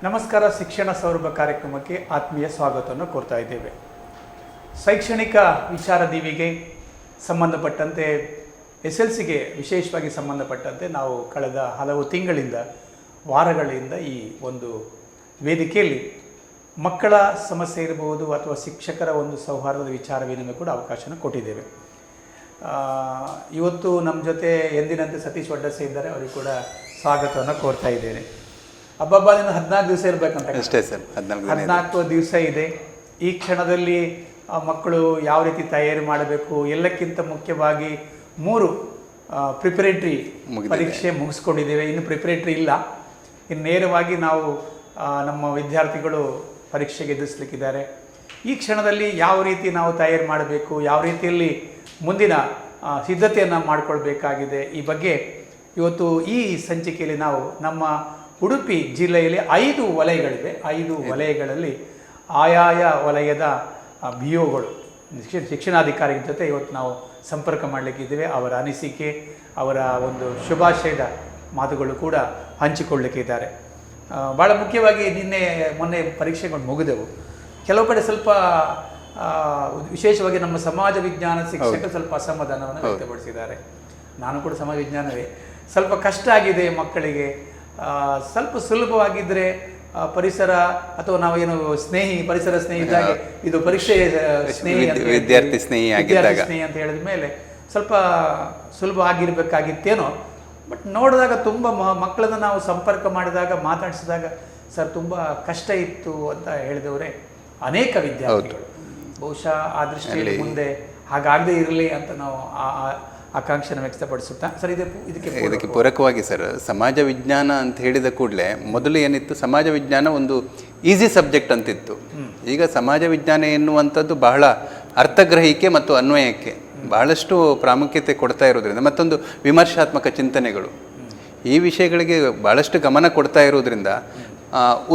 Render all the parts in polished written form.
ನಮಸ್ಕಾರ. ಶಿಕ್ಷಣ ಸೌರಭ ಕಾರ್ಯಕ್ರಮಕ್ಕೆ ಆತ್ಮೀಯ ಸ್ವಾಗತವನ್ನು ಕೋರ್ತಾ ಇದ್ದೇವೆ. ಶೈಕ್ಷಣಿಕ ವಿಚಾರದೀವಿಗೆ ಸಂಬಂಧಪಟ್ಟಂತೆ SLCಗೆ ವಿಶೇಷವಾಗಿ ಸಂಬಂಧಪಟ್ಟಂತೆ ನಾವು ಕಳೆದ ಹಲವು ತಿಂಗಳಿಂದ ವಾರಗಳಿಂದ ಈ ಒಂದು ವೇದಿಕೆಯಲ್ಲಿ ಮಕ್ಕಳ ಸಮಸ್ಯೆ ಇರಬಹುದು ಅಥವಾ ಶಿಕ್ಷಕರ ಒಂದು ಸೌಹಾರ್ದದ ವಿಚಾರ ವಿನಿಮಯ ಕೂಡ ಅವಕಾಶನ ಕೊಟ್ಟಿದ್ದೇವೆ. ಇವತ್ತು ನಮ್ಮ ಜೊತೆ ಎಂದಿನಂತೆ ಸತೀಶ್ ವಡ್ಡಸೆ ಇದ್ದಾರೆ. ಅವರಿಗೆ ಕೂಡ ಸ್ವಾಗತವನ್ನು ಕೋರ್ತಾ ಇದ್ದೇನೆ. ಹಬ್ಬದಿಂದ 14 ದಿವಸ ಇರಬೇಕಂತ ಅಷ್ಟೇ ಸರ್. 14 ದಿವಸ ಇದೆ. ಈ ಕ್ಷಣದಲ್ಲಿ ಮಕ್ಕಳು ಯಾವ ರೀತಿ ತಯಾರಿ ಮಾಡಬೇಕು, ಎಲ್ಲಕ್ಕಿಂತ ಮುಖ್ಯವಾಗಿ 3 ಪ್ರಿಪರೇಟ್ರಿ ಪರೀಕ್ಷೆ ಮುಗಿಸ್ಕೊಂಡಿದ್ದೇವೆ. ಇನ್ನು ಪ್ರಿಪರೇಟ್ರಿ ಇಲ್ಲ. ಇನ್ನು ನೇರವಾಗಿ ನಾವು ನಮ್ಮ ವಿದ್ಯಾರ್ಥಿಗಳು ಪರೀಕ್ಷೆಗೆ ಎದುರಿಸಲಿಕ್ಕಿದ್ದಾರೆ. ಈ ಕ್ಷಣದಲ್ಲಿ ಯಾವ ರೀತಿ ನಾವು ತಯಾರಿ ಮಾಡಬೇಕು, ಯಾವ ರೀತಿಯಲ್ಲಿ ಮುಂದಿನ ಸಿದ್ಧತೆಯನ್ನು ಮಾಡಿಕೊಳ್ಬೇಕಾಗಿದೆ, ಈ ಬಗ್ಗೆ ಇವತ್ತು ಈ ಸಂಚಿಕೆಯಲ್ಲಿ ನಾವು ನಮ್ಮ ಉಡುಪಿ ಜಿಲ್ಲೆಯಲ್ಲಿ 5 ವಲಯಗಳಿವೆ. 5 ವಲಯಗಳಲ್ಲಿ ಆಯಾಯ ವಲಯದ BOಗಳು ಶಿಕ್ಷಣಾಧಿಕಾರಿಗಳ ಜೊತೆ ಇವತ್ತು ನಾವು ಸಂಪರ್ಕ ಮಾಡಲಿಕ್ಕಿದ್ದೇವೆ. ಅವರ ಅನಿಸಿಕೆ, ಅವರ ಒಂದು ಶುಭಾಶಯದ ಮಾತುಗಳು ಕೂಡ ಹಂಚಿಕೊಳ್ಳಲಿಕ್ಕಿದ್ದಾರೆ. ಭಾಳ ಮುಖ್ಯವಾಗಿ ಮೊನ್ನೆ ಪರೀಕ್ಷೆಗಳು ಮುಗಿದೆವು. ಕೆಲವು ಕಡೆ ಸ್ವಲ್ಪ ವಿಶೇಷವಾಗಿ ನಮ್ಮ ಸಮಾಜ ವಿಜ್ಞಾನ ಶಿಕ್ಷಕರು ಸ್ವಲ್ಪ ಅಸಮಾಧಾನವನ್ನು ವ್ಯಕ್ತಪಡಿಸಿದ್ದಾರೆ. ನಾನು ಕೂಡ ಸಮಾಜ ವಿಜ್ಞಾನವೇ. ಸ್ವಲ್ಪ ಕಷ್ಟ ಆಗಿದೆ ಮಕ್ಕಳಿಗೆ. ಸ್ವಲ್ಪ ಸುಲಭವಾಗಿದ್ದರೆ ಪರಿಸರ ಅಥವಾ ನಾವೇನು ಪರಿಸರ ಸ್ನೇಹಿ ಇದ್ದಾಗೆ ಇದು ಪರೀಕ್ಷೆ ಸ್ನೇಹಿ ವಿದ್ಯಾರ್ಥಿ ಸ್ನೇಹಿ ಅಂತ ಹೇಳಿದ ಮೇಲೆ ಸ್ವಲ್ಪ ಸುಲಭ ಆಗಿರ್ಬೇಕಾಗಿತ್ತೇನೋ. ಬಟ್ ನೋಡಿದಾಗ ತುಂಬ ಮಕ್ಕಳನ್ನು ನಾವು ಸಂಪರ್ಕ ಮಾಡಿದಾಗ, ಮಾತಾಡಿಸಿದಾಗ ಸರ್ ತುಂಬ ಕಷ್ಟ ಇತ್ತು ಅಂತ ಹೇಳಿದವರೇ ಅನೇಕ ವಿದ್ಯಾರ್ಥಿಗಳು. ಬಹುಶಃ ಆ ದೃಷ್ಟಿಯಲ್ಲಿ ಮುಂದೆ ಹಾಗಾಗದೇ ಇರಲಿ ಅಂತ ನಾವು ಆಕಾಂಕ್ಷೆಯನ್ನು ವ್ಯಕ್ತಪಡಿಸುತ್ತಾ ಸರ್ ಇದಕ್ಕೆ ಪೂರಕವಾಗಿ ಸರ್, ಸಮಾಜ ವಿಜ್ಞಾನ ಅಂತ ಹೇಳಿದ ಕೂಡಲೇ ಮೊದಲು ಏನಿತ್ತು, ಸಮಾಜ ವಿಜ್ಞಾನ ಒಂದು ಈಸಿ ಸಬ್ಜೆಕ್ಟ್ ಅಂತಿತ್ತು. ಈಗ ಸಮಾಜ ವಿಜ್ಞಾನ ಎನ್ನುವಂಥದ್ದು ಬಹಳ ಅರ್ಥಗ್ರಹಿಕೆ ಮತ್ತು ಅನ್ವಯಕ್ಕೆ ಬಹಳಷ್ಟು ಪ್ರಾಮುಖ್ಯತೆ ಕೊಡ್ತಾ ಇರೋದ್ರಿಂದ, ಮತ್ತೊಂದು ವಿಮರ್ಶಾತ್ಮಕ ಚಿಂತನೆಗಳು, ಈ ವಿಷಯಗಳಿಗೆ ಭಾಳಷ್ಟು ಗಮನ ಕೊಡ್ತಾ ಇರೋದ್ರಿಂದ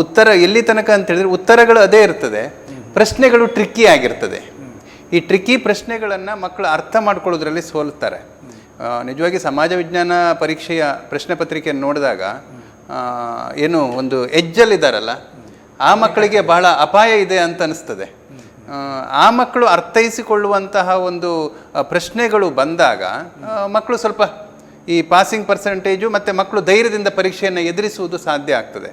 ಉತ್ತರ ಎಲ್ಲಿ ತನಕ ಅಂತ ಹೇಳಿದ್ರೆ ಉತ್ತರಗಳು ಅದೇ ಇರ್ತದೆ, ಪ್ರಶ್ನೆಗಳು ಟ್ರಿಕ್ಕಿ ಆಗಿರ್ತದೆ. ಈ ಟ್ರಿಕ್ಕಿ ಪ್ರಶ್ನೆಗಳನ್ನು ಮಕ್ಕಳು ಅರ್ಥ ಮಾಡ್ಕೊಳ್ಳೋದ್ರಲ್ಲಿ ಸೋಲ್ತಾರೆ. ನಿಜವಾಗಿ ಸಮಾಜ ವಿಜ್ಞಾನ ಪರೀಕ್ಷೆಯ ಪ್ರಶ್ನೆ ಪತ್ರಿಕೆಯನ್ನು ನೋಡಿದಾಗ ಏನು ಒಂದು ಎಜ್ಜಲ್ಲಿದ್ದಾರಲ್ಲ, ಆ ಮಕ್ಕಳಿಗೆ ಬಹಳ ಅಪಾಯ ಇದೆ ಅಂತ ಅನಿಸ್ತದೆ. ಆ ಮಕ್ಕಳು ಅರ್ಥೈಸಿಕೊಳ್ಳುವಂತಹ ಒಂದು ಪ್ರಶ್ನೆಗಳು ಬಂದಾಗ ಮಕ್ಕಳು ಸ್ವಲ್ಪ ಈ ಪಾಸಿಂಗ್ ಪರ್ಸೆಂಟೇಜು ಮತ್ತು ಮಕ್ಕಳು ಧೈರ್ಯದಿಂದ ಪರೀಕ್ಷೆಯನ್ನು ಎದುರಿಸುವುದು ಸಾಧ್ಯ ಆಗ್ತದೆ.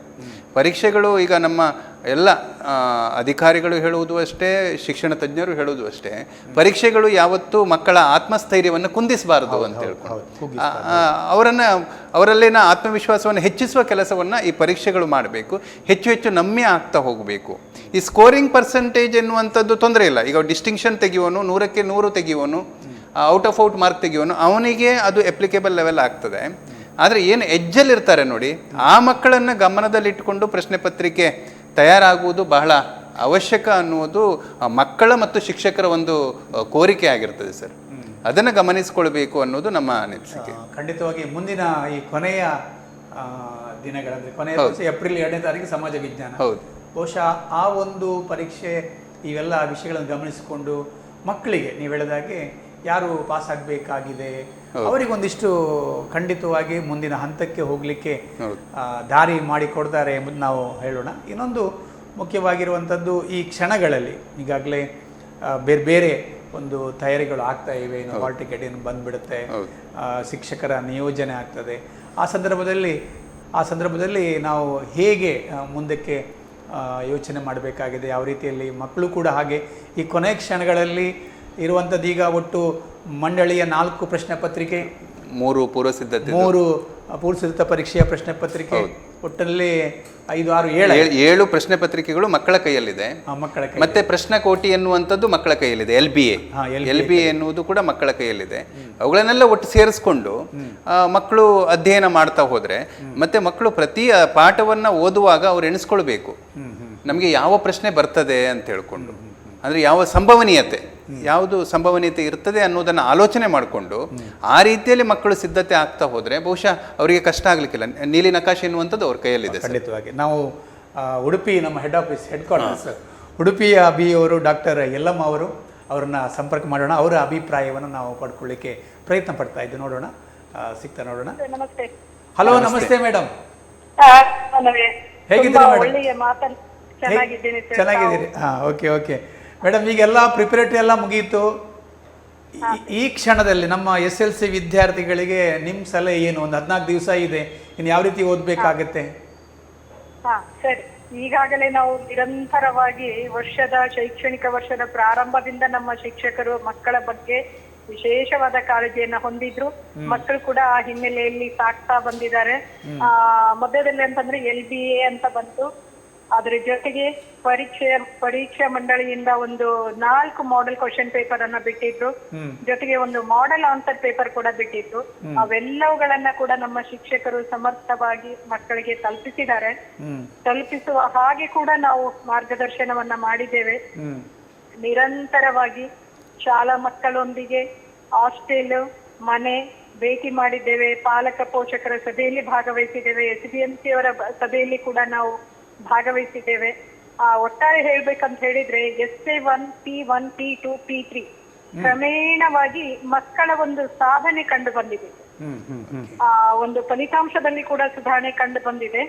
ಪರೀಕ್ಷೆಗಳು ಈಗ ನಮ್ಮ ಎಲ್ಲ ಅಧಿಕಾರಿಗಳು ಹೇಳುವುದು ಅಷ್ಟೇ, ಶಿಕ್ಷಣ ತಜ್ಞರು ಹೇಳುವುದು ಅಷ್ಟೇ, ಪರೀಕ್ಷೆಗಳು ಯಾವತ್ತೂ ಮಕ್ಕಳ ಆತ್ಮಸ್ಥೈರ್ಯವನ್ನು ಕುಂದಿಸಬಾರದು ಅಂತ ಹೇಳ್ಕೊಂಡು ಅವರಲ್ಲಿನ ಆತ್ಮವಿಶ್ವಾಸವನ್ನು ಹೆಚ್ಚಿಸುವ ಕೆಲಸವನ್ನು ಈ ಪರೀಕ್ಷೆಗಳು ಮಾಡಬೇಕು. ಹೆಚ್ಚು ಹೆಚ್ಚು ನಮ್ಯ ಆಗ್ತಾ ಹೋಗಬೇಕು. ಈ ಸ್ಕೋರಿಂಗ್ ಪರ್ಸೆಂಟೇಜ್ ಎನ್ನುವಂಥದ್ದು ತೊಂದರೆ ಇಲ್ಲ. ಈಗ ಡಿಸ್ಟಿಂಕ್ಷನ್ ತೆಗೆಯುವನು, 100ಕ್ಕೆ 100 ತೆಗೆಯುವನು, ಔಟ್ ಆಫ್ ಔಟ್ ಮಾರ್ಕ್ ತೆಗೆಯುವನು, ಅವನಿಗೆ ಅದು ಅಪ್ಲಿಕೇಬಲ್ ಲೆವೆಲ್ ಆಗ್ತದೆ. ಆದರೆ ಏನು ಎಜ್ಜಲ್ಲಿರ್ತಾರೆ ನೋಡಿ, ಆ ಮಕ್ಕಳನ್ನು ಗಮನದಲ್ಲಿಟ್ಟುಕೊಂಡು ಪ್ರಶ್ನೆ ಪತ್ರಿಕೆ ತಯಾರಾಗುವುದು ಬಹಳ ಅವಶ್ಯಕ ಅನ್ನುವುದು ಮಕ್ಕಳ ಮತ್ತು ಶಿಕ್ಷಕರ ಒಂದು ಕೋರಿಕೆ ಆಗಿರ್ತದೆ ಸರ್. ಅದನ್ನು ಗಮನಿಸಿಕೊಳ್ಬೇಕು ಅನ್ನೋದು ನಮ್ಮ ಅನಿಸಿಕೆ. ಖಂಡಿತವಾಗಿ ಮುಂದಿನ ಈ ಕೊನೆಯ ದಿನಗಳಂದರೆ ಕೊನೆಯ ಏಪ್ರಿಲ್ 2ನೇ ತಾರೀಕು ಸಮಾಜ ವಿಜ್ಞಾನ. ಬಹುಶಃ ಆ ಒಂದು ಪರೀಕ್ಷೆ ಇವೆಲ್ಲ ವಿಷಯಗಳನ್ನು ಗಮನಿಸಿಕೊಂಡು ಮಕ್ಕಳಿಗೆ ನೀವು ಹೇಳಿದಾಗೆ ಯಾರು ಪಾಸ್ ಆಗಬೇಕಾಗಿದೆ ಅವರಿಗೊಂದಿಷ್ಟು ಖಂಡಿತವಾಗಿ ಮುಂದಿನ ಹಂತಕ್ಕೆ ಹೋಗಲಿಕ್ಕೆ ದಾರಿ ಮಾಡಿಕೊಡ್ತಾರೆ ಎಂಬುದು ನಾವು ಹೇಳೋಣ. ಇನ್ನೊಂದು ಮುಖ್ಯವಾಗಿರುವಂಥದ್ದು, ಈ ಕ್ಷಣಗಳಲ್ಲಿ ಈಗಾಗಲೇ ಬೇರೆ ಬೇರೆ ಒಂದು ತಯಾರಿಗಳು ಆಗ್ತಾ ಇವೆ. ಇನ್ನು ಹಾಲ್ ಟಿಕೆಟ್ ಏನು ಬಂದುಬಿಡುತ್ತೆ, ಶಿಕ್ಷಕರ ನಿಯೋಜನೆ ಆಗ್ತದೆ. ಆ ಸಂದರ್ಭದಲ್ಲಿ ನಾವು ಹೇಗೆ ಮುಂದಕ್ಕೆ ಯೋಚನೆ ಮಾಡಬೇಕಾಗಿದೆ, ಯಾವ ರೀತಿಯಲ್ಲಿ ಮಕ್ಕಳು ಕೂಡ ಹಾಗೆ ಈ ಕೊನೆಯ ಕ್ಷಣಗಳಲ್ಲಿ ಇರುವಂಥದ್ದು. ಈಗ ಒಟ್ಟು ಮಂಡಳಿಯ 4 ಪ್ರಶ್ನೆ ಪತ್ರಿಕೆ, 3 ಪೂರ್ವಸಿದ್ಧತೆ, 3 ಪೂರ್ವಸಿದ್ಧತಾ ಪರೀಕ್ಷೆಯ ಪ್ರಶ್ನೆ ಪತ್ರಿಕೆ, ಒಟ್ಟಲ್ಲಿ 5, 6, 7 ಪ್ರಶ್ನೆ ಪತ್ರಿಕೆಗಳು ಮಕ್ಕಳ ಕೈಯಲ್ಲಿದೆ. ಮತ್ತೆ ಪ್ರಶ್ನಕೋಟಿ ಎನ್ನುವಂಥದ್ದು ಮಕ್ಕಳ ಕೈಯಲ್ಲಿದೆ. LBA ಎನ್ನುವುದು ಕೂಡ ಮಕ್ಕಳ ಕೈಯಲ್ಲಿದೆ. ಅವುಗಳನ್ನೆಲ್ಲ ಒಟ್ಟು ಸೇರಿಸ್ಕೊಂಡು ಮಕ್ಕಳು ಅಧ್ಯಯನ ಮಾಡ್ತಾ ಹೋದರೆ, ಮತ್ತೆ ಮಕ್ಕಳು ಪ್ರತಿ ಪಾಠವನ್ನು ಓದುವಾಗ ಅವ್ರು ಎಣಿಸ್ಕೊಳ್ಬೇಕು ನಮಗೆ ಯಾವ ಪ್ರಶ್ನೆ ಬರ್ತದೆ ಅಂತ ಹೇಳ್ಕೊಂಡು, ಅಂದರೆ ಯಾವ ಯಾವುದು ಸಂಭವನೀಯತೆ ಇರ್ತದೆ ಅನ್ನೋದನ್ನು ಆಲೋಚನೆ ಮಾಡಿಕೊಂಡು ಆ ರೀತಿಯಲ್ಲಿ ಮಕ್ಕಳು ಸಿದ್ಧತೆ ಆಗ್ತಾ ಹೋದರೆ ಬಹುಶಃ ಅವರಿಗೆ ಕಷ್ಟ ಆಗಲಿಕ್ಕಿಲ್ಲ. ನೀಲಿ ನಕಾಶೆ ಎನ್ನುವಂಥದ್ದು ಅವ್ರ ಕೈಯಲ್ಲಿದೆ. ಖಂಡಿತವಾಗಿ ನಾವು ಉಡುಪಿ ನಮ್ಮ ಹೆಡ್ ಕ್ವಾರ್ಟರ್ಸ್ ಉಡುಪಿಯ BO ಡಾಕ್ಟರ್ ಯಲ್ಲಮ್ಮ ಅವರನ್ನ ಸಂಪರ್ಕ ಮಾಡೋಣ. ಅವರ ಅಭಿಪ್ರಾಯವನ್ನು ನಾವು ಪಡ್ಕೊಳ್ಳಿಕ್ಕೆ ಪ್ರಯತ್ನ ಪಡ್ತಾ ಇದ್ದು ನೋಡೋಣ, ಸಿಗ್ತಾ ನೋಡೋಣ. ಹಲೋ, ನಮಸ್ತೆ ಮೇಡಮ್. ಹೇಗಿದ್ದೀರಿ ಮೇಡಮ್? ಒಳ್ಳೆಯ ಮಾತನ್ನು ಚೆನ್ನಾಗಿದ್ದೇನೆ ಸರ್. ಚೆನ್ನಾಗಿದ್ದೀರಿ? ಹಾಂ, ಓಕೆ ಓಕೆ ಮೇಡಮ್. ಈಗೆಲ್ಲ ಪ್ರಿಪರೇಟರಿ ಎಲ್ಲ ಮುಗಿಯಿತು. ಈ ಕ್ಷಣದಲ್ಲಿ ನಮ್ಮ SLC ವಿದ್ಯಾರ್ಥಿಗಳಿಗೆ ನಿಮ್ಮ ಸಲಹೆ ಏನು? ಒಂದು 14 ದಿವಸ ಇದೆ, ಇನ್ನು ಯಾವ ರೀತಿ ಓದಬೇಕಾಗತ್ತೆ? ಹಾ ಸರಿ. ಈಗಾಗಲೇ ನಾವು ನಿರಂತರವಾಗಿ ಶೈಕ್ಷಣಿಕ ವರ್ಷದ ಪ್ರಾರಂಭದಿಂದ ನಮ್ಮ ಶಿಕ್ಷಕರು ಮಕ್ಕಳ ಬಗ್ಗೆ ವಿಶೇಷವಾದ ಕಾಳಜಿಯನ್ನ ಹೊಂದಿದ್ರು. ಮಕ್ಕಳು ಕೂಡ ಆ ಹಿನ್ನೆಲೆಯಲ್ಲಿ ಸಾಕ್ತಾ ಬಂದಿದ್ದಾರೆ. ಮಧ್ಯದಲ್ಲಿ ಅಂತಂದ್ರೆ LBA ಅಂತ ಬಂತು. ಅದ್ರ ಜೊತೆಗೆ ಪರೀಕ್ಷಾ ಮಂಡಳಿಯಿಂದ ಒಂದು 4 ಮಾಡೆಲ್ ಕ್ವಶನ್ ಪೇಪರ್ ಅನ್ನ ಬಿಟ್ಟಿದ್ರು. ಜೊತೆಗೆ ಒಂದು ಮಾಡೆಲ್ ಆನ್ಸರ್ ಪೇಪರ್ ಕೂಡ ಬಿಟ್ಟಿದ್ರು. ಅವೆಲ್ಲವುಗಳನ್ನ ಕೂಡ ನಮ್ಮ ಶಿಕ್ಷಕರು ಸಮರ್ಥವಾಗಿ ಮಕ್ಕಳಿಗೆ ತಲುಪಿಸಿದ್ದಾರೆ. ತಲುಪಿಸುವ ಹಾಗೆ ಕೂಡ ನಾವು ಮಾರ್ಗದರ್ಶನವನ್ನ ಮಾಡಿದ್ದೇವೆ. ನಿರಂತರವಾಗಿ ಶಾಲಾ ಮಕ್ಕಳೊಂದಿಗೆ ಹಾಸ್ಟೆಲ್, ಮನೆ ಭೇಟಿ ಮಾಡಿದ್ದೇವೆ. ಪಾಲಕ ಪೋಷಕರ ಸಭೆಯಲ್ಲಿ ಭಾಗವಹಿಸಿದ್ದೇವೆ. SBMC ಅವರ ಸಭೆಯಲ್ಲಿ ಕೂಡ ನಾವು ಭಾಗವಹಿಸಿದ್ದೇವೆ. ಒಟ್ಟಾರೆ ಹೇಳ್ಬೇಕಂತ ಹೇಳಿದ್ರೆ SA1, P1, P2, P3 ಕ್ರಮೇಣವಾಗಿ ಮಕ್ಕಳ ಒಂದು ಸಾಧನೆ ಕಂಡು ಬಂದಿದೆ. ಒಂದು ಫಲಿತಾಂಶದಲ್ಲಿ ಕೂಡ ಸುಧಾರಣೆ ಕಂಡು ಬಂದಿದೆ.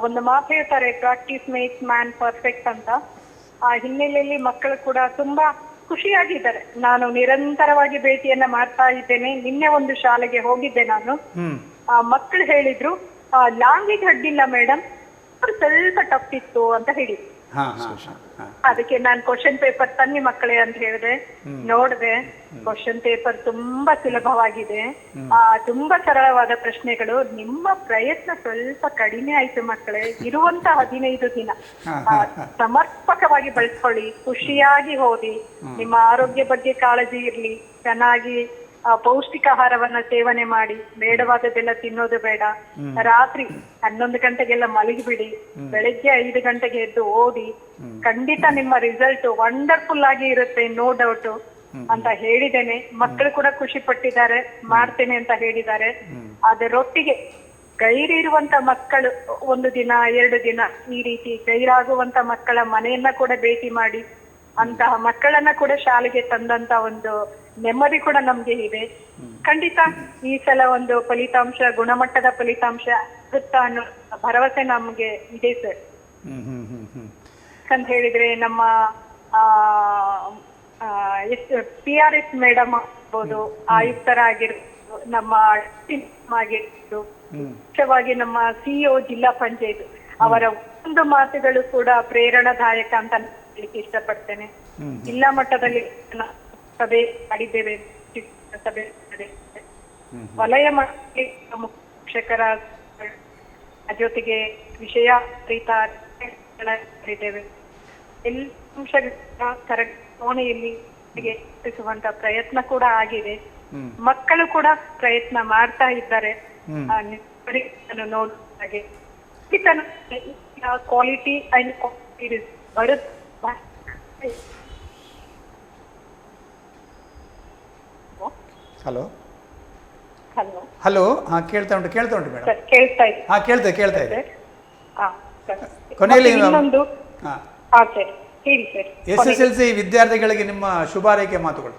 ಒಂದು ಮಾತು ಹೇಳ್ತಾರೆ, ಪ್ರಾಕ್ಟೀಸ್ ಮೇಕ್ಸ್ ಮ್ಯಾನ್ ಪರ್ಫೆಕ್ಟ್ ಅಂತ. ಆ ಹಿನ್ನೆಲೆಯಲ್ಲಿ ಮಕ್ಕಳು ಕೂಡ ತುಂಬಾ ಖುಷಿಯಾಗಿದ್ದಾರೆ. ನಾನು ನಿರಂತರವಾಗಿ ಭೇಟಿಯನ್ನ ಮಾಡ್ತಾ ಇದ್ದೇನೆ. ನಿನ್ನೆ ಒಂದು ಶಾಲೆಗೆ ಹೋಗಿದ್ದೆ ನಾನು. ಮಕ್ಕಳು ಹೇಳಿದ್ರು, ಲ್ಯಾಂಗ್ವೇಜ್ ಅಡ್ಡಿಲ್ಲ ಮೇಡಮ್, ಸ್ವಲ್ಪ ಟಫ್ ಇತ್ತು ಅಂತ ಹೇಳಿದ್ರು. ಅದಕ್ಕೆ ನಾನು ಕ್ವಶನ್ ಪೇಪರ್ ತನ್ನಿ ಮಕ್ಕಳೇ ಅಂತ ಹೇಳಿದೆ. ನೋಡಿದೆ, ಕ್ವಶನ್ ಪೇಪರ್ ತುಂಬಾ ಸುಲಭವಾಗಿದೆ. ತುಂಬಾ ಸರಳವಾದ ಪ್ರಶ್ನೆಗಳು. ನಿಮ್ಮ ಪ್ರಯತ್ನ ಸ್ವಲ್ಪ ಕಡಿಮೆ ಆಯ್ತು ಮಕ್ಕಳೇ. ಇರುವಂತ 15 ದಿನ ಸಮರ್ಪಕವಾಗಿ ಬಳಸ್ಕೊಳ್ಳಿ, ಖುಷಿಯಾಗಿ ಓದಿ, ನಿಮ್ಮ ಆರೋಗ್ಯ ಬಗ್ಗೆ ಕಾಳಜಿ ಇರ್ಲಿ, ಚೆನ್ನಾಗಿ ಪೌಷ್ಟಿಕಾಹಾರವನ್ನ ಸೇವನೆ ಮಾಡಿ, ಬೇಡವಾದದ್ದೆಲ್ಲ ತಿನ್ನೋದು ಬೇಡ. ರಾತ್ರಿ 11 ಗಂಟೆಗೆಲ್ಲ ಮಲಗಿಬಿಡಿ, ಬೆಳಗ್ಗೆ 5 ಗಂಟೆಗೆ ಎದ್ದು ಓದಿ. ಖಂಡಿತ ನಿಮ್ಮ ರಿಸಲ್ಟ್ ವಂಡರ್ಫುಲ್ ಆಗಿ ಇರುತ್ತೆ, ನೋ ಡೌಟ್ ಅಂತ ಹೇಳಿದ್ದೇನೆ. ಮಕ್ಕಳು ಕೂಡ ಖುಷಿ ಪಟ್ಟಿದ್ದಾರೆ, ಮಾಡ್ತೇನೆ ಅಂತ ಹೇಳಿದ್ದಾರೆ. ಅದರೊಟ್ಟಿಗೆ ಗೈರಿರುವಂತ ಮಕ್ಕಳು 1 ದಿನ 2 ದಿನ ಈ ರೀತಿ ಗೈರಾಗುವಂತ ಮಕ್ಕಳ ಮನೆಯನ್ನ ಕೂಡ ಭೇಟಿ ಮಾಡಿ ಅಂತಹ ಮಕ್ಕಳನ್ನ ಕೂಡ ಶಾಲೆಗೆ ತಂದಂತ ಒಂದು ನೆಮ್ಮದಿ ಕೂಡ ನಮ್ಗೆ ಇದೆ. ಖಂಡಿತ ಈ ಸಲ ಒಂದು ಫಲಿತಾಂಶ, ಗುಣಮಟ್ಟದ ಫಲಿತಾಂಶ ಆಗುತ್ತಾ ಅನ್ನೋ ಭರವಸೆ ನಮ್ಗೆ ಇದೆ ಸರ್. ಅಂತ ಹೇಳಿದ್ರೆ ನಮ್ಮ PRS ಮೇಡಮ್ ಆಗ್ಬೋದು, ಆಯುಕ್ತರಾಗಿರ್ಬೋದು, ನಮ್ಮ ಆಗಿರ್ಬೋದು, ಮುಖ್ಯವಾಗಿ ನಮ್ಮ CEO ಜಿಲ್ಲಾ ಪಂಚಾಯತ್ ಅವರ ಒಂದು ಮಾತುಗಳು ಕೂಡ ಪ್ರೇರಣಾದಾಯಕ ಅಂತ ಹೇಳಲಿಕ್ಕೆ ಇಷ್ಟಪಡ್ತೇನೆ. ಜಿಲ್ಲಾ ಮಟ್ಟದಲ್ಲಿ ಸಭೆ ಮಾಡಿದ್ದೇವೆ, ಸಭೆ ವಲಯ ಮಟ್ಟದಲ್ಲಿ ಶಿಕ್ಷಕರ ಜೊತೆಗೆ ವಿಷಯ ಮಾಡಿದ್ದೇವೆ. ಎಲ್ಲ ಅಂಶಗಳ ಕೋಣೆಯಲ್ಲಿ ತಿಳಿಸುವಂತ ಪ್ರಯತ್ನ ಕೂಡ ಆಗಿದೆ. ಮಕ್ಕಳು ಕೂಡ ಪ್ರಯತ್ನ ಮಾಡ್ತಾ ಇದ್ದಾರೆ. ನೋಡಿದಾಗೆ ಕ್ವಾಲಿಟಿ ಅಂಡ್ ಕ್ವಾಂಟಿಟಿ ಬರುತ್ತೆ. Hello hello hello. ಹಾಂ, ಕೇಳ್ತಾ ಉಂಟು ಮೇಡಮ್. ಕೇಳ್ತಾ ಇದೆ? ಹಾಂ, ಕೇಳ್ತಾ ಇದೆ. ಕೊನೆಯಲ್ಲಿ ಕೊನೆಯಲ್ಲಿ ಹೇಳಿ ಸರ್. SSLC ವಿದ್ಯಾರ್ಥಿಗಳಿಗೆ ನಿಮ್ಮ ಶುಭಾರೈಕೆ ಮಾತುಗಳು.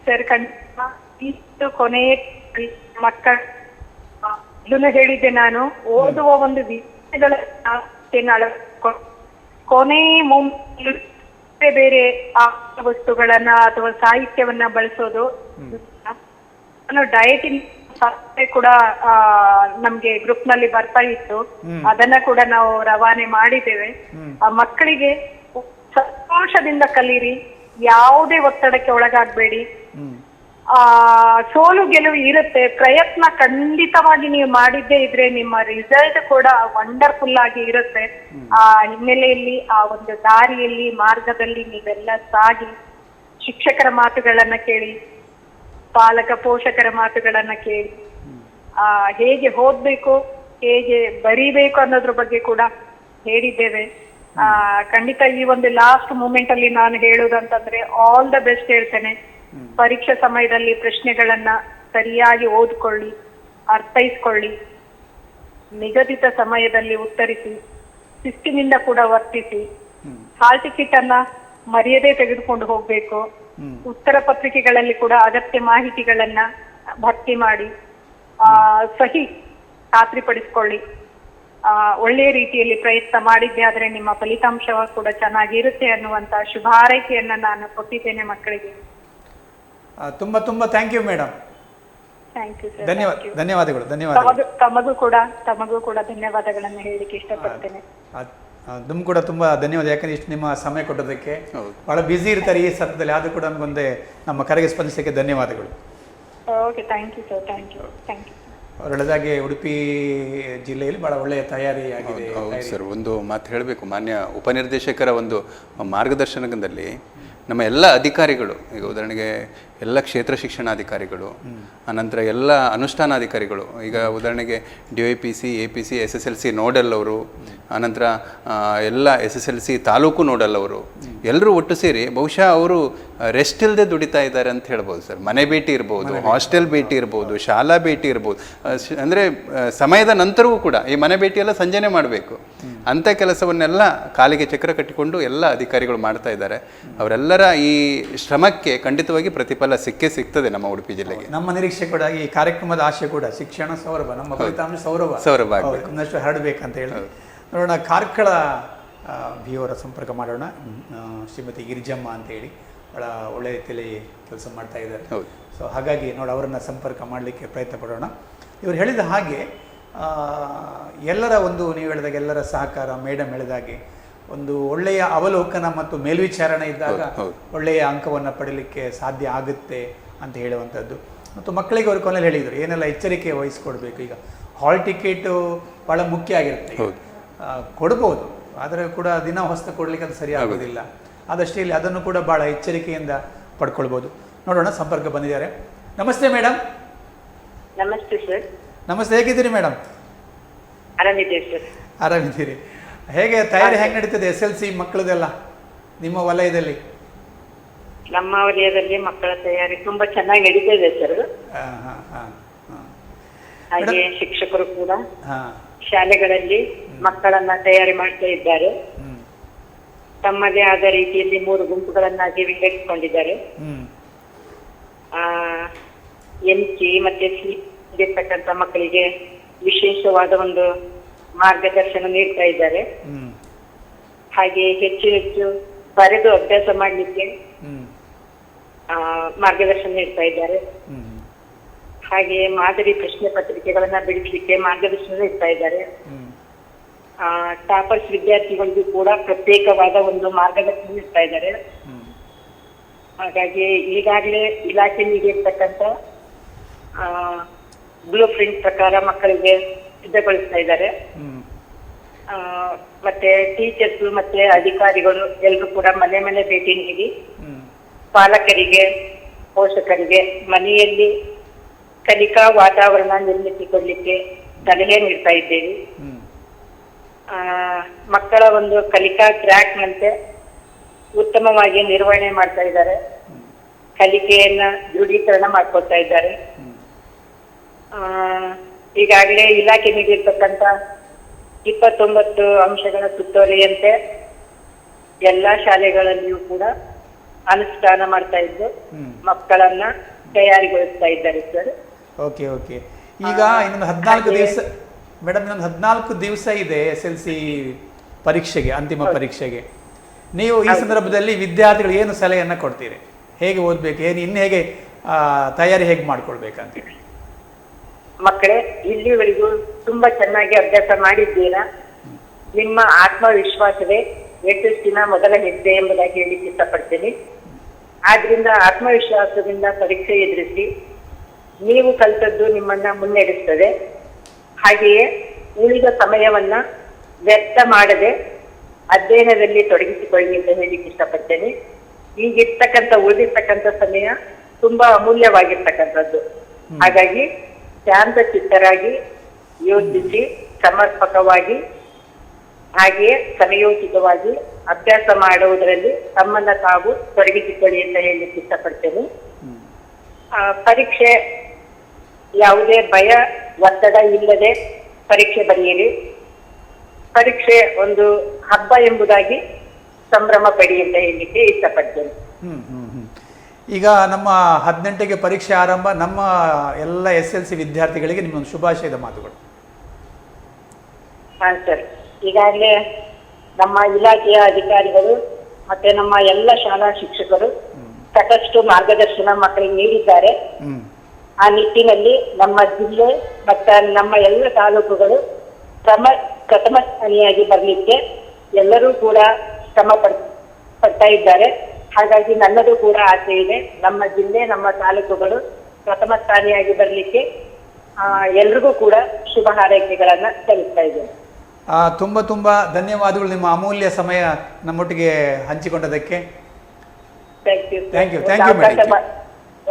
ಸರ್, ಖಂಡಿತ ಕೊನೆಯ ಮಕ್ಕಳ ಇದನ್ನು ಹೇಳಿದ್ದೆ ನಾನು. ಓದುವ ಒಂದು ವಿಷಯಗಳ ಕೊನೆ ಬೇರೆ ವಸ್ತುಗಳನ್ನ ಅಥವಾ ಸಾಹಿತ್ಯವನ್ನ ಬಳಸೋದು. ಡಯಟಿಂಗ್ ಕೂಡ ನಮ್ಗೆ ಗ್ರೂಪ್ ನಲ್ಲಿ ಬರ್ತಾ ಇತ್ತು. ಅದನ್ನ ಕೂಡ ನಾವು ರವಾನೆ ಮಾಡಿದ್ದೇವೆ. ಮಕ್ಕಳಿಗೆ ಸಂತೋಷದಿಂದ ಕಲೀರಿ, ಯಾವುದೇ ಒತ್ತಡಕ್ಕೆ ಒಳಗಾಗಬೇಡಿ. ಸೋಲು ಗೆಲುವು ಇರುತ್ತೆ, ಪ್ರಯತ್ನ ಖಂಡಿತವಾಗಿ ನೀವು ಮಾಡಿದ್ದೇ ಇದ್ರೆ ನಿಮ್ಮ ರಿಸಲ್ಟ್ ಕೂಡ ವಂಡರ್ಫುಲ್ ಆಗಿ ಇರುತ್ತೆ. ಆ ಹಿನ್ನೆಲೆಯಲ್ಲಿ, ಆ ಒಂದು ದಾರಿಯಲ್ಲಿ, ಮಾರ್ಗದಲ್ಲಿ ನೀವೆಲ್ಲ ಸಾಗಿ ಶಿಕ್ಷಕರ ಮಾತುಗಳನ್ನ ಕೇಳಿ, ಪಾಲಕ ಪೋಷಕರ ಮಾತುಗಳನ್ನ ಕೇಳಿ, ಹೇಗೆ ಓದ್ಬೇಕು, ಹೇಗೆ ಬರೀಬೇಕು ಅನ್ನೋದ್ರ ಬಗ್ಗೆ ಕೂಡ ಹೇಳಿದ್ದೇವೆ. ಖಂಡಿತ ಈ ಒಂದು ಲಾಸ್ಟ್ ಮೂಮೆಂಟ್ ಅಲ್ಲಿ ನಾನು ಹೇಳುವುದಂತಂದ್ರೆ ಆಲ್ ದ ಬೆಸ್ಟ್ ಹೇಳ್ತೇನೆ. ಪರೀಕ್ಷಾ ಸಮಯದಲ್ಲಿ ಪ್ರಶ್ನೆಗಳನ್ನ ಸರಿಯಾಗಿ ಓದ್ಕೊಳ್ಳಿ, ಅರ್ಥೈಸ್ಕೊಳ್ಳಿ, ನಿಗದಿತ ಸಮಯದಲ್ಲಿ ಉತ್ತರಿಸಿ, ಶಿಸ್ತಿನಿಂದ ಕೂಡ ವರ್ತಿಸಿ, ಹಾಲ್ ಟಿಕೆಟ್ ಅನ್ನ ಮರೆಯದೇ ತೆಗೆದುಕೊಂಡು ಹೋಗ್ಬೇಕು. ಉತ್ತರ ಪತ್ರಿಕೆಗಳಲ್ಲಿ ಕೂಡ ಅಗತ್ಯ ಮಾಹಿತಿಗಳನ್ನ ಭರ್ತಿ ಮಾಡಿ, ಸಹಿ ಖಾತ್ರಿಪಡಿಸ್ಕೊಳ್ಳಿ. ಒಳ್ಳೆಯ ರೀತಿಯಲ್ಲಿ ಪ್ರಯತ್ನ ಮಾಡಿದ್ದೆ ಆದ್ರೆ ನಿಮ್ಮ ಫಲಿತಾಂಶ ಕೂಡ ಚೆನ್ನಾಗಿರುತ್ತೆ ಅನ್ನುವಂತ ಶುಭ ಹಾರೈಕೆಯನ್ನ ನಾನು ಕೊಟ್ಟಿದ್ದೇನೆ ಮಕ್ಕಳಿಗೆ. ತುಂಬ ತುಂಬ thank you madam. Thank you sir. ಧನ್ಯವಾದಗಳು. ತಮಗೂ ಕೂಡ ಧನ್ಯವಾದಗಳನ್ನು ಹೇಳಲಿಕ್ಕೆ ಇಷ್ಟಪಡ್ತೇನೆ. ತುಂಬ ಕೂಡ ತುಂಬ ಧನ್ಯವಾದ, ಯಾಕಂದ್ರೆ ಇಷ್ಟು ನಿಮ್ಮ ಸಮಯ ಕೊಟ್ಟೋದಕ್ಕೆ. ಬಹಳ ಬ್ಯುಸಿ ಇರ್ತಾರೆ ಈ ಸದ್ಯದಲ್ಲಿ, ಆದರೂ ಕೂಡ ನಮಗೊಂದೇ ನಮ್ಮ ಕರೆಗೆ ಸ್ಪಂದಿಸೋಕ್ಕೆ ಧನ್ಯವಾದಗಳು. Okay, thank you sir. Thank you. ಅವರೊಳದಾಗೆ ಉಡುಪಿ ಜಿಲ್ಲೆಯಲ್ಲಿ ಬಹಳ ಒಳ್ಳೆಯ ತಯಾರಿ ಆಗಿದೆ. ಹೌದು ಸರ್, ಒಂದು ಮಾತು ಹೇಳಬೇಕು, ಮಾನ್ಯ ಉಪನಿರ್ದೇಶಕರ ಒಂದು ಮಾರ್ಗದರ್ಶನದಲ್ಲಿ ನಮ್ಮ ಎಲ್ಲ ಅಧಿಕಾರಿಗಳು, ಈಗ ಉದಾಹರಣೆಗೆ ಎಲ್ಲ ಕ್ಷೇತ್ರ ಶಿಕ್ಷಣಾಧಿಕಾರಿಗಳು, ಅನಂತರ ಎಲ್ಲ ಅನುಷ್ಠಾನಾಧಿಕಾರಿಗಳು, ಈಗ ಉದಾಹರಣೆಗೆ DYPC, APC, SSLC ನೋಡಲ್ ಅವರು, ಅನಂತರ ಎಲ್ಲ SSLC ತಾಲೂಕು ನೋಡಲ್ ಅವರು, ಎಲ್ಲರೂ ಒಟ್ಟು ಸೇರಿ ಬಹುಶಃ ಅವರು ರೆಸ್ಟ್ ಇಲ್ಲದೆ ದುಡಿತಾ ಇದ್ದಾರೆ ಅಂತ ಹೇಳ್ಬೋದು ಸರ್. ಮನೆ ಭೇಟಿ ಇರ್ಬೋದು, ಹಾಸ್ಟೆಲ್ ಭೇಟಿ ಇರ್ಬೋದು, ಶಾಲಾ ಭೇಟಿ ಇರ್ಬೋದು, ಅಂದರೆ ಸಮಯದ ನಂತರವೂ ಕೂಡ ಈ ಮನೆ ಭೇಟಿಯೆಲ್ಲ ಸಂಜೆನೇ ಮಾಡಬೇಕು. ಅಂಥ ಕೆಲಸವನ್ನೆಲ್ಲ ಕಾಲಿಗೆ ಚಕ್ರ ಕಟ್ಟಿಕೊಂಡು ಎಲ್ಲ ಅಧಿಕಾರಿಗಳು ಮಾಡ್ತಾ ಇದ್ದಾರೆ. ಅವರೆಲ್ಲರ ಈ ಶ್ರಮಕ್ಕೆ ಖಂಡಿತವಾಗಿ ಪ್ರತಿಫಲ ಸಿಗ್ತದೆ ನಮ್ಮ ಉಡುಪಿ ಜಿಲ್ಲೆಗೆ. ನಮ್ಮ ನಿರೀಕ್ಷೆ ಕೂಡ ಈ ಕಾರ್ಯಕ್ರಮದ ಆಶೆ ಕೂಡ ಶಿಕ್ಷಣ ಸೌರಭ, ನಮ್ಮ ಫಲಿತಾಂಶ ಸೌರಭ ಒಂದಷ್ಟು ಹರಡಬೇಕಂತ ಹೇಳಿ ನೋಡೋಣ. ಕಾರ್ಕಳ ಅವರ ಸಂಪರ್ಕ ಮಾಡೋಣ. ಶ್ರೀಮತಿ ಗಿರಿಜಮ್ಮ ಅಂತೇಳಿ ಭಾಳ ಒಳ್ಳೆ ರೀತಿಯಲ್ಲಿ ಕೆಲಸ ಮಾಡ್ತಾ ಇದ್ದಾರೆ. ಸೊ ಹಾಗಾಗಿ ನೋಡಿ ಅವರನ್ನು ಸಂಪರ್ಕ ಮಾಡಲಿಕ್ಕೆ ಪ್ರಯತ್ನ ಪಡೋಣ. ಇವರು ಹೇಳಿದ ಹಾಗೆ ಎಲ್ಲರ ಒಂದು, ನೀವು ಹೇಳಿದಾಗ ಎಲ್ಲರ ಸಹಕಾರ, ಮೇಡಮ್ ಹೇಳಿದಾಗೆ ಒಂದು ಒಳ್ಳೆಯ ಅವಲೋಕನ ಮತ್ತು ಮೇಲ್ವಿಚಾರಣೆ ಇದ್ದಾಗ ಒಳ್ಳೆಯ ಅಂಕವನ್ನು ಪಡೀಲಿಕ್ಕೆ ಸಾಧ್ಯ ಆಗುತ್ತೆ ಅಂತ ಹೇಳುವಂಥದ್ದು. ಮತ್ತು ಮಕ್ಕಳಿಗೆ ಅವರು ಕೊನೆಯಲ್ಲಿ ಹೇಳಿದರು ಏನೆಲ್ಲ ಎಚ್ಚರಿಕೆ ವಹಿಸ್ಕೊಡ್ಬೇಕು. ಈಗ ಹಾಲ್ ಟಿಕೆಟು ಭಾಳ ಮುಖ್ಯ ಆಗಿರುತ್ತೆ, ಕೊಡ್ಬೋದು, ಆದರೆ ಕೂಡ ದಿನ ಹೊಸ ಕೊಡಲಿಕ್ಕೆ ಅದು ಸರಿ ಆಗೋದಿಲ್ಲ. ಆದಷ್ಟೇ ಇಲ್ಲಿ ಅದನ್ನು ಕೂಡ ಭಾಳ ಎಚ್ಚರಿಕೆಯಿಂದ ಪಡ್ಕೊಳ್ಬೋದು. ನೋಡೋಣ, ಸಂಪರ್ಕ ಬಂದಿದ್ದಾರೆ. ನಮಸ್ತೆ ಮೇಡಮ್. ನಮಸ್ತೆ ಸರ್. ನಮಸ್ತೆ, ಹೇಗಿದ್ದೀರಿ ಮೇಡಮ್? ಆರಾಮಿದ್ದೀರಿ ಸರ್. ಆರಾಮಿದ್ದೀರಿ. ಹೇಗೆ ತಯಾರಿ ಹೇಗೆ ನಡೀತದೆ SLC ಮಕ್ಕಳದೆಲ್ಲ ನಿಮ್ಮ ವಲಯದಲ್ಲಿ? ನಮ್ಮ ವಲಯದಲ್ಲಿ ಮಕ್ಕಳ ತಯಾರಿ ತುಂಬಾ ಚೆನ್ನಾಗಿ ನಡೀತಾ ಇದೆ ಸರ್. ಹಾಗೆ ಶಿಕ್ಷಕರು ಕೂಡ ಶಾಲೆಗಳಲ್ಲಿ ಮಕ್ಕಳನ್ನ ತಯಾರಿ ಮಾಡ್ತಾ ಇದ್ದಾರೆ. ತಮ್ಮದೇ ಆದ ರೀತಿಯಲ್ಲಿ 3 ಗುಂಪುಗಳನ್ನಾಗಿ ವಿಂಗಡಿಸಿಕೊಂಡಿದ್ದಾರೆ. NC ಮತ್ತೆ C ಇರ್ತಕ್ಕಂಥ ಮಕ್ಕಳಿಗೆ ವಿಶೇಷವಾದ ಒಂದು ಮಾರ್ಗದರ್ಶನ ನೀಡ್ತಾ ಇದ್ದಾರೆ. ಹಾಗೆ ಹೆಚ್ಚು ಹೆಚ್ಚು ಬರೆದು ಅಭ್ಯಾಸ ಮಾಡಲಿಕ್ಕೆ ಮಾರ್ಗದರ್ಶನ ನೀಡ್ತಾ ಇದ್ದಾರೆ. ಹಾಗೆ ಮಾದರಿ ಪ್ರಶ್ನೆ ಪತ್ರಿಕೆಗಳನ್ನ ಬಿಡಿಸಲಿಕ್ಕೆ ಮಾರ್ಗದರ್ಶನ ನೀಡ್ತಾ ಇದ್ದಾರೆ. ಟಾಪರ್ಸ್ ವಿದ್ಯಾರ್ಥಿಗಳಿಗೂ ಕೂಡ ಪ್ರತ್ಯೇಕವಾದ ಒಂದು ಮಾರ್ಗದರ್ಶನ ನೀಡ್ತಾ ಇದ್ದಾರೆ. ಹಾಗಾಗಿ ಈಗಾಗಲೇ ಇಲಾಖೆ ನೀಡಿರ್ತಕ್ಕಂಥ ಬ್ಲೂ ಪ್ರಿಂಟ್ ಪ್ರಕಾರ ಮಕ್ಕಳಿಗೆ ಸಿದ್ಧಗೊಳಿಸ್ತಾ ಇದ್ದಾರೆ. ಮತ್ತೆ ಟೀಚರ್ಸ್ ಮತ್ತೆ ಅಧಿಕಾರಿಗಳು ಎಲ್ಲರೂ ಕೂಡ ಮನೆ ಮನೆ ಭೇಟಿ ನೀಡಿ ಪಾಲಕರಿಗೆ, ಪೋಷಕರಿಗೆ ಮನೆಯಲ್ಲಿ ಕಲಿಕಾ ವಾತಾವರಣ ನಿರ್ಮಿಸಿಕೊಡ್ಲಿಕ್ಕೆ ಸಲಹೆ ನೀಡ್ತಾ ಇದ್ದೇವೆ. ಮಕ್ಕಳ ಒಂದು ಕಲಿಕಾ ಟ್ರ್ಯಾಕ್ ನಂತೆ ಉತ್ತಮವಾಗಿ ನಿರ್ವಹಣೆ ಮಾಡ್ತಾ ಇದ್ದಾರೆ. ಕಲಿಕೆಯನ್ನ ದೃಢೀಕರಣ ಮಾಡ್ಕೊಳ್ತಾ ಇದ್ದಾರೆ. ಈಗಾಗಲೇ ಇಲಾಖೆ ನೀಡಿರ್ತಕ್ಕಂಥ 29 ಅಂಶಗಳ ಸುತ್ತೋಲೆಯಂತೆ ಎಲ್ಲಾ ಶಾಲೆಗಳಲ್ಲಿಯೂ ಕೂಡ ಅನುಷ್ಠಾನ ಮಾಡ್ತಾ ಇದ್ದು ಮಕ್ಕಳನ್ನ ತಯಾರಿಗೊಳಿಸ್ತಾ ಇದ್ದಾರೆ ಸರ್. ಓಕೆ. ಈಗ ಇನ್ನೊಂದು 14 ದಿವಸ ಮೇಡಮ್, ಇನ್ನೊಂದು 14 ದಿವಸ ಇದೆ SLC ಪರೀಕ್ಷೆಗೆ, ಅಂತಿಮ ಪರೀಕ್ಷೆಗೆ. ನೀವು ಈ ಸಂದರ್ಭದಲ್ಲಿ ವಿದ್ಯಾರ್ಥಿಗಳು ಏನು ಸಲಹೆಯನ್ನು ಕೊಡ್ತೀರಿ? ಹೇಗೆ ಓದಬೇಕು, ಇನ್ನು ಹೇಗೆ ತಯಾರಿ ಹೇಗೆ ಮಾಡ್ಕೊಳ್ಬೇಕಂತೇಳಿ? ಮಕ್ಕಳೇ, ಇಲ್ಲಿವರೆಗೂ ತುಂಬಾ ಚೆನ್ನಾಗಿ ಅಭ್ಯಾಸ ಮಾಡಿದ್ದೀರಾ. ನಿಮ್ಮ ಆತ್ಮವಿಶ್ವಾಸವೇ ಯಶಸ್ಸಿನ ಮೊದಲ ಹೆಜ್ಜೆ ಎಂಬುದಾಗಿ ಹೇಳಲಿಕ್ಕೆ ಇಷ್ಟಪಡ್ತೀನಿ. ಆದ್ರಿಂದ ಆತ್ಮವಿಶ್ವಾಸದಿಂದ ಪರೀಕ್ಷೆ ಎದುರಿಸಿ ನೀವು ಕಲಿತದ್ದು ನಿಮ್ಮನ್ನ ಮುನ್ನಡೆಸ್ತದೆ. ಹಾಗೆಯೇ ಉಳಿದ ಸಮಯವನ್ನ ವ್ಯರ್ಥ ಮಾಡದೆ ಅಧ್ಯಯನದಲ್ಲಿ ತೊಡಗಿಸಿಕೊಳ್ಳಿ ಅಂತ ಹೇಳಲಿಕ್ಕೆ ಇಷ್ಟಪಡ್ತೇನೆ. ಈಗಿರ್ತಕ್ಕಂಥ ಉಳಿದಿರ್ತಕ್ಕಂಥ ಸಮಯ ತುಂಬಾ ಅಮೂಲ್ಯವಾಗಿರ್ತಕ್ಕಂಥದ್ದು. ಹಾಗಾಗಿ ಶಾಂತ ಚಿತ್ತರಾಗಿ ಯೋಚಿಸಿ ಸಮರ್ಪಕವಾಗಿ ಹಾಗೆಯೇ ಸಮಯೋಚಿತವಾಗಿ ಅಭ್ಯಾಸ ಮಾಡುವುದರಲ್ಲಿ ತಮ್ಮನ್ನ ತಾವು ತೊಡಗಿಸಿಕೊಳ್ಳಿ ಅಂತ ಹೇಳಲಿಕ್ಕೆ ಇಷ್ಟಪಡ್ತೇನೆ. ಪರೀಕ್ಷೆ ಯಾವುದೇ ಭಯ, ಒತ್ತಡ ಇಲ್ಲದೆ ಪರೀಕ್ಷೆ ಬರೆಯಿರಿ. ಪರೀಕ್ಷೆ ಒಂದು ಹಬ್ಬ ಎಂಬುದಾಗಿ ಸಂಭ್ರಮ ಪಡಿ ಅಂತ ಹೇಳಲಿಕ್ಕೆ ಇಷ್ಟಪಡ್ತೇನೆ. ಈಗ ನಮ್ಮ 18ಗೆ ಪರೀಕ್ಷೆ ಆರಂಭ. ನಮ್ಮ ಎಲ್ಲ SLC ವಿದ್ಯಾರ್ಥಿಗಳಿಗೆ ನಿಮ್ಮೊಂದು ಶುಭಾಶಯದ ಮಾತುಗಳು. ಹಾಂ ಸರ್, ಈಗಾಗಲೇ ನಮ್ಮ ಇಲಾಖೆಯ ಅಧಿಕಾರಿಗಳು ಮತ್ತೆ ನಮ್ಮ ಎಲ್ಲ ಶಾಲಾ ಶಿಕ್ಷಕರು ಸಾಕಷ್ಟು ಮಾರ್ಗದರ್ಶನ ಮಕ್ಕಳಿಗೆ ನೀಡಿದ್ದಾರೆ. ಹ್ಮ್ ಆ ನಿಟ್ಟಿನಲ್ಲಿ ನಮ್ಮ ಜಿಲ್ಲೆ ಮತ್ತು ನಮ್ಮ ಎಲ್ಲ ತಾಲೂಕುಗಳು ಪ್ರಥಮ ಸ್ಥಾನಿಯಾಗಿ ಬರಲಿಕ್ಕೆ ಎಲ್ಲರೂ ಕೂಡ ಶ್ರಮ ಪಡ್ತಾ ಇದ್ದಾರೆ. ಹಾಗಾಗಿ ನನ್ನದು ಕೂಡ ಆಸೆ ಇದೆ, ನಮ್ಮ ಜಿಲ್ಲೆ ನಮ್ಮ ತಾಲೂಕುಗಳು ಪ್ರಥಮ ಸ್ಥಾನಿಯಾಗಿ ಬರಲಿಕ್ಕೆ ಎಲ್ರಿಗೂ ಕೂಡ ಶುಭ ಹಾರೈಕೆಗಳನ್ನ ಸಲ್ಲಿಸ್ತಾ ಇದ್ದೇನೆ. ತುಂಬ ತುಂಬ ಧನ್ಯವಾದಗಳು ನಿಮ್ಮ ಅಮೂಲ್ಯ ಸಮಯ ನಮ್ಮೊಟ್ಟಿಗೆ ಹಂಚಿಕೊಂಡದಕ್ಕೆ. Thank you. Thank you madam.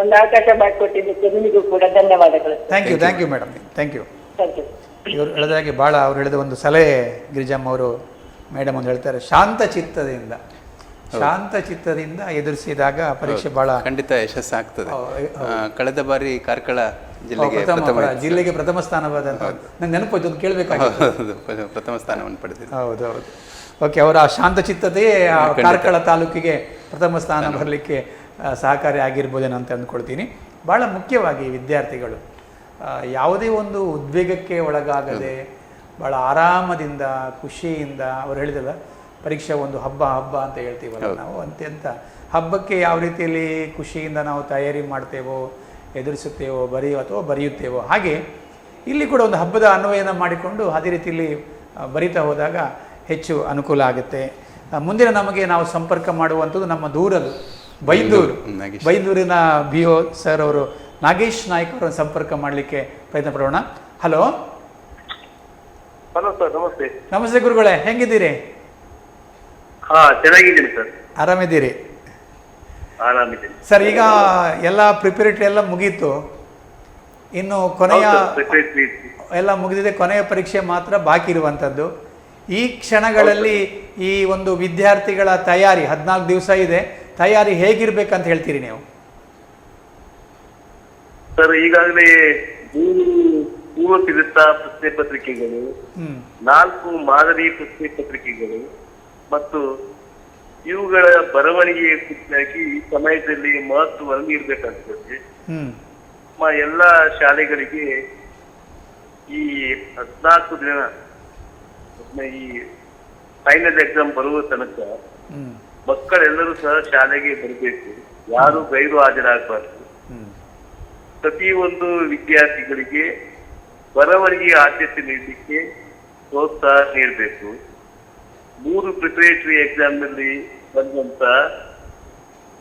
ಒಂದು ಅವಕಾಶ ಮಾಡಿಕೊಟ್ಟಿದ್ದಕ್ಕೆ ನಿಮಗೂ ಕೂಡ ಧನ್ಯವಾದಗಳು. Thank you madam, thank you. Thank you. ಇವರು ಹೇಳಿದಾಗೆ ಭಾಳ ಅವ್ರು ಹೇಳಿದ ಒಂದು ಸಲಹೆ ಗಿರಿಜಮ್ಮ ಅವರು ಮೇಡಮ್ ಒಂದು ಹೇಳ್ತಾರೆ, ಶಾಂತ ಚಿತ್ತದಿಂದ ಎದುರಿಸಿದಾಗ ಪರೀಕ್ಷೆ ಬಹಳ ಖಂಡಿತ ಯಶಸ್ಸಾಗ್ತದೆ. ಕಳೆದ ಬಾರಿ ಕಾರ್ಕಳ ಜಿಲ್ಲೆಗೆ ಪ್ರಥಮ ಸ್ಥಾನ ಬಂದಂತ ನಂಗೆ ನೆನಪು ಕೇಳಬೇಕಾಗಿತ್ತು. ಪ್ರಥಮ ಸ್ಥಾನವನ್ನು ಪಡೆದಿದೆ. ಹೌದು. ಓಕೆ, ಅವರ ಶಾಂತ ಚಿತ್ತತೆ ಕಾರ್ಕಳ ತಾಲೂಕಿಗೆ ಪ್ರಥಮ ಸ್ಥಾನ ಬರಲಿಕ್ಕೆ ಸಹಕಾರಿ ಆಗಿರ್ಬೋದೇನೋ ಅಂತ ಅಂದ್ಕೊಳ್ತೀನಿ. ಭಾಳ ಮುಖ್ಯವಾಗಿ ವಿದ್ಯಾರ್ಥಿಗಳು ಯಾವುದೇ ಒಂದು ಉದ್ವೇಗಕ್ಕೆ ಒಳಗಾಗದೆ ಭಾಳ ಆರಾಮದಿಂದ ಖುಷಿಯಿಂದ, ಅವ್ರು ಹೇಳಿದಲ್ಲ ಪರೀಕ್ಷೆ ಒಂದು ಹಬ್ಬ ಅಂತ ಹೇಳ್ತೀವಲ್ಲ ನಾವು, ಅತ್ಯಂತ ಹಬ್ಬಕ್ಕೆ ಯಾವ ರೀತಿಯಲ್ಲಿ ಖುಷಿಯಿಂದ ನಾವು ತಯಾರಿ ಮಾಡ್ತೇವೋ, ಎದುರಿಸುತ್ತೇವೋ, ಬರೆಯುತ್ತೇವೋ, ಹಾಗೆ ಇಲ್ಲಿ ಕೂಡ ಒಂದು ಹಬ್ಬದ ಅನ್ವಯನ ಮಾಡಿಕೊಂಡು ಅದೇ ರೀತಿಯಲ್ಲಿ ಬರಿತಾ ಹೋದಾಗ ಹೆಚ್ಚು ಅನುಕೂಲ ಆಗುತ್ತೆ. ಮುಂದಿನ ನಮಗೆ ನಾವು ಸಂಪರ್ಕ ಮಾಡುವಂಥದ್ದು ನಮ್ಮ ದೂರದು ಬೈಂದೂರಿನ BO ಸರ್ ಅವರು ನಾಗೇಶ್ ನಾಯ್ಕ್ ಅವರನ್ನು ಸಂಪರ್ಕ ಮಾಡಲಿಕ್ಕೆ ಪ್ರಯತ್ನ ಪಡೋಣ. ಹಲೋ ಸರ್, ನಮಸ್ತೆ. ನಮಸ್ತೆ ಗುರುಗಳೇ, ಹೆಂಗಿದ್ದೀರಿ? ಚೆನ್ನಾಗಿದ್ದೀನಿ ಸರ್. ಆರಾಮಿದ್ದೀರಿ? ಆರಾಮಿದ್ದೀನಿ ಸರ್. ಈಗ ಎಲ್ಲ ಪ್ರಿಪರೇಟರಿ ಎಲ್ಲ ಮುಗೀತು, ಇನ್ನು ಕೊನೆಯ ಎಲ್ಲ ಮುಗಿದಿದೆ, ಕೊನೆಯ ಪರೀಕ್ಷೆ ಮಾತ್ರ ಬಾಕಿ ಇರುವಂಥದ್ದು. ಈ ಕ್ಷಣಗಳಲ್ಲಿ ಈ ಒಂದು ವಿದ್ಯಾರ್ಥಿಗಳ ತಯಾರಿ 14 ದಿವಸ ಇದೆ, ತಯಾರಿ ಹೇಗಿರ್ಬೇಕಂತ ಹೇಳ್ತೀರಿ ನೀವು? ಸರ್, ಈಗಾಗಲೇ ಪೂರ್ವ ಸಿದ್ಧತಾ ಪ್ರಶ್ನೆ ಪತ್ರಿಕೆಗಳು, 4 ಮಾದರಿ ಪ್ರಶ್ನೆ ಪತ್ರಿಕೆಗಳು ಮತ್ತು ಇವುಗಳ ಬರವಣಿಗೆ ಕುರಿತಾಗಿ ಈ ಸಮಯದಲ್ಲಿ ಮಹತ್ವವನ್ನು ನೀಡಬೇಕಾಗ್ತದೆ. ಎಲ್ಲ ಶಾಲೆಗಳಿಗೆ ಈ 14 ದಿನ ಈ ಫೈನಲ್ ಎಕ್ಸಾಮ್ ಬರುವ ತನಕ ಮಕ್ಕಳೆಲ್ಲರೂ ಸಹ ಶಾಲೆಗೆ ಬರಬೇಕು, ಯಾರು ಗೈರು ಹಾಜರಾಗಬಾರ್ದು. ಪ್ರತಿ ಒಂದು ವಿದ್ಯಾರ್ಥಿಗಳಿಗೆ ಬರವಣಿಗೆ ಆದ್ಯತೆ ನೀಡಲಿಕ್ಕೆ ಪ್ರೋತ್ಸಾಹ ನೀಡಬೇಕು. 3 ಪ್ರಿಪರೇಟರಿ ಎಕ್ಸಾಮ್ ನಲ್ಲಿ ಬಂದಂತ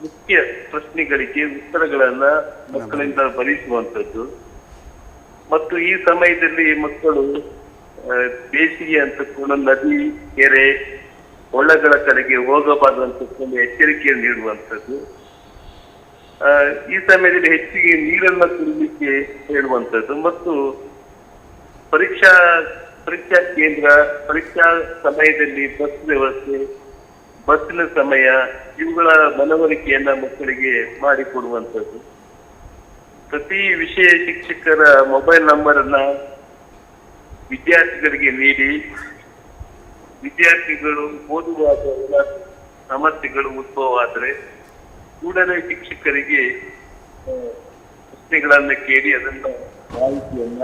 ಮುಖ್ಯ ಪ್ರಶ್ನೆಗಳಿಗೆ ಉತ್ತರಗಳನ್ನ ಮಕ್ಕಳಿಂದ ಬರೆಸುವಂಥದ್ದು ಮತ್ತು ಈ ಸಮಯದಲ್ಲಿ ಮಕ್ಕಳು ಬೇಸಿಗೆ ಅಂತ ಕೂಡ ನದಿ, ಕೆರೆ, ಹೊಳ್ಳಗಳ ಕಡೆಗೆ ಹೋಗಬಾರದು ಅಂತ ಎಚ್ಚರಿಕೆಯನ್ನು ನೀಡುವಂಥದ್ದು. ಈ ಸಮಯದಲ್ಲಿ ಹೆಚ್ಚಿಗೆ ನೀರನ್ನ ಕುಡಿಲಿಕ್ಕೆ ಹೇಳುವಂಥದ್ದು ಮತ್ತು ಪರೀಕ್ಷಾ ಕೇಂದ್ರ, ಪರೀಕ್ಷಾ ಸಮಯದಲ್ಲಿ ಬಸ್ ವ್ಯವಸ್ಥೆ, ಬಸ್ಸಿನ ಸಮಯ, ಇವುಗಳ ಮನವರಿಕೆಯನ್ನ ಮಕ್ಕಳಿಗೆ ಮಾಡಿಕೊಡುವಂಥದ್ದು. ಪ್ರತಿ ವಿಷಯ ಶಿಕ್ಷಕರ ಮೊಬೈಲ್ ನಂಬರ್ ಅನ್ನ ವಿದ್ಯಾರ್ಥಿಗಳಿಗೆ ನೀಡಿ ವಿದ್ಯಾರ್ಥಿಗಳು ಓದುವಾಗ ಸಮಸ್ಯೆಗಳು ಉದ್ಭವ ಆದರೆ ಕೂಡಲೇ ಶಿಕ್ಷಕರಿಗೆ ಪ್ರಶ್ನೆಗಳನ್ನ ಕೇಳಿ ಅದನ್ನ ಮಾಹಿತಿಯನ್ನ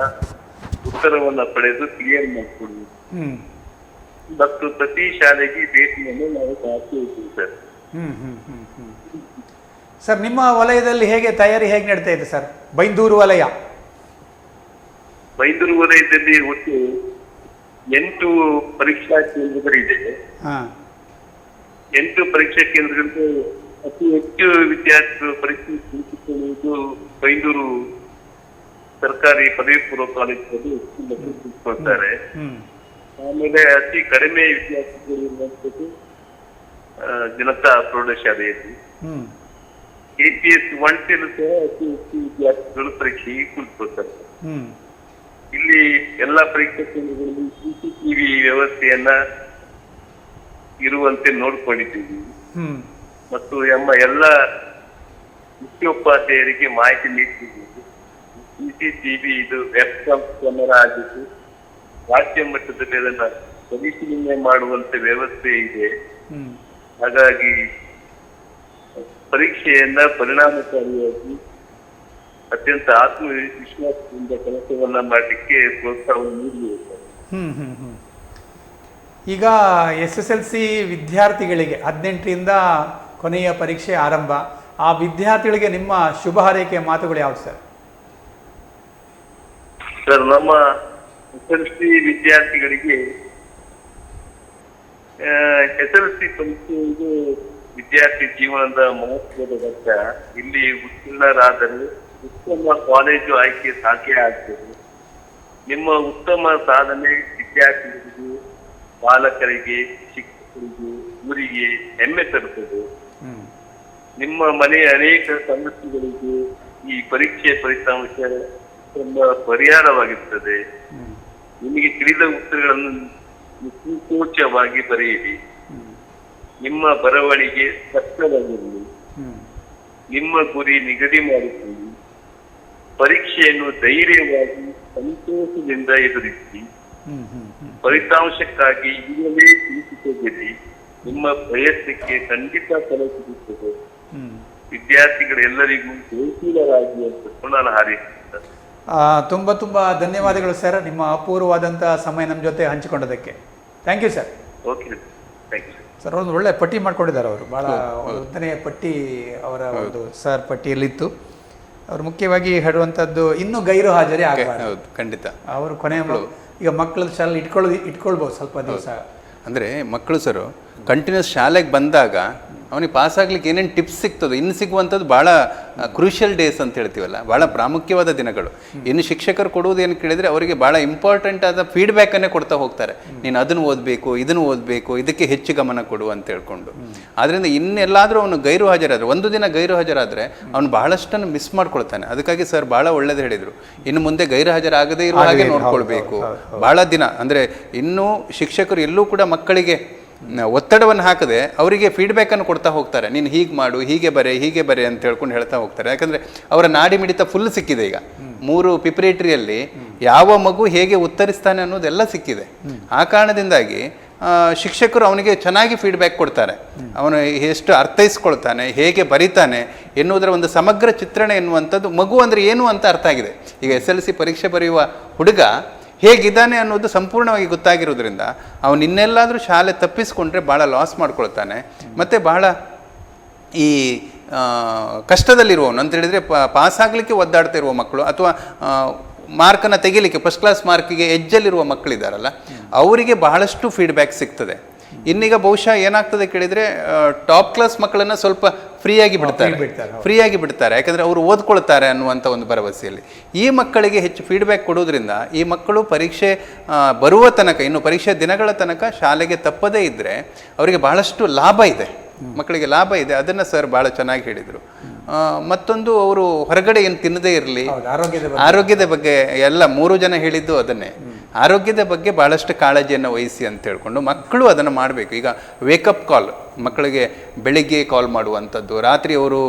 ಉತ್ತರವನ್ನ ಪಡೆದು ಕ್ಲಿಯರ್ ಮಾಡಿಕೊಡುವುದು ಮತ್ತು ಪ್ರತಿ ಶಾಲೆಗೆ ಭೇಟಿಯನ್ನು ನಾವು ಹಾಕಿದ್ದೀವಿ ಸರ್. ಸರ್, ನಿಮ್ಮ ವಲಯದಲ್ಲಿ ತಯಾರಿ ಹೇಗೆ ನಡೀತಾ ಇದೆ ಸರ್? ಬೈಂದೂರು ವಲಯದಲ್ಲಿ ಒಟ್ಟು 8 ಪರೀಕ್ಷಾ ಕೇಂದ್ರಗಳಿದೆ. 8 ಪರೀಕ್ಷಾ ಕೇಂದ್ರಗಳಿಗೆ ಅತಿ ಹೆಚ್ಚು ವಿದ್ಯಾರ್ಥಿಗಳು ಪರೀಕ್ಷೆ ಕುಳಿತುಕೊಳ್ಳುವುದು ಬೈಂದೂರು ಸರ್ಕಾರಿ ಪದವಿ ಪೂರ್ವ ಕಾಲೇಜಿನಲ್ಲಿ ಕುಳಿತುಕೊಳ್ತಾರೆ. ಆಮೇಲೆ ಅತಿ ಕಡಿಮೆ ವಿದ್ಯಾರ್ಥಿಗಳು ಇರುವಂತದ್ದು ಜನತಾ ಪ್ರೌಢಶಾಲೆಯಲ್ಲಿ. APS 1 ಸಹ ಅತಿ ಹೆಚ್ಚು ವಿದ್ಯಾರ್ಥಿಗಳು ಪರೀಕ್ಷೆಗೆ ಕುಳಿತುಕೊಳ್ತಾರೆ. ಇಲ್ಲಿ ಎಲ್ಲಾ ಪರೀಕ್ಷಾ ಕೇಂದ್ರಗಳಲ್ಲಿ CCTV ವ್ಯವಸ್ಥೆಯನ್ನ ಇರುವಂತೆ ನೋಡ್ಕೊಂಡಿದ್ದೀವಿ ಮತ್ತು ನಮ್ಮ ಎಲ್ಲ ಮುಖ್ಯೋಪಾಧ್ಯಾಯರಿಗೆ ಮಾಹಿತಿ ನೀಡ್ತಿದ್ದೀವಿ. CCTV ಇದು ವೆಬ್ಕಾಮ್ ಕ್ಯಾಮೆರಾ ಆಗಿದ್ದು ರಾಜ್ಯ ಮಟ್ಟದಲ್ಲಿ ಅದನ್ನ ಪರಿಶೀಲನೆ ಮಾಡುವಂತ ವ್ಯವಸ್ಥೆ ಇದೆ. ಹಾಗಾಗಿ ಪರೀಕ್ಷೆಯನ್ನ ಪರಿಣಾಮಕಾರಿಯಾಗಿ ಅತ್ಯಂತ ಆತ್ಮವಿಶ್ವಾಸದಿಂದ ಕೆಲಸವನ್ನ ಮಾಡಲಿಕ್ಕೆ ಪ್ರೋತ್ಸಾಹವನ್ನು ನೀಡಬೇಕು. ಈಗ SSLC ವಿದ್ಯಾರ್ಥಿಗಳಿಗೆ 18ರಿಂದ ಕೊನೆಯ ಪರೀಕ್ಷೆ ಆರಂಭ. ಆ ವಿದ್ಯಾರ್ಥಿಗಳಿಗೆ ನಿಮ್ಮ ಶುಭ ಹಾರೈಕೆಯ ಮಾತುಗಳು ಯಾವ್ದು ಸರ್? ಸರ್, ನಮ್ಮ SSLC ವಿದ್ಯಾರ್ಥಿಗಳಿಗೆ SSLC ಪರೀಕ್ಷೆ ಇದು ವಿದ್ಯಾರ್ಥಿ ಜೀವನದ ಮಹತ್ವದ ಘಟ್ಟ. ಇಲ್ಲಿ ಉತ್ತೀರ್ಣರಾದರೆ ಉತ್ತಮ ಕಾಲೇಜು ಆಯ್ಕೆ ಸಾಧ್ಯ ಆಗ್ತದೆ. ನಿಮ್ಮ ಉತ್ತಮ ಸಾಧನೆ ವಿದ್ಯಾರ್ಥಿಗಳಿಗೆ, ಪಾಲಕರಿಗೆ, ಶಿಕ್ಷಕರಿಗೆ, ಊರಿಗೆ ಹೆಮ್ಮೆ ತರುತ್ತದೆ. ನಿಮ್ಮ ಮನೆಯ ಅನೇಕ ಸಮಸ್ಯೆಗಳಿಗೆ ಈ ಪರೀಕ್ಷೆ ಫಲಿತಾಂಶ ತುಂಬಾ ಪರಿಹಾರವಾಗಿರುತ್ತದೆ. ನಿಮಗೆ ತಿಳಿದ ಉತ್ತರಗಳನ್ನು ನಿಸ್ಸಂಕೋಚವಾಗಿ ಬರೆಯಿರಿ. ನಿಮ್ಮ ಬರವಣಿಗೆ ಸ್ಪಷ್ಟವಾಗಿರಲಿ. ನಿಮ್ಮ ಗುರಿ ನಿಗದಿ ಮಾಡಿಕೊಳ್ಳಿ. ಪರೀಕ್ಷೆಯನ್ನು ಧೈರ್ಯವಾಗಿ ಸಂತೋಷದಿಂದ ಎದುರಿಸಿ. ಫಲಿತಾಂಶಕ್ಕಾಗಿ ಈಗಲೇ ಚಿಂತಿಸಬೇಡಿ. ನಿಮ್ಮ ಪ್ರಯತ್ನಕ್ಕೆ ಖಂಡಿತ ಫಲ ಸಿಗುತ್ತದೆ. ವಿದ್ಯಾರ್ಥಿಗಳೆಲ್ಲರಿಗೂ ಜಯಶೀಲರಾಗಿ ಅಂತ ನಾನು ಹಾರೈಸುತ್ತೇನೆ. ತುಂಬ ಧನ್ಯವಾದಗಳು ಸರ್, ನಿಮ್ಮ ಅಪೂರ್ವವಾದಂಥ ಸಮಯ ನಮ್ಮ ಜೊತೆ ಹಂಚಿಕೊಂಡದಕ್ಕೆ. Thank you sir. Okay, thank you sir. ಒಂದು ಒಳ್ಳೆ ಪಟ್ಟಿ ಮಾಡ್ಕೊಂಡಿದ್ದಾರೆ ಅವರು, ಭಾಳ ಉದ್ದನೆಯ ಪಟ್ಟಿ ಅವರ ಒಂದು ಸರ್ ಪಟ್ಟಿಯಲ್ಲಿತ್ತು. ಅವರು ಮುಖ್ಯವಾಗಿ ಹೇಳುವಂಥದ್ದು ಇನ್ನೂ ಗೈರು ಹಾಜರಿ ಆಗಬಾರ್ದು. ಖಂಡಿತ ಅವರು ಕೊನೆಯ ಈಗ ಮಕ್ಕಳ ಶಾಲೆ ಇಟ್ಕೊಳ್ಬೋದು ಸ್ವಲ್ಪ ದಿವಸ. ಅಂದರೆ ಮಕ್ಕಳು ಸರ್ ಕಂಟಿನ್ಯೂಸ್ ಶಾಲೆಗೆ ಬಂದಾಗ ಅವನಿಗೆ ಪಾಸ್ ಆಗ್ಲಿಕ್ಕೆ ಏನೇನು ಟಿಪ್ಸ್ ಸಿಗ್ತದೆ, ಇನ್ನು ಸಿಗುವಂಥದ್ದು ಭಾಳ ಕ್ರೂಷಿಯಲ್ ಡೇಸ್ ಅಂತ ಹೇಳ್ತೀವಲ್ಲ, ಭಾಳ ಪ್ರಾಮುಖ್ಯವಾದ ದಿನಗಳು. ಇನ್ನು ಶಿಕ್ಷಕರು ಕೊಡುವುದು ಏನು ಕೇಳಿದರೆ ಅವರಿಗೆ ಭಾಳ ಇಂಪಾರ್ಟೆಂಟ್ ಆದ ಫೀಡ್ಬ್ಯಾಕನ್ನೇ ಕೊಡ್ತಾ ಹೋಗ್ತಾರೆ. ನೀನು ಅದನ್ನು ಓದಬೇಕು, ಇದನ್ನು ಓದಬೇಕು, ಇದಕ್ಕೆ ಹೆಚ್ಚು ಗಮನ ಕೊಡು ಅಂತ ಹೇಳ್ಕೊಂಡು. ಆದ್ದರಿಂದ ಇನ್ನೆಲ್ಲಾದರೂ ಅವನು ಗೈರು ಹಾಜರಾದರೆ, ಒಂದು ದಿನ ಗೈರು ಹಾಜರಾದರೆ ಅವನು ಬಹಳಷ್ಟನ್ನು ಮಿಸ್ ಮಾಡ್ಕೊಳ್ತಾನೆ. ಅದಕ್ಕಾಗಿ ಸರ್ ಭಾಳ ಒಳ್ಳೇದು ಹೇಳಿದರು, ಇನ್ನು ಮುಂದೆ ಗೈರು ಹಾಜರಾಗದೇ ಇರುವ ಹಾಗೆ ನೋಡ್ಕೊಳ್ಬೇಕು. ಭಾಳ ದಿನ ಅಂದರೆ ಇನ್ನೂ ಶಿಕ್ಷಕರು ಎಲ್ಲೂ ಕೂಡ ಮಕ್ಕಳಿಗೆ ಒತ್ತಡವನ್ನು ಹಾಕದೆ ಅವರಿಗೆ ಫೀಡ್ಬ್ಯಾಕನ್ನು ಕೊಡ್ತಾ ಹೋಗ್ತಾರೆ. ನೀನು ಹೀಗೆ ಮಾಡು, ಹೀಗೆ ಬರೆ ಅಂತ ಹೇಳ್ಕೊಂಡು ಹೇಳ್ತಾ ಹೋಗ್ತಾರೆ. ಯಾಕಂದರೆ ಅವರ ನಾಡಿ ಮಿಡಿತ ಫುಲ್ ಸಿಕ್ಕಿದೆ. ಈಗ 3 ಪ್ರಿಪರೇಟರಿಯಲ್ಲಿ ಯಾವ ಮಗು ಹೇಗೆ ಉತ್ತರಿಸ್ತಾನೆ ಅನ್ನೋದೆಲ್ಲ ಸಿಕ್ಕಿದೆ. ಆ ಕಾರಣದಿಂದಾಗಿ ಶಿಕ್ಷಕರು ಅವನಿಗೆ ಚೆನ್ನಾಗಿ ಫೀಡ್ಬ್ಯಾಕ್ ಕೊಡ್ತಾರೆ. ಅವನು ಎಷ್ಟು ಅರ್ಥೈಸ್ಕೊಳ್ತಾನೆ, ಹೇಗೆ ಬರಿತಾನೆ ಎನ್ನುವುದರ ಒಂದು ಸಮಗ್ರ ಚಿತ್ರಣ ಎನ್ನುವಂಥದ್ದು, ಮಗು ಅಂದರೆ ಏನು ಅಂತ ಅರ್ಥ ಆಗಿದೆ. ಈಗ SSLC ಪರೀಕ್ಷೆ ಬರೆಯುವ ಹುಡುಗ ಹೇಗಿದ್ದಾನೆ ಅನ್ನೋದು ಸಂಪೂರ್ಣವಾಗಿ ಗೊತ್ತಾಗಿರೋದ್ರಿಂದ ಅವನು ಇನ್ನೆಲ್ಲಾದರೂ ಶಾಲೆ ತಪ್ಪಿಸ್ಕೊಂಡ್ರೆ ಭಾಳ ಲಾಸ್ ಮಾಡ್ಕೊಳ್ತಾನೆ. ಮತ್ತು ಭಾಳ ಈ ಕಷ್ಟದಲ್ಲಿರುವವನು ಅಂತ ಹೇಳಿದರೆ ಪಾಸ್ ಆಗಲಿಕ್ಕೆ ಒದ್ದಾಡ್ತಾ ಇರುವ ಮಕ್ಕಳು, ಅಥವಾ ಮಾರ್ಕನ್ನು ತೆಗಿಲಿಕ್ಕೆ ಫಸ್ಟ್ ಕ್ಲಾಸ್ ಮಾರ್ಕಿಗೆ ಎಜ್ಜಲ್ಲಿರುವ ಮಕ್ಕಳಿದ್ದಾರಲ್ಲ, ಅವರಿಗೆ ಬಹಳಷ್ಟು ಫೀಡ್ಬ್ಯಾಕ್ ಸಿಗ್ತದೆ. ಇನ್ನೀಗ ಬಹುಶಃ ಏನಾಗ್ತದೆ ಕೇಳಿದರೆ ಟಾಪ್ ಕ್ಲಾಸ್ ಮಕ್ಕಳನ್ನು ಸ್ವಲ್ಪ ಫ್ರೀಯಾಗಿ ಬಿಡ್ತಾರೆ. ಯಾಕಂದರೆ ಅವರು ಓದ್ಕೊಳ್ತಾರೆ ಅನ್ನುವಂಥ ಒಂದು ಭರವಸೆಯಲ್ಲಿ ಈ ಮಕ್ಕಳಿಗೆ ಹೆಚ್ಚು ಫೀಡ್ಬ್ಯಾಕ್ ಕೊಡೋದ್ರಿಂದ ಈ ಮಕ್ಕಳು ಪರೀಕ್ಷೆ ಬರುವ ತನಕ, ಇನ್ನು ಪರೀಕ್ಷೆ ದಿನಗಳ ತನಕ ಶಾಲೆಗೆ ತಪ್ಪದೇ ಇದ್ದರೆ ಅವರಿಗೆ ಬಹಳಷ್ಟು ಲಾಭ ಇದೆ, ಮಕ್ಕಳಿಗೆ ಲಾಭ ಇದೆ. ಅದನ್ನು ಸರ್ ಭಾಳ ಚೆನ್ನಾಗಿ ಹೇಳಿದರು. ಮತ್ತೊಂದು, ಅವರು ಹೊರಗಡೆ ಏನು ತಿನ್ನದೇ ಇರಲಿ, ಆರೋಗ್ಯದ ಬಗ್ಗೆ ಎಲ್ಲ 3 ಜನ ಹೇಳಿದ್ದು ಅದನ್ನೇ, ಆರೋಗ್ಯದ ಬಗ್ಗೆ ಭಾಳಷ್ಟು ಕಾಳಜಿಯನ್ನು ವಹಿಸಿ ಅಂತ ಹೇಳ್ಕೊಂಡು ಮಕ್ಕಳು ಅದನ್ನು ಮಾಡಬೇಕು. ಈಗ ವೇಕಪ್ ಕಾಲ್, ಮಕ್ಕಳಿಗೆ ಬೆಳಿಗ್ಗೆ ಕಾಲ್ ಮಾಡುವಂಥದ್ದು, ರಾತ್ರಿ ಅವರು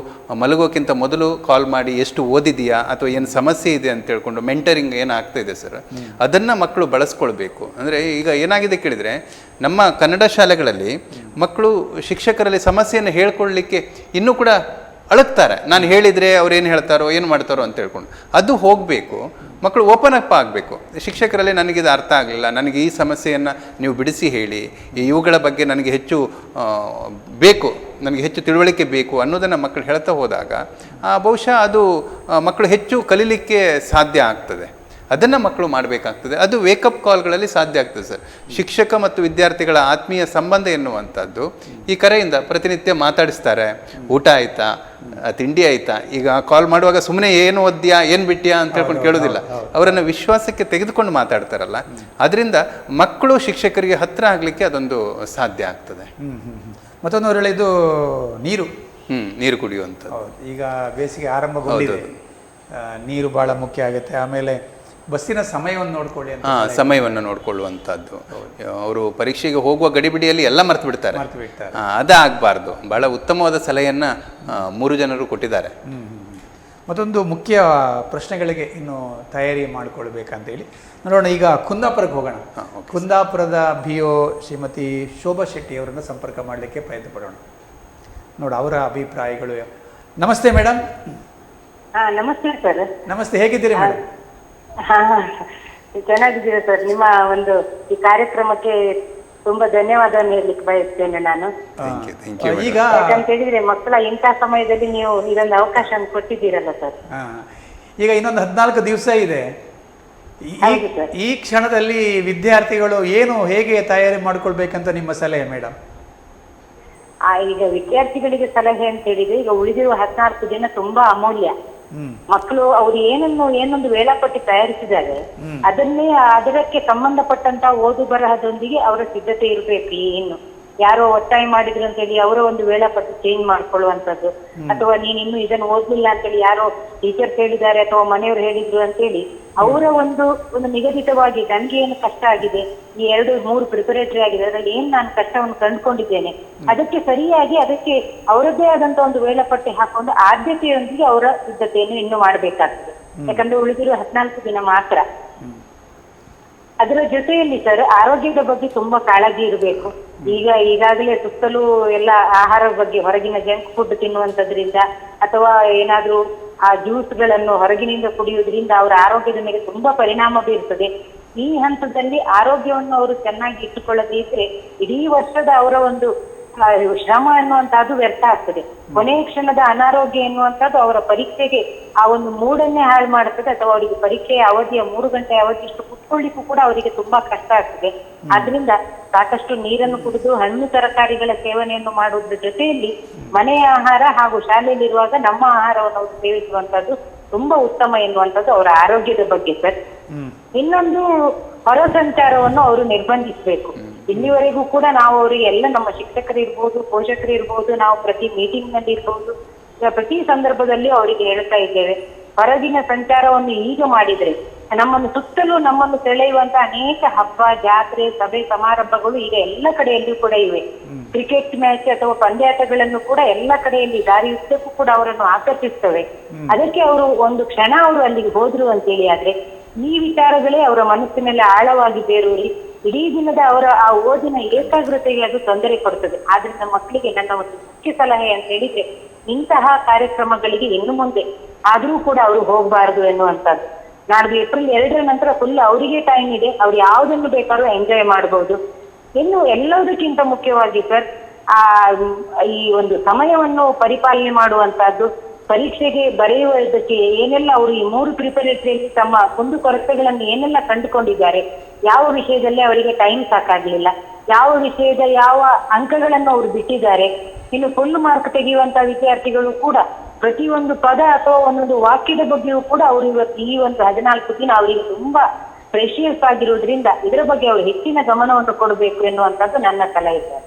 ಮಲಗೋಕ್ಕಿಂತ ಮೊದಲು ಕಾಲ್ ಮಾಡಿ ಎಷ್ಟು ಓದಿದೆಯಾ ಅಥವಾ ಏನು ಸಮಸ್ಯೆ ಇದೆ ಅಂತ ಹೇಳ್ಕೊಂಡು ಮೆಂಟರಿಂಗ್ ಏನಾಗ್ತಾಯಿದೆ ಸರ್, ಅದನ್ನು ಮಕ್ಕಳು ಬಳಸ್ಕೊಳ್ಬೇಕು. ಅಂದರೆ ಈಗ ಏನಾಗಿದೆ ಕೇಳಿದರೆ ನಮ್ಮ ಕನ್ನಡ ಶಾಲೆಗಳಲ್ಲಿ ಮಕ್ಕಳು ಶಿಕ್ಷಕರಲ್ಲಿ ಸಮಸ್ಯೆಯನ್ನು ಹೇಳ್ಕೊಳ್ಳಲಿಕ್ಕೆ ಇನ್ನೂ ಕೂಡ ಅಳುತ್ತಾರೆ. ನಾನು ಹೇಳಿದರೆ ಅವ್ರು ಏನು ಹೇಳ್ತಾರೋ ಏನು ಮಾಡ್ತಾರೋ ಅಂತ ಹೇಳ್ಕೊಂಡು ಅದು ಹೋಗಬೇಕು. ಮಕ್ಕಳು ಓಪನ್ ಅಪ್ ಆಗಬೇಕು. ಶಿಕ್ಷಕರಲ್ಲಿ ನನಗಿದು ಅರ್ಥ ಆಗಲಿಲ್ಲ, ನನಗೆ ಈ ಸಮಸ್ಯೆಯನ್ನು ನೀವು ಬಿಡಿಸಿ ಹೇಳಿ, ಇವುಗಳ ಬಗ್ಗೆ ನನಗೆ ಹೆಚ್ಚು ಬೇಕು, ನನಗೆ ಹೆಚ್ಚು ತಿಳುವಳಿಕೆ ಬೇಕು ಅನ್ನೋದನ್ನು ಮಕ್ಕಳು ಹೇಳ್ತಾ ಹೋದಾಗ ಬಹುಶಃ ಅದು ಮಕ್ಕಳು ಹೆಚ್ಚು ಕಲೀಲಿಕ್ಕೆ ಸಾಧ್ಯ ಆಗ್ತದೆ. ಅದನ್ನು ಮಕ್ಕಳು ಮಾಡಬೇಕಾಗ್ತದೆ. ಅದು ವೇಕಪ್ ಕಾಲ್ಗಳಲ್ಲಿ ಸಾಧ್ಯ ಆಗ್ತದೆ ಸರ್. ಶಿಕ್ಷಕ ಮತ್ತು ವಿದ್ಯಾರ್ಥಿಗಳ ಆತ್ಮೀಯ ಸಂಬಂಧ ಎನ್ನುವಂಥದ್ದು ಈ ಕರೆಯಿಂದ ಪ್ರತಿನಿತ್ಯ ಮಾತಾಡಿಸ್ತಾರೆ. ಊಟ ಆಯಿತಾ, ತಿಂಡಿ ಆಯಿತಾ, ಈಗ ಕಾಲ್ ಮಾಡುವಾಗ ಸುಮ್ಮನೆ ಏನು ಓದ್ಯಾ, ಏನು ಬಿಟ್ಯಾ ಅಂತ ಹೇಳ್ಕೊಂಡು ಕೇಳೋದಿಲ್ಲ. ಅವರನ್ನು ವಿಶ್ವಾಸಕ್ಕೆ ತೆಗೆದುಕೊಂಡು ಮಾತಾಡ್ತಾರಲ್ಲ, ಅದರಿಂದ ಮಕ್ಕಳು ಶಿಕ್ಷಕರಿಗೆ ಹತ್ತಿರ ಆಗಲಿಕ್ಕೆ ಅದೊಂದು ಸಾಧ್ಯ ಆಗ್ತದೆ. ಮತ್ತೊಂದು ಹೇಳಿದ್ದು ನೀರು ಕುಡಿಯುವಂಥದ್ದು. ಈಗ ಬೇಸಿಗೆ ಆರಂಭಗೊಂಡಿದೆ, ನೀರು ಭಾಳ ಮುಖ್ಯ ಆಗುತ್ತೆ. ಆಮೇಲೆ ಬಸ್ಸಿನ ಸಮಯವನ್ನು ನೋಡ್ಕೊಳ್ಳಿ ಅಂತ, ಸಮಯವನ್ನು ನೋಡ್ಕೊಳ್ಳುವಂಥದ್ದು. ಅವರು ಪರೀಕ್ಷೆಗೆ ಹೋಗುವ ಗಡಿಬಿಡಿಯಲ್ಲಿ ಎಲ್ಲ ಮರ್ತು ಬಿಡ್ತಾರೆ. ಅದಾಗಬಾರ್ದು. ಬಹಳ ಉತ್ತಮವಾದ ಸಲಹೆಯನ್ನು 3 ಜನರು ಕೊಟ್ಟಿದ್ದಾರೆ. ಮತ್ತೊಂದು ಮುಖ್ಯ ಪ್ರಶ್ನೆಗಳಿಗೆ ಇನ್ನು ತಯಾರಿ ಮಾಡಿಕೊಳ್ಬೇಕಂತೇಳಿ ನೋಡೋಣ. ಈಗ ಕುಂದಾಪುರಕ್ಕೆ ಹೋಗೋಣ. ಕುಂದಾಪುರದ BO ಶ್ರೀಮತಿ ಶೋಭಾ ಶೆಟ್ಟಿ ಅವರನ್ನು ಸಂಪರ್ಕ ಮಾಡಲಿಕ್ಕೆ ಪ್ರಯತ್ನ ಪಡೋಣ. ನೋಡ ಅವರ ಅಭಿಪ್ರಾಯಗಳು. ನಮಸ್ತೆ ಮೇಡಮ್. ನಮಸ್ತೆ ಸರ್. ನಮಸ್ತೆ, ಹೇಗಿದ್ದೀರಿ ಮೇಡಮ್? ಚೆನ್ನಾಗಿದ್ದೀರಾ ಸರ್. ನಿಮ್ಮ ಒಂದು ಈ ಕಾರ್ಯಕ್ರಮಕ್ಕೆ ತುಂಬಾ ಧನ್ಯವಾದ ನೀಡ್ಲಿಕ್ಕೆ ಬಯಸ್ತೇನೆ ನಾನು. Thank you. ಈಗ ಯಾಕಂತ ಹೇಳಿದ್ರೆ ಮಕ್ಕಳ ಇಂಥ ಸಮಯದಲ್ಲಿ ನೀವು ಇದೊಂದು ಅವಕಾಶ ಕೊಟ್ಟಿದ್ದೀರಲ್ಲ ಸರ್. ಈಗ ಇನ್ನೊಂದು 14 ದಿವಸ ಇದೆ. ಹೌದು ಸರ್. ಈ ಕ್ಷಣದಲ್ಲಿ ವಿದ್ಯಾರ್ಥಿಗಳು ಏನು ಹೇಗೆ ತಯಾರಿ ಮಾಡ್ಕೊಳ್ಬೇಕಂತ ನಿಮ್ಮ ಸಲಹೆ ಮೇಡಮ್? ಈಗ ವಿದ್ಯಾರ್ಥಿಗಳಿಗೆ ಸಲಹೆ ಅಂತ ಹೇಳಿದ್ರೆ, ಈಗ ಉಳಿದಿರುವ 14 ದಿನ ತುಂಬಾ ಅಮೂಲ್ಯ. ಮಕ್ಕಳು ಅವ್ರು ಏನೊಂದು ವೇಳಾಪಟ್ಟಿ ತಯಾರಿಸಿದ್ದಾರೆ ಅದಕ್ಕೆ ಸಂಬಂಧಪಟ್ಟಂತ ಓದು ಬರಹದೊಂದಿಗೆ ಅವರ ಸಿದ್ಧತೆ ಇರಬೇಕು. ಇನ್ನು ಯಾರೋ ಒತ್ತಾಯ ಮಾಡಿದ್ರು ಅಂತ ಹೇಳಿ ಅವರ ಒಂದು ವೇಳಾಪಟ್ಟಿ ಚೇಂಜ್ ಮಾಡ್ಕೊಳ್ಳುವಂಥದ್ದು, ಅಥವಾ ನೀನ್ ಇನ್ನು ಇದನ್ನು ಓದ್ಲಿಲ್ಲ ಅಂತೇಳಿ ಯಾರೋ ಟೀಚರ್ಸ್ ಹೇಳಿದ್ದಾರೆ ಅಥವಾ ಮನೆಯವರು ಹೇಳಿದ್ರು ಅಂತೇಳಿ ಅವರ ಒಂದು ನಿಗದಿತವಾಗಿ ನನ್ಗೆ ಏನು ಕಷ್ಟ ಆಗಿದೆ, ಈ 2-3 ಪ್ರಿಪರೇಟರಿ ಆಗಿದೆ, ಅದರಲ್ಲಿ ಏನ್ ನಾನು ಕಷ್ಟವನ್ನು ಕಂಡುಕೊಂಡಿದ್ದೇನೆ, ಅದಕ್ಕೆ ಸರಿಯಾಗಿ ಅದಕ್ಕೆ ಅವರದ್ದೇ ಆದಂತ ಒಂದು ವೇಳಾಪಟ್ಟಿ ಹಾಕೊಂಡು ಆದ್ಯತೆಯೊಂದಿಗೆ ಅವರ ಸಿದ್ಧತೆಯನ್ನು ಇನ್ನು ಮಾಡಬೇಕಾಗ್ತದೆ. ಯಾಕಂದ್ರೆ ಉಳಿದಿರುವ 14 ದಿನ ಮಾತ್ರ. ಅದರ ಜೊತೆಯಲ್ಲಿ ಸರ್ ಆರೋಗ್ಯದ ಬಗ್ಗೆ ತುಂಬಾ ಕಾಳಜಿ ಇರಬೇಕು. ಈಗಾಗಲೇ ಸುತ್ತಲೂ ಎಲ್ಲ ಆಹಾರದ ಬಗ್ಗೆ ಹೊರಗಿನ ಜಂಕ್ ಫುಡ್ ತಿನ್ನುವಂತದ್ರಿಂದ ಅಥವಾ ಏನಾದ್ರೂ ಆ ಜ್ಯೂಸ್ಗಳನ್ನು ಹೊರಗಿನಿಂದ ಕುಡಿಯುವುದರಿಂದ ಅವರ ಆರೋಗ್ಯದ ಮೇಲೆ ತುಂಬಾ ಪರಿಣಾಮ ಬೀರ್ತದೆ. ಈ ಹಂತದಲ್ಲಿ ಆರೋಗ್ಯವನ್ನು ಅವರು ಚೆನ್ನಾಗಿ ಇಟ್ಟುಕೊಳ್ಳದೇ ಇದ್ರೆ ಇಡೀ ವರ್ಷದ ಅವರ ಒಂದು ಶ್ರಮ ಎನ್ನುವಂತಹದ್ದು ವ್ಯರ್ಥ ಆಗ್ತದೆ. ಕೊನೆಯ ಕ್ಷಣದ ಅನಾರೋಗ್ಯ ಎನ್ನುವಂಥದ್ದು ಅವರ ಪರೀಕ್ಷೆಗೆ ಆ ಒಂದು ಮೂಡನ್ನೇ ಹಾಳು ಮಾಡ್ತದೆ, ಅಥವಾ ಅವರಿಗೆ ಪರೀಕ್ಷೆಯ ಅವಧಿಯ 3 ಗಂಟೆ ಅವಧಿಯಷ್ಟು ಕುತ್ಕೊಳ್ಳಿಕ್ಕೂ ಕೂಡ ಅವರಿಗೆ ತುಂಬಾ ಕಷ್ಟ ಆಗ್ತದೆ. ಆದ್ರಿಂದ ಸಾಕಷ್ಟು ನೀರನ್ನು ಕುಡಿದು ಹಣ್ಣು ತರಕಾರಿಗಳ ಸೇವನೆಯನ್ನು ಮಾಡುವುದ್ರ ಜೊತೆಯಲ್ಲಿ ಮನೆಯ ಆಹಾರ ಹಾಗೂ ಶಾಲೆಯಲ್ಲಿರುವಾಗ ನಮ್ಮ ಆಹಾರವನ್ನು ಅವರು ಸೇವಿಸುವಂತದ್ದು ತುಂಬಾ ಉತ್ತಮ ಎನ್ನುವಂಥದ್ದು ಅವರ ಆರೋಗ್ಯದ ಬಗ್ಗೆ ಸರ್. ಇನ್ನೊಂದು ಹೊರ ಸಂಚಾರವನ್ನು ಅವರು ನಿರ್ಬಂಧಿಸಬೇಕು. ಇಲ್ಲಿವರೆಗೂ ಕೂಡ ನಾವು ಅವರಿಗೆ ಎಲ್ಲ ನಮ್ಮ ಶಿಕ್ಷಕರು ಇರ್ಬೋದು, ಪೋಷಕರು ಇರ್ಬೋದು, ನಾವು ಪ್ರತಿ ಮೀಟಿಂಗ್ ನಲ್ಲಿ ಇರ್ಬೋದು, ಪ್ರತಿ ಸಂದರ್ಭದಲ್ಲಿ ಅವರಿಗೆ ಹೇಳ್ತಾ ಇದ್ದೇವೆ, ಹೊರಗಿನ ಸಂಚಾರವನ್ನು ಈಗ ಮಾಡಿದ್ರೆ ನಮ್ಮನ್ನು ಸೆಳೆಯುವಂತ ಅನೇಕ ಹಬ್ಬ, ಜಾತ್ರೆ, ಸಭೆ, ಸಮಾರಂಭಗಳು ಈಗ ಎಲ್ಲ ಕಡೆಯಲ್ಲಿಯೂ ಕೂಡ ಇವೆ. ಕ್ರಿಕೆಟ್ ಮ್ಯಾಚ್ ಅಥವಾ ಪಂದ್ಯಾಟಗಳನ್ನು ಕೂಡ ಎಲ್ಲ ಕಡೆಯಲ್ಲಿ ದಾರಿಯುದ್ದಕ್ಕೂ ಕೂಡ ಅವರನ್ನು ಆಕರ್ಷಿಸ್ತವೆ. ಅದಕ್ಕೆ ಅವರು ಒಂದು ಕ್ಷಣ ಅವರು ಅಲ್ಲಿಗೆ ಹೋದ್ರು ಅಂತೇಳಿ ಆದ್ರೆ ಈ ವಿಚಾರಗಳೇ ಅವರ ಮನಸ್ಸಿನಲ್ಲಿ ಆಳವಾಗಿ ಬೇರೂರಿ ಇಡೀ ದಿನದ ಅವರ ಆ ಓದಿನ ಏಕಾಗ್ರತೆಗೆ ಅದು ತೊಂದರೆ ಕೊಡ್ತದೆ. ಆದ್ರಿಂದ ಮಕ್ಕಳಿಗೆ ನನ್ನ ಒಂದು ಮುಖ್ಯ ಸಲಹೆ ಅಂತ ಹೇಳಿದ್ರೆ, ಇಂತಹ ಕಾರ್ಯಕ್ರಮಗಳಿಗೆ ಇನ್ನು ಮುಂದೆ ಆದ್ರೂ ಕೂಡ ಅವರು ಹೋಗಬಾರದು ಎನ್ನುವಂಥದ್ದು. ನಾಡ್ದು ಏಪ್ರಿಲ್ 2ರ ನಂತರ ಫುಲ್ ಅವರಿಗೆ ಟೈಮ್ ಇದೆ, ಅವ್ರು ಯಾವ್ದನ್ನು ಬೇಕಾದ್ರೂ ಎಂಜಾಯ್ ಮಾಡಬಹುದು. ಇನ್ನು ಎಲ್ಲದಕ್ಕಿಂತ ಮುಖ್ಯವಾಗಿ ಸರ್, ಈ ಒಂದು ಸಮಯವನ್ನು ಪರಿಪಾಲನೆ ಮಾಡುವಂತಹದ್ದು, ಪರೀಕ್ಷೆಗೆ ಬರೆಯುವುದಕ್ಕೆ ಏನೆಲ್ಲ ಅವರು ಈ 3 ಪ್ರಿಪರೇಟರಿಯಲ್ಲಿ ತಮ್ಮ ಕುಂದುಕೊರತೆಗಳನ್ನು ಏನೆಲ್ಲ ಕಂಡುಕೊಂಡಿದ್ದಾರೆ, ಯಾವ ವಿಷಯದಲ್ಲಿ ಅವರಿಗೆ ಟೈಮ್ ಸಾಕಾಗ್ಲಿಲ್ಲ, ಯಾವ ವಿಷಯದ ಯಾವ ಅಂಕಗಳನ್ನು ಅವರು ಬಿಟ್ಟಿದ್ದಾರೆ, ಇನ್ನು ಫುಲ್ ಮಾರ್ಕ್ ತೆಗೆಯುವಂತ ವಿದ್ಯಾರ್ಥಿಗಳು ಕೂಡ ಪ್ರತಿಯೊಂದು ಪದ ಅಥವಾ ಒಂದೊಂದು ವಾಕ್ಯದ ಬಗ್ಗೆಯೂ ಕೂಡ ಅವರು ಇವತ್ತು ಈ ಒಂದು 14 ದಿನ ಅವರಿಗೆ ತುಂಬಾ ಪ್ರೆಷಿಯಸ್ ಆಗಿರುವುದರಿಂದ ಇದರ ಬಗ್ಗೆ ಅವರು ಹೆಚ್ಚಿನ ಗಮನವನ್ನು ಕೊಡಬೇಕು ಎನ್ನುವಂಥದ್ದು ನನ್ನ ಸಲಹೆ ಇದೆ.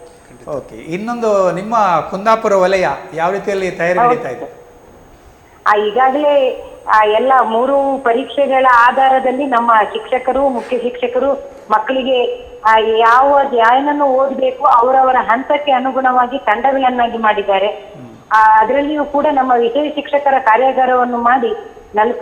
ಓಕೆ, ಇನ್ನೊಂದು ನಿಮ್ಮ ಕುಂದಾಪುರ ವಲಯ ಯಾವ ರೀತಿಯಲ್ಲಿ ತಯಾರಿ ನಡೀತಾ ಇದೆ? ಈಗಾಗಲೇ ಎಲ್ಲ 3 ಪರೀಕ್ಷೆಗಳ ಆಧಾರದಲ್ಲಿ ನಮ್ಮ ಶಿಕ್ಷಕರು, ಮುಖ್ಯ ಶಿಕ್ಷಕರು ಮಕ್ಕಳಿಗೆ ಏನನ್ನು ಓದಬೇಕು ಅವರವರ ಹಂತಕ್ಕೆ ಅನುಗುಣವಾಗಿ ತಂಡಗಳನ್ನಾಗಿ ಮಾಡಿದ್ದಾರೆ. ಅದರಲ್ಲಿಯೂ ಕೂಡ ನಮ್ಮ ವಿಷಯ ಶಿಕ್ಷಕರ ಕಾರ್ಯಾಗಾರವನ್ನು ಮಾಡಿ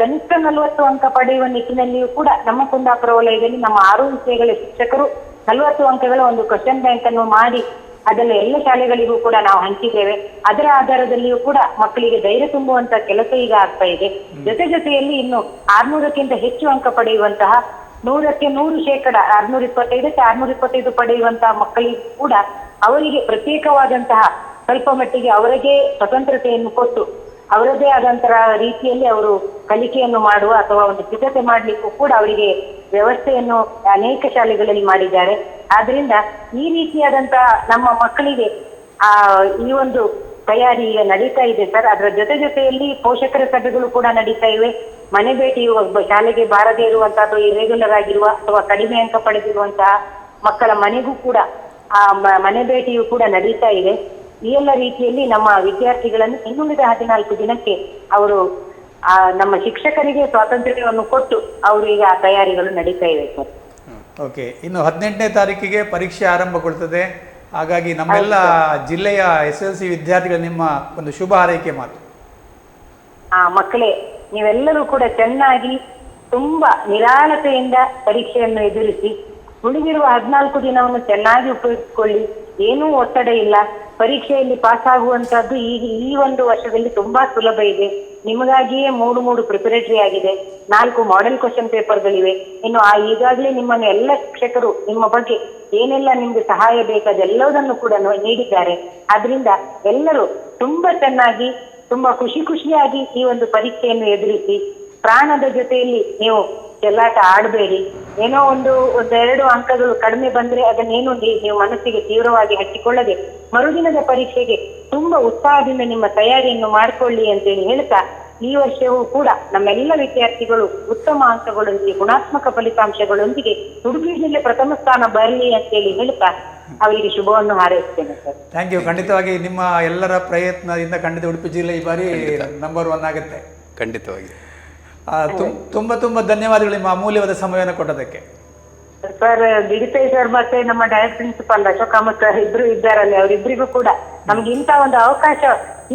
ಕನಿಷ್ಠ 40 ಅಂಕ ಪಡೆಯುವ ನಿಟ್ಟಿನಲ್ಲಿಯೂ ಕೂಡ ನಮ್ಮ ಕುಂದಾಪುರ ವಲಯದಲ್ಲಿ ನಮ್ಮ 6 ವಿಷಯಗಳ ಶಿಕ್ಷಕರು 40 ಅಂಕಗಳ ಒಂದು ಕ್ವಶನ್ ಬ್ಯಾಂಕ್ ಅನ್ನು ಮಾಡಿ ಅದನ್ನು ಎಲ್ಲ ಶಾಲೆಗಳಿಗೂ ಕೂಡ ನಾವು ಹಂಚಿದ್ದೇವೆ. ಅದರ ಆಧಾರದಲ್ಲಿಯೂ ಕೂಡ ಮಕ್ಕಳಿಗೆ ಧೈರ್ಯ ತುಂಬುವಂತಹ ಕೆಲಸ ಈಗ ಆಗ್ತಾ ಇದೆ. ಜೊತೆಯಲ್ಲಿ ಇನ್ನು 600ಕ್ಕಿಂತ ಹೆಚ್ಚು ಅಂಕ ಪಡೆಯುವಂತಹ 100ಕ್ಕೆ 100% 625ಕ್ಕೆ 625 ಪಡೆಯುವಂತಹ ಮಕ್ಕಳಿಗೂ ಕೂಡ ಅವರಿಗೆ ಪ್ರತ್ಯೇಕವಾದಂತಹ ಸ್ವಲ್ಪ ಮಟ್ಟಿಗೆ ಅವರಿಗೆ ಸ್ವತಂತ್ರತೆಯನ್ನು ಕೊಟ್ಟು ಅವರದೇ ಆದಂತಹ ರೀತಿಯಲ್ಲಿ ಅವರು ಕಲಿಕೆಯನ್ನು ಮಾಡುವ ಅಥವಾ ಒಂದು ಸಿದ್ಧತೆ ಮಾಡ್ಲಿಕ್ಕೂ ಕೂಡ ಅವರಿಗೆ ವ್ಯವಸ್ಥೆಯನ್ನು ಅನೇಕ ಶಾಲೆಗಳಲ್ಲಿ ಮಾಡಿದ್ದಾರೆ. ಆದ್ರಿಂದ ಈ ರೀತಿಯಾದಂತಹ ನಮ್ಮ ಮಕ್ಕಳಿಗೆ ಈ ಒಂದು ತಯಾರಿ ಈಗ ನಡೀತಾ ಇದೆ ಸರ್. ಅದರ ಜೊತೆಯಲ್ಲಿ ಪೋಷಕರ ಸಭೆಗಳು ಕೂಡ ನಡೀತಾ ಇವೆ. ಮನೆ ಭೇಟಿ, ಶಾಲೆಗೆ ಬಾರದೇ ಇರುವಂತಹದ್ದು, ಇರೆಗ್ಯುಲರ್ ಆಗಿರುವ ಅಥವಾ ಕಡಿಮೆ ಅಂಕ ಪಡೆದಿರುವಂತಹ ಮಕ್ಕಳ ಮನೆಗೂ ಕೂಡ ಮನೆ ಭೇಟಿಯು ಕೂಡ ನಡೀತಾ ಇದೆ. ಈ ಎಲ್ಲ ರೀತಿಯಲ್ಲಿ ನಮ್ಮ ವಿದ್ಯಾರ್ಥಿಗಳನ್ನು ಇನ್ನುಳಿದ 14 ದಿನಕ್ಕೆ ಅವರು ನಮ್ಮ ಶಿಕ್ಷಕರಿಗೆ ಸ್ವಾತಂತ್ರ್ಯವನ್ನು ಕೊಟ್ಟು ಅವರು ಈಗ ಆ ತಯಾರಿಗಳು ನಡೀತಾ ಇವೆ ಸರ್. ಓಕೆ, ಇನ್ನು 18ನೇ ತಾರೀಕಿಗೆ ಪರೀಕ್ಷೆ ಆರಂಭಗೊಳ್ತದೆ. ಹಾಗಾಗಿ ನಮ್ಮೆಲ್ಲ ಜಿಲ್ಲೆಯ SSLC ವಿದ್ಯಾರ್ಥಿಗಳು ನಿಮ್ಮ ಒಂದು ಶುಭ ಹಾರೈಕೆ ಮಾತು. ಮಕ್ಕಳೇ, ನೀವೆಲ್ಲರೂ ಕೂಡ ಚೆನ್ನಾಗಿ ತುಂಬಾ ನಿರಾಳತೆಯಿಂದ ಪರೀಕ್ಷೆಯನ್ನು ಎದುರಿಸಿ ಉಳಿದಿರುವ 14 ದಿನವನ್ನು ಚೆನ್ನಾಗಿ ಉಪಯೋಗಿಸಿಕೊಳ್ಳಿ. ಏನೂ ಒತ್ತಡ ಇಲ್ಲ. ಪರೀಕ್ಷೆಯಲ್ಲಿ ಪಾಸ್ ಆಗುವಂತಹದ್ದು ಈ ಒಂದು ವರ್ಷದಲ್ಲಿ ತುಂಬಾ ಸುಲಭ ಇದೆ. ನಿಮಗಾಗಿಯೇ 3 ಪ್ರಿಪರೇಟರಿ ಆಗಿದೆ, 4 ಮಾಡೆಲ್ ಕ್ವಶನ್ ಪೇಪರ್ಗಳಿವೆ. ಇನ್ನು ಈಗಾಗಲೇ ನಿಮ್ಮನ್ನು ಎಲ್ಲ ಶಿಕ್ಷಕರು ನಿಮ್ಮ ಬಗ್ಗೆ ಏನೆಲ್ಲ ನಿಮ್ಗೆ ಸಹಾಯ ಬೇಕಾದೆಲ್ಲದನ್ನು ಕೂಡ ನೀಡಿದ್ದಾರೆ. ಆದ್ರಿಂದ ಎಲ್ಲರೂ ತುಂಬಾ ಚೆನ್ನಾಗಿ ತುಂಬಾ ಖುಷಿಯಾಗಿ ಈ ಒಂದು ಪರೀಕ್ಷೆಯನ್ನು ಎದುರಿಸಿ, ಪ್ರಾಣದ ಜೊತೆಯಲ್ಲಿ ನೀವು ಚೆಲ್ಲಾಟ ಆಡಬೇಡಿ. ಏನೋ ಒಂದೆರಡು ಅಂಕಗಳು ಕಡಿಮೆ ಬಂದ್ರೆ ಅದನ್ನೇನು ನೀವು ಮನಸ್ಸಿಗೆ ತೀವ್ರವಾಗಿ ಹಚ್ಚಿಕೊಳ್ಳದೆ ಮರುದಿನದ ಪರೀಕ್ಷೆಗೆ ತುಂಬಾ ಉತ್ಸಾಹದಿಂದ ನಿಮ್ಮ ತಯಾರಿಯನ್ನು ಮಾಡಿಕೊಳ್ಳಿ ಅಂತೇಳಿ ಹೇಳ್ತಾ, ಈ ವರ್ಷವೂ ಕೂಡ ನಮ್ಮೆಲ್ಲ ವಿದ್ಯಾರ್ಥಿಗಳು ಉತ್ತಮ ಅಂಕಗಳೊಂದಿಗೆ ಗುಣಾತ್ಮಕ ಫಲಿತಾಂಶಗಳೊಂದಿಗೆ ಉಡುಪಿ ಜಿಲ್ಲೆ ಪ್ರಥಮ ಸ್ಥಾನ ಬರಲಿ ಅಂತೇಳಿ ಹೇಳ್ತಾ ಅವರಿಗೆ ಶುಭವನ್ನು ಹಾರೈಸ್ತೇನೆ ಸರ್. Thank you. ಖಂಡಿತವಾಗಿ ನಿಮ್ಮ ಎಲ್ಲರ ಪ್ರಯತ್ನದಿಂದ ಖಂಡಿತ ಉಡುಪಿ ಜಿಲ್ಲೆ ಈ ಬಾರಿ ನಂಬರ್ 1 ಆಗುತ್ತೆ. ಖಂಡಿತವಾಗಿ. ತುಂಬಾ ಧನ್ಯವಾದಗಳು ನಿಮ್ಮ ಅಮೂಲ್ಯವಾದ ಸಮಯವನ್ನು ಕೊಟ್ಟದಕ್ಕೆ. ಸರ್ ಬಿಡಿಪೈ ಸರ್ ಮತ್ತೆ ನಮ್ಮ direct principal Ashok Kamath sir ಇಬ್ರು ಇದ್ದಾರಲ್ಲ, ಅವರಿಬ್ಬರಿಗೂ ಕೂಡ ನಮ್ಗೆ ಇಂಥ ಒಂದು ಅವಕಾಶ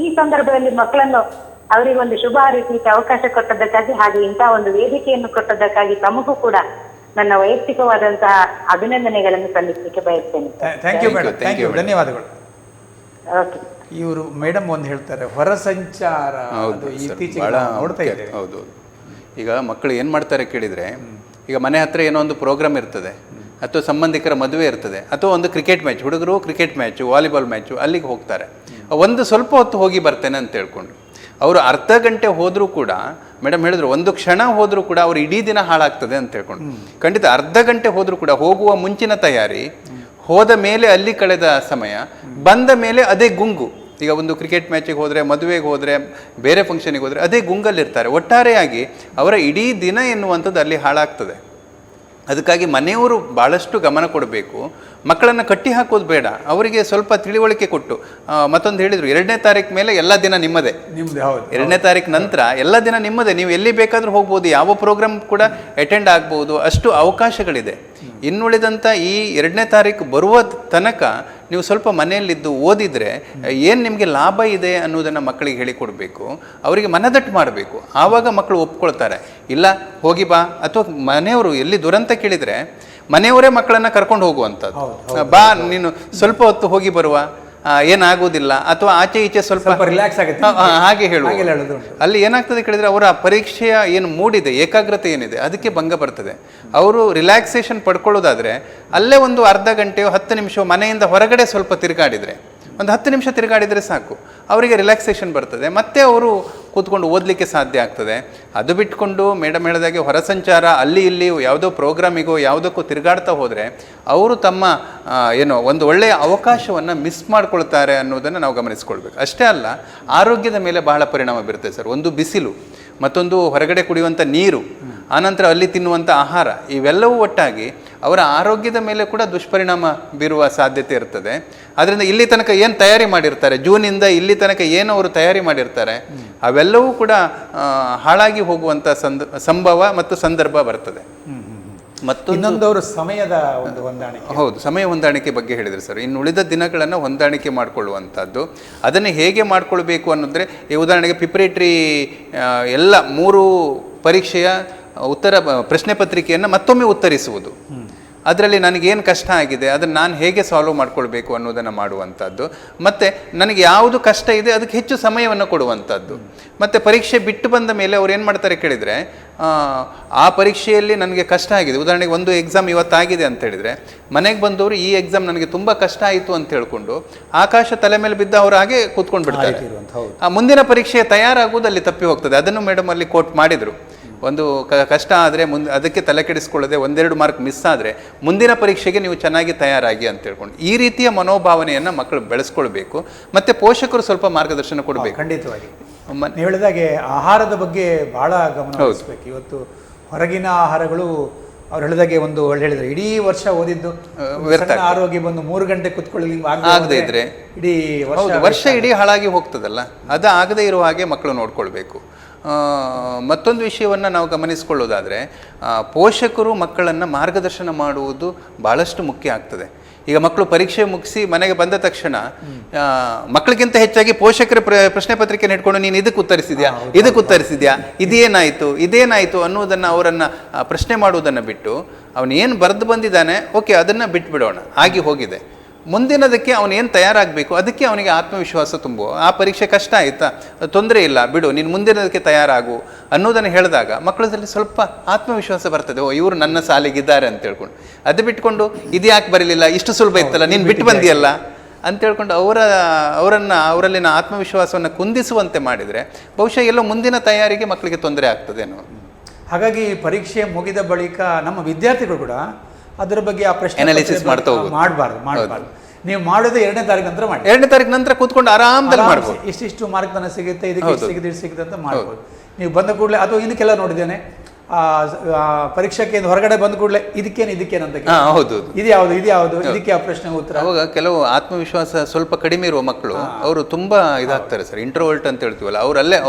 ಈ ಸಂದರ್ಭದಲ್ಲಿ ಮಕ್ಕಳನ್ನು ಅವರಿಗೆ ಒಂದು ಶುಭ ಹಾರೈಸಲಿಕ್ಕೆ ಅವಕಾಶ ಕೊಟ್ಟದ್ದಕ್ಕಾಗಿ, ಹಾಗೆ ಇಂಥ ಒಂದು ವೇದಿಕೆಯನ್ನು ಕೊಟ್ಟದ್ದಕ್ಕಾಗಿ ತಮಗೂ ಕೂಡ ನನ್ನ ವೈಯಕ್ತಿಕವಾದಂತಹ ಅಭಿನಂದನೆಗಳನ್ನು ಸಲ್ಲಿಸಲಿಕ್ಕೆ ಬಯಸ್ತೇನೆ. Thank you madam, thank you, ಧನ್ಯವಾದಗಳು. ಓಕೆ. ಇವರು ಮೇಡಮ್ ಒಂದು ಹೇಳ್ತಾರೆ, ಹೊರ ಸಂಚಾರ ಇತ್ತೀಚೆಗೆ ನೋಡ್ತಾ ಇದ್ದೇವೆ. ಹೌದು. ಈಗ ಮಕ್ಕಳು ಏನು ಮಾಡ್ತಾರೆ ಕೇಳಿದರೆ, ಈಗ ಮನೆ ಹತ್ರ ಏನೋ ಒಂದು ಪ್ರೋಗ್ರಾಮ್ ಇರ್ತದೆ, ಅಥವಾ ಸಂಬಂಧಿಕರ ಮದುವೆ ಇರ್ತದೆ, ಅಥವಾ ಒಂದು ಕ್ರಿಕೆಟ್ ಮ್ಯಾಚ್, ಹುಡುಗರು ಕ್ರಿಕೆಟ್ ಮ್ಯಾಚು, ವಾಲಿಬಾಲ್ ಮ್ಯಾಚು, ಅಲ್ಲಿಗೆ ಹೋಗ್ತಾರೆ. ಒಂದು ಸ್ವಲ್ಪ ಹೊತ್ತು ಹೋಗಿ ಬರ್ತೇನೆ ಅಂತ ಹೇಳ್ಕೊಂಡು ಅವರು ಅರ್ಧ ಗಂಟೆ ಹೋದರೂ ಕೂಡ, ಮೇಡಮ್ ಹೇಳಿದ್ರು ಒಂದು ಕ್ಷಣ ಹೋದರೂ ಕೂಡ ಅವ್ರು ಇಡೀ ದಿನ ಹಾಳಾಗ್ತದೆ ಅಂತ ಹೇಳ್ಕೊಂಡು. ಖಂಡಿತ ಅರ್ಧ ಗಂಟೆ ಹೋದರೂ ಕೂಡ ಹೋಗುವ ಮುಂಚಿನ ತಯಾರಿ, ಹೋದ ಮೇಲೆ ಅಲ್ಲಿ ಕಳೆದ ಸಮಯ, ಬಂದ ಮೇಲೆ ಅದೇ ಗುಂಗು. ಈಗ ಒಂದು ಕ್ರಿಕೆಟ್ ಮ್ಯಾಚಿಗೆ ಹೋದರೆ, ಮದುವೆಗೆ ಹೋದರೆ, ಬೇರೆ ಫಂಕ್ಷನಿಗೆ ಹೋದರೆ ಅದೇ ಗುಂಗಲ್ಲಿರ್ತಾರೆ. ಒಟ್ಟಾರೆಯಾಗಿ ಅವರ ಇಡೀ ದಿನ ಎನ್ನುವಂಥದ್ದು ಅಲ್ಲಿ ಹಾಳಾಗ್ತದೆ. ಅದಕ್ಕಾಗಿ ಮನೆಯವರು ಭಾಳಷ್ಟು ಗಮನ ಕೊಡಬೇಕು. ಮಕ್ಕಳನ್ನು ಕಟ್ಟಿ ಹಾಕೋದು ಬೇಡ, ಅವರಿಗೆ ಸ್ವಲ್ಪ ತಿಳಿವಳಿಕೆ ಕೊಟ್ಟು. ಮತ್ತೊಂದು ಹೇಳಿದರು, 2ನೇ ತಾರೀಕು ಮೇಲೆ ಎಲ್ಲ ದಿನ ನಿಮ್ಮದೇ. 2ನೇ ತಾರೀಕು ನಂತರ ಎಲ್ಲ ದಿನ ನಿಮ್ಮದೇ, ನೀವು ಎಲ್ಲಿ ಬೇಕಾದರೂ ಹೋಗ್ಬೋದು, ಯಾವ ಪ್ರೋಗ್ರಾಮ್ ಕೂಡ ಅಟೆಂಡ್ ಆಗ್ಬೋದು, ಅಷ್ಟು ಅವಕಾಶಗಳಿದೆ. ಇನ್ನುಳಿದಂಥ ಈ 2ನೇ ತಾರೀಕು ಬರುವ ತನಕ ನೀವು ಸ್ವಲ್ಪ ಮನೆಯಲ್ಲಿದ್ದು ಓದಿದರೆ ಏನು ನಿಮಗೆ ಲಾಭ ಇದೆ ಅನ್ನೋದನ್ನು ಮಕ್ಕಳಿಗೆ ಹೇಳಿಕೊಡ್ಬೇಕು, ಅವರಿಗೆ ಮನದಟ್ಟು ಮಾಡಬೇಕು. ಆವಾಗ ಮಕ್ಕಳು ಒಪ್ಕೊಳ್ತಾರೆ. ಇಲ್ಲ ಹೋಗಿ ಬಾ, ಅಥವಾ ಮನೆಯವರು ಎಲ್ಲಿ ದುರಂತ ಕೇಳಿದರೆ ಮನೆಯವರೇ ಮಕ್ಕಳನ್ನು ಕರ್ಕೊಂಡು ಹೋಗುವಂಥದ್ದು. ಬಾ ನೀನು ಸ್ವಲ್ಪ ಹೊತ್ತು ಹೋಗಿ ಬರುವ, ಏನಾಗೋದಿಲ್ಲ, ಅಥವಾ ಆಚೆ ಈಚೆ ಸ್ವಲ್ಪ ರಿಲ್ಯಾಕ್ಸ್ ಆಗುತ್ತೆ, ಹಾಗೆ ಹೇಳುವುದು. ಅಲ್ಲಿ ಏನಾಗ್ತದೆ ಕೇಳಿದರೆ ಅವರ ಪರೀಕ್ಷೆಯ ಏನು ಮೂಡಿದೆ, ಏಕಾಗ್ರತೆ ಏನಿದೆ, ಅದಕ್ಕೆ ಭಂಗ ಬರ್ತದೆ. ಅವರು ರಿಲ್ಯಾಕ್ಸೇಷನ್ ಪಡ್ಕೊಳ್ಳೋದಾದರೆ ಅಲ್ಲೇ ಒಂದು ಅರ್ಧ ಗಂಟೆಯೋ 10 ನಿಮಿಷವೋ ಮನೆಯಿಂದ ಹೊರಗಡೆ ಸ್ವಲ್ಪ ತಿರುಗಾಡಿದರೆ, ಒಂದು 10 ನಿಮಿಷ ತಿರುಗಾಡಿದರೆ ಸಾಕು, ಅವರಿಗೆ ರಿಲ್ಯಾಕ್ಸೇಷನ್ ಬರ್ತದೆ, ಮತ್ತೆ ಅವರು ಕೂತ್ಕೊಂಡು ಓದಲಿಕ್ಕೆ ಸಾಧ್ಯ ಆಗ್ತದೆ. ಅದು ಬಿಟ್ಕೊಂಡು ಮೇಡಮ್ ಹೇಳಿದಾಗೆ ಹೊರ ಸಂಚಾರ ಅಲ್ಲಿ ಇಲ್ಲಿ ಯಾವುದೋ ಪ್ರೋಗ್ರಾಮಿಗೋ ಯಾವುದಕ್ಕೂ ತಿರುಗಾಡ್ತಾ ಹೋದರೆ ಅವರು ತಮ್ಮ ಏನೋ ಒಂದು ಒಳ್ಳೆಯ ಅವಕಾಶವನ್ನು ಮಿಸ್ ಮಾಡ್ಕೊಳ್ತಾರೆ ಅನ್ನೋದನ್ನು ನಾವು ಗಮನಿಸ್ಕೊಳ್ಬೇಕು. ಅಷ್ಟೇ ಅಲ್ಲ, ಆರೋಗ್ಯದ ಮೇಲೆ ಬಹಳ ಪರಿಣಾಮ ಬೀರುತ್ತೆ ಸರ್. ಒಂದು ಬಿಸಿಲು, ಮತ್ತೊಂದು ಹೊರಗಡೆ ಕುಡಿಯುವಂಥ ನೀರು, ಆನಂತರ ಅಲ್ಲಿ ತಿನ್ನುವಂಥ ಆಹಾರ, ಇವೆಲ್ಲವೂ ಒಟ್ಟಾಗಿ ಅವರ ಆರೋಗ್ಯದ ಮೇಲೆ ಕೂಡ ದುಷ್ಪರಿಣಾಮ ಬೀರುವ ಸಾಧ್ಯತೆ ಇರ್ತದೆ. ಆದ್ದರಿಂದ ಇಲ್ಲಿ ತನಕ ಏನು ತಯಾರಿ ಮಾಡಿರ್ತಾರೆ, ಜೂನಿಂದ ಇಲ್ಲಿ ತನಕ ಏನು ಅವರು ತಯಾರಿ ಮಾಡಿರ್ತಾರೆ, ಅವೆಲ್ಲವೂ ಕೂಡ ಹಾಳಾಗಿ ಹೋಗುವಂಥ ಸಂಭವ ಮತ್ತು ಸಂದರ್ಭ ಬರ್ತದೆ. ಮತ್ತು ಇನ್ನೊಂದವರು ಸಮಯದ ಒಂದು ಹೊಂದಾಣಿಕೆ. ಹೌದು, ಸಮಯ ಹೊಂದಾಣಿಕೆ ಬಗ್ಗೆ ಹೇಳಿದ್ರು ಸರ್. ಇನ್ನು ಉಳಿದ ದಿನಗಳನ್ನು ಹೊಂದಾಣಿಕೆ ಮಾಡಿಕೊಳ್ಳುವಂಥದ್ದು, ಅದನ್ನು ಹೇಗೆ ಮಾಡಿಕೊಳ್ಬೇಕು ಅನ್ನೋದ್ರೆ, ಈ ಉದಾಹರಣೆಗೆ ಪ್ರಿಪರೇಟರಿ ಎಲ್ಲ 3 ಪರೀಕ್ಷೆಯ ಪ್ರಶ್ನೆ ಪತ್ರಿಕೆಯನ್ನು ಮತ್ತೊಮ್ಮೆ ಉತ್ತರಿಸುವುದು. ಅದರಲ್ಲಿ ನನಗೇನು ಕಷ್ಟ ಆಗಿದೆ ಅದನ್ನು ನಾನು ಹೇಗೆ ಸಾಲ್ವ್ ಮಾಡ್ಕೊಳ್ಬೇಕು ಅನ್ನೋದನ್ನು ಮಾಡುವಂಥದ್ದು. ಮತ್ತು ನನಗೆ ಯಾವುದು ಕಷ್ಟ ಇದೆ ಅದಕ್ಕೆ ಹೆಚ್ಚು ಸಮಯವನ್ನು ಕೊಡುವಂಥದ್ದು. ಮತ್ತು ಪರೀಕ್ಷೆ ಬಿಟ್ಟು ಬಂದ ಮೇಲೆ ಅವ್ರು ಏನು ಮಾಡ್ತಾರೆ ಕೇಳಿದರೆ, ಆ ಪರೀಕ್ಷೆಯಲ್ಲಿ ನನಗೆ ಕಷ್ಟ ಆಗಿದೆ, ಉದಾಹರಣೆಗೆ ಒಂದು ಎಕ್ಸಾಮ್ ಇವತ್ತಾಗಿದೆ ಅಂತ ಹೇಳಿದರೆ, ಮನೆಗೆ ಬಂದವರು ಈ ಎಕ್ಸಾಮ್ ನನಗೆ ತುಂಬ ಕಷ್ಟ ಆಯಿತು ಅಂತ ಹೇಳ್ಕೊಂಡು ಆಕಾಶ ತಲೆ ಮೇಲೆ ಬಿದ್ದ ಅವರು ಹಾಗೆ ಕೂತ್ಕೊಂಡು ಬಿಡ್ತಾರೆ. ಆ ಮುಂದಿನ ಪರೀಕ್ಷೆ ತಯಾರಾಗುವುದು ಅಲ್ಲಿ ತಪ್ಪಿ ಹೋಗ್ತದೆ. ಅದನ್ನು ಮೇಡಮ್ ಅಲ್ಲಿ ಕೋಟ್ ಮಾಡಿದರು. ಒಂದು ಕಷ್ಟ ಆದರೆ ಅದಕ್ಕೆ ತಲೆ ಕೆಡಿಸ್ಕೊಳ್ಳದೆ 1-2 ಮಾರ್ಕ್ ಮಿಸ್ ಆದರೆ ಮುಂದಿನ ಪರೀಕ್ಷೆಗೆ ನೀವು ಚೆನ್ನಾಗಿ ತಯಾರಾಗಿ ಅಂತ ಹೇಳ್ಕೊಂಡು, ಈ ರೀತಿಯ ಮನೋಭಾವನೆಯನ್ನು ಮಕ್ಕಳು ಬೆಳೆಸ್ಕೊಳ್ಬೇಕು. ಮತ್ತು ಪೋಷಕರು ಸ್ವಲ್ಪ ಮಾರ್ಗದರ್ಶನ ಕೊಡಬೇಕು. ಖಂಡಿತವಾಗಿ ನೀವು ಹೇಳಿದಾಗೆ ಆಹಾರದ ಬಗ್ಗೆ ಬಹಳ ಗಮನ ಹರಿಸಬೇಕು. ಇವತ್ತು ಹೊರಗಿನ ಆಹಾರಗಳು ಅವ್ರು ಹೇಳಿದಾಗೆ ಒಂದು ಹೇಳಿದ್ರು, ಇಡೀ ವರ್ಷ ಓದಿದ್ದು ಆರೋಗ್ಯ ಬಂದು 3 ಗಂಟೆ ಕುತ್ಕೊಳ್ಳಿ ಆಗದೆ ಇದ್ರೆ ಇಡೀ ವರ್ಷ ಇಡೀ ಹಾಳಾಗಿ ಹೋಗ್ತದಲ್ಲ. ಅದು ಆಗದೆ ಇರುವ ಹಾಗೆ ಮಕ್ಕಳು ನೋಡ್ಕೊಳ್ಬೇಕು. ಮತ್ತೊಂದು ವಿಷಯವನ್ನು ನಾವು ಗಮನಿಸ್ಕೊಳ್ಳೋದಾದರೆ, ಪೋಷಕರು ಮಕ್ಕಳನ್ನು ಮಾರ್ಗದರ್ಶನ ಮಾಡುವುದು ಭಾಳಷ್ಟು ಮುಖ್ಯ ಆಗ್ತದೆ. ಈಗ ಮಕ್ಕಳು ಪರೀಕ್ಷೆ ಮುಗಿಸಿ ಮನೆಗೆ ಬಂದ ತಕ್ಷಣ ಮಕ್ಕಳಿಗಿಂತ ಹೆಚ್ಚಾಗಿ ಪೋಷಕರ ಪ್ರಶ್ನೆ ಪತ್ರಿಕೆ ಇಟ್ಕೊಂಡು ನೀನು ಇದಕ್ಕೆ ಉತ್ತರಿಸಿದ್ಯಾ, ಇದೇನಾಯಿತು ಅನ್ನೋದನ್ನು ಅವರನ್ನು ಪ್ರಶ್ನೆ ಮಾಡುವುದನ್ನು ಬಿಟ್ಟು, ಅವನು ಏನು ಬರೆದು ಬಂದಿದ್ದಾನೆ ಓಕೆ ಅದನ್ನು ಬಿಟ್ಬಿಡೋಣ, ಆಗಿ ಹೋಗಿದೆ, ಮುಂದಿನದಕ್ಕೆ ಅವನು ಏನು ತಯಾರಾಗಬೇಕು ಅದಕ್ಕೆ ಅವನಿಗೆ ಆತ್ಮವಿಶ್ವಾಸ ತುಂಬುವ. ಆ ಪರೀಕ್ಷೆ ಕಷ್ಟ ಆಯಿತಾ, ತೊಂದರೆ ಇಲ್ಲ ಬಿಡು, ನೀನು ಮುಂದಿನದಕ್ಕೆ ತಯಾರಾಗು ಅನ್ನೋದನ್ನು ಹೇಳಿದಾಗ ಮಕ್ಕಳಲ್ಲಿ ಸ್ವಲ್ಪ ಆತ್ಮವಿಶ್ವಾಸ ಬರ್ತದೆ. ಓ, ಇವರು ನನ್ನ ಸಾಲಿಗಿದ್ದಾರೆ ಅಂತ ಹೇಳ್ಕೊಂಡು. ಅದು ಬಿಟ್ಕೊಂಡು ಇದು ಯಾಕೆ ಬರಲಿಲ್ಲ, ಇಷ್ಟು ಸುಲಭ ಇತ್ತಲ್ಲ, ನೀನು ಬಿಟ್ಟು ಬಂದಿಯಲ್ಲ ಅಂತ ಹೇಳ್ಕೊಂಡು ಅವರಲ್ಲಿನ ಆತ್ಮವಿಶ್ವಾಸವನ್ನು ಕುಂದಿಸುವಂತೆ ಮಾಡಿದರೆ ಬಹುಶಃ ಎಲ್ಲೋ ಮುಂದಿನ ತಯಾರಿಗೆ ಮಕ್ಕಳಿಗೆ ತೊಂದರೆ ಆಗ್ತದೇನೋ. ಹಾಗಾಗಿ ಪರೀಕ್ಷೆ ಮುಗಿದ ಬಳಿಕ ನಮ್ಮ ವಿದ್ಯಾರ್ಥಿಗಳು ಕೂಡ ಅದರ ಬಗ್ಗೆ ಆ ಪ್ರಶ್ನೆ ಅನಾಲಿಸಿಸ್ ಮಾಡ್ತಾ ಹೋಗೋದು. ಮಾಡಬಾರ್ದು. ನೀವು ಮಾಡೋದೇ 2ನೇ ತಾರೀಕು ನಂತರ ಮಾಡಿ. 2ನೇ ತಾರೀಕು ನಂತರ ಕೂತ್ಕೊಂಡು ಆರಾಮದಲ್ಲಿ ಮಾಡ್ಬೋದು. ಇಷ್ಟಿಷ್ಟು ಮಾರ್ಕ್ ನನಗೆ ಸಿಗುತ್ತೆ, ಇದಕ್ಕೆ ಸಿಗುತ್ತೆ ಅಂತ ಮಾಡ್ಬೋದು. ನೀವು ಬಂದ ಕೂಡಲೇ, ಅಥವಾ ಇನ್ನು ಕೆಲ ನೋಡಿದ್ದೇನೆ, ಪರೀಕ್ಷೆಗೆ ಹೊರಗಡೆ ಬಂದ ಕೂಡಲೇ ಇದಕ್ಕೇನು ಅಂತ ಹೌದು, ಇದು ಯಾವುದು ಇದಕ್ಕೆ ಆ ಪ್ರಶ್ನೆ ಉತ್ತರ. ಅವಾಗ ಕೆಲವು ಆತ್ಮವಿಶ್ವಾಸ ಸ್ವಲ್ಪ ಕಡಿಮೆ ಇರುವ ಮಕ್ಕಳು ಅವರು ತುಂಬಾ ಇದಾಗ್ತಾರೆ ಸರ್, ಇಂಟ್ರೋವರ್ಟ್ ಅಂತ ಹೇಳ್ತೀವಲ್ಲ,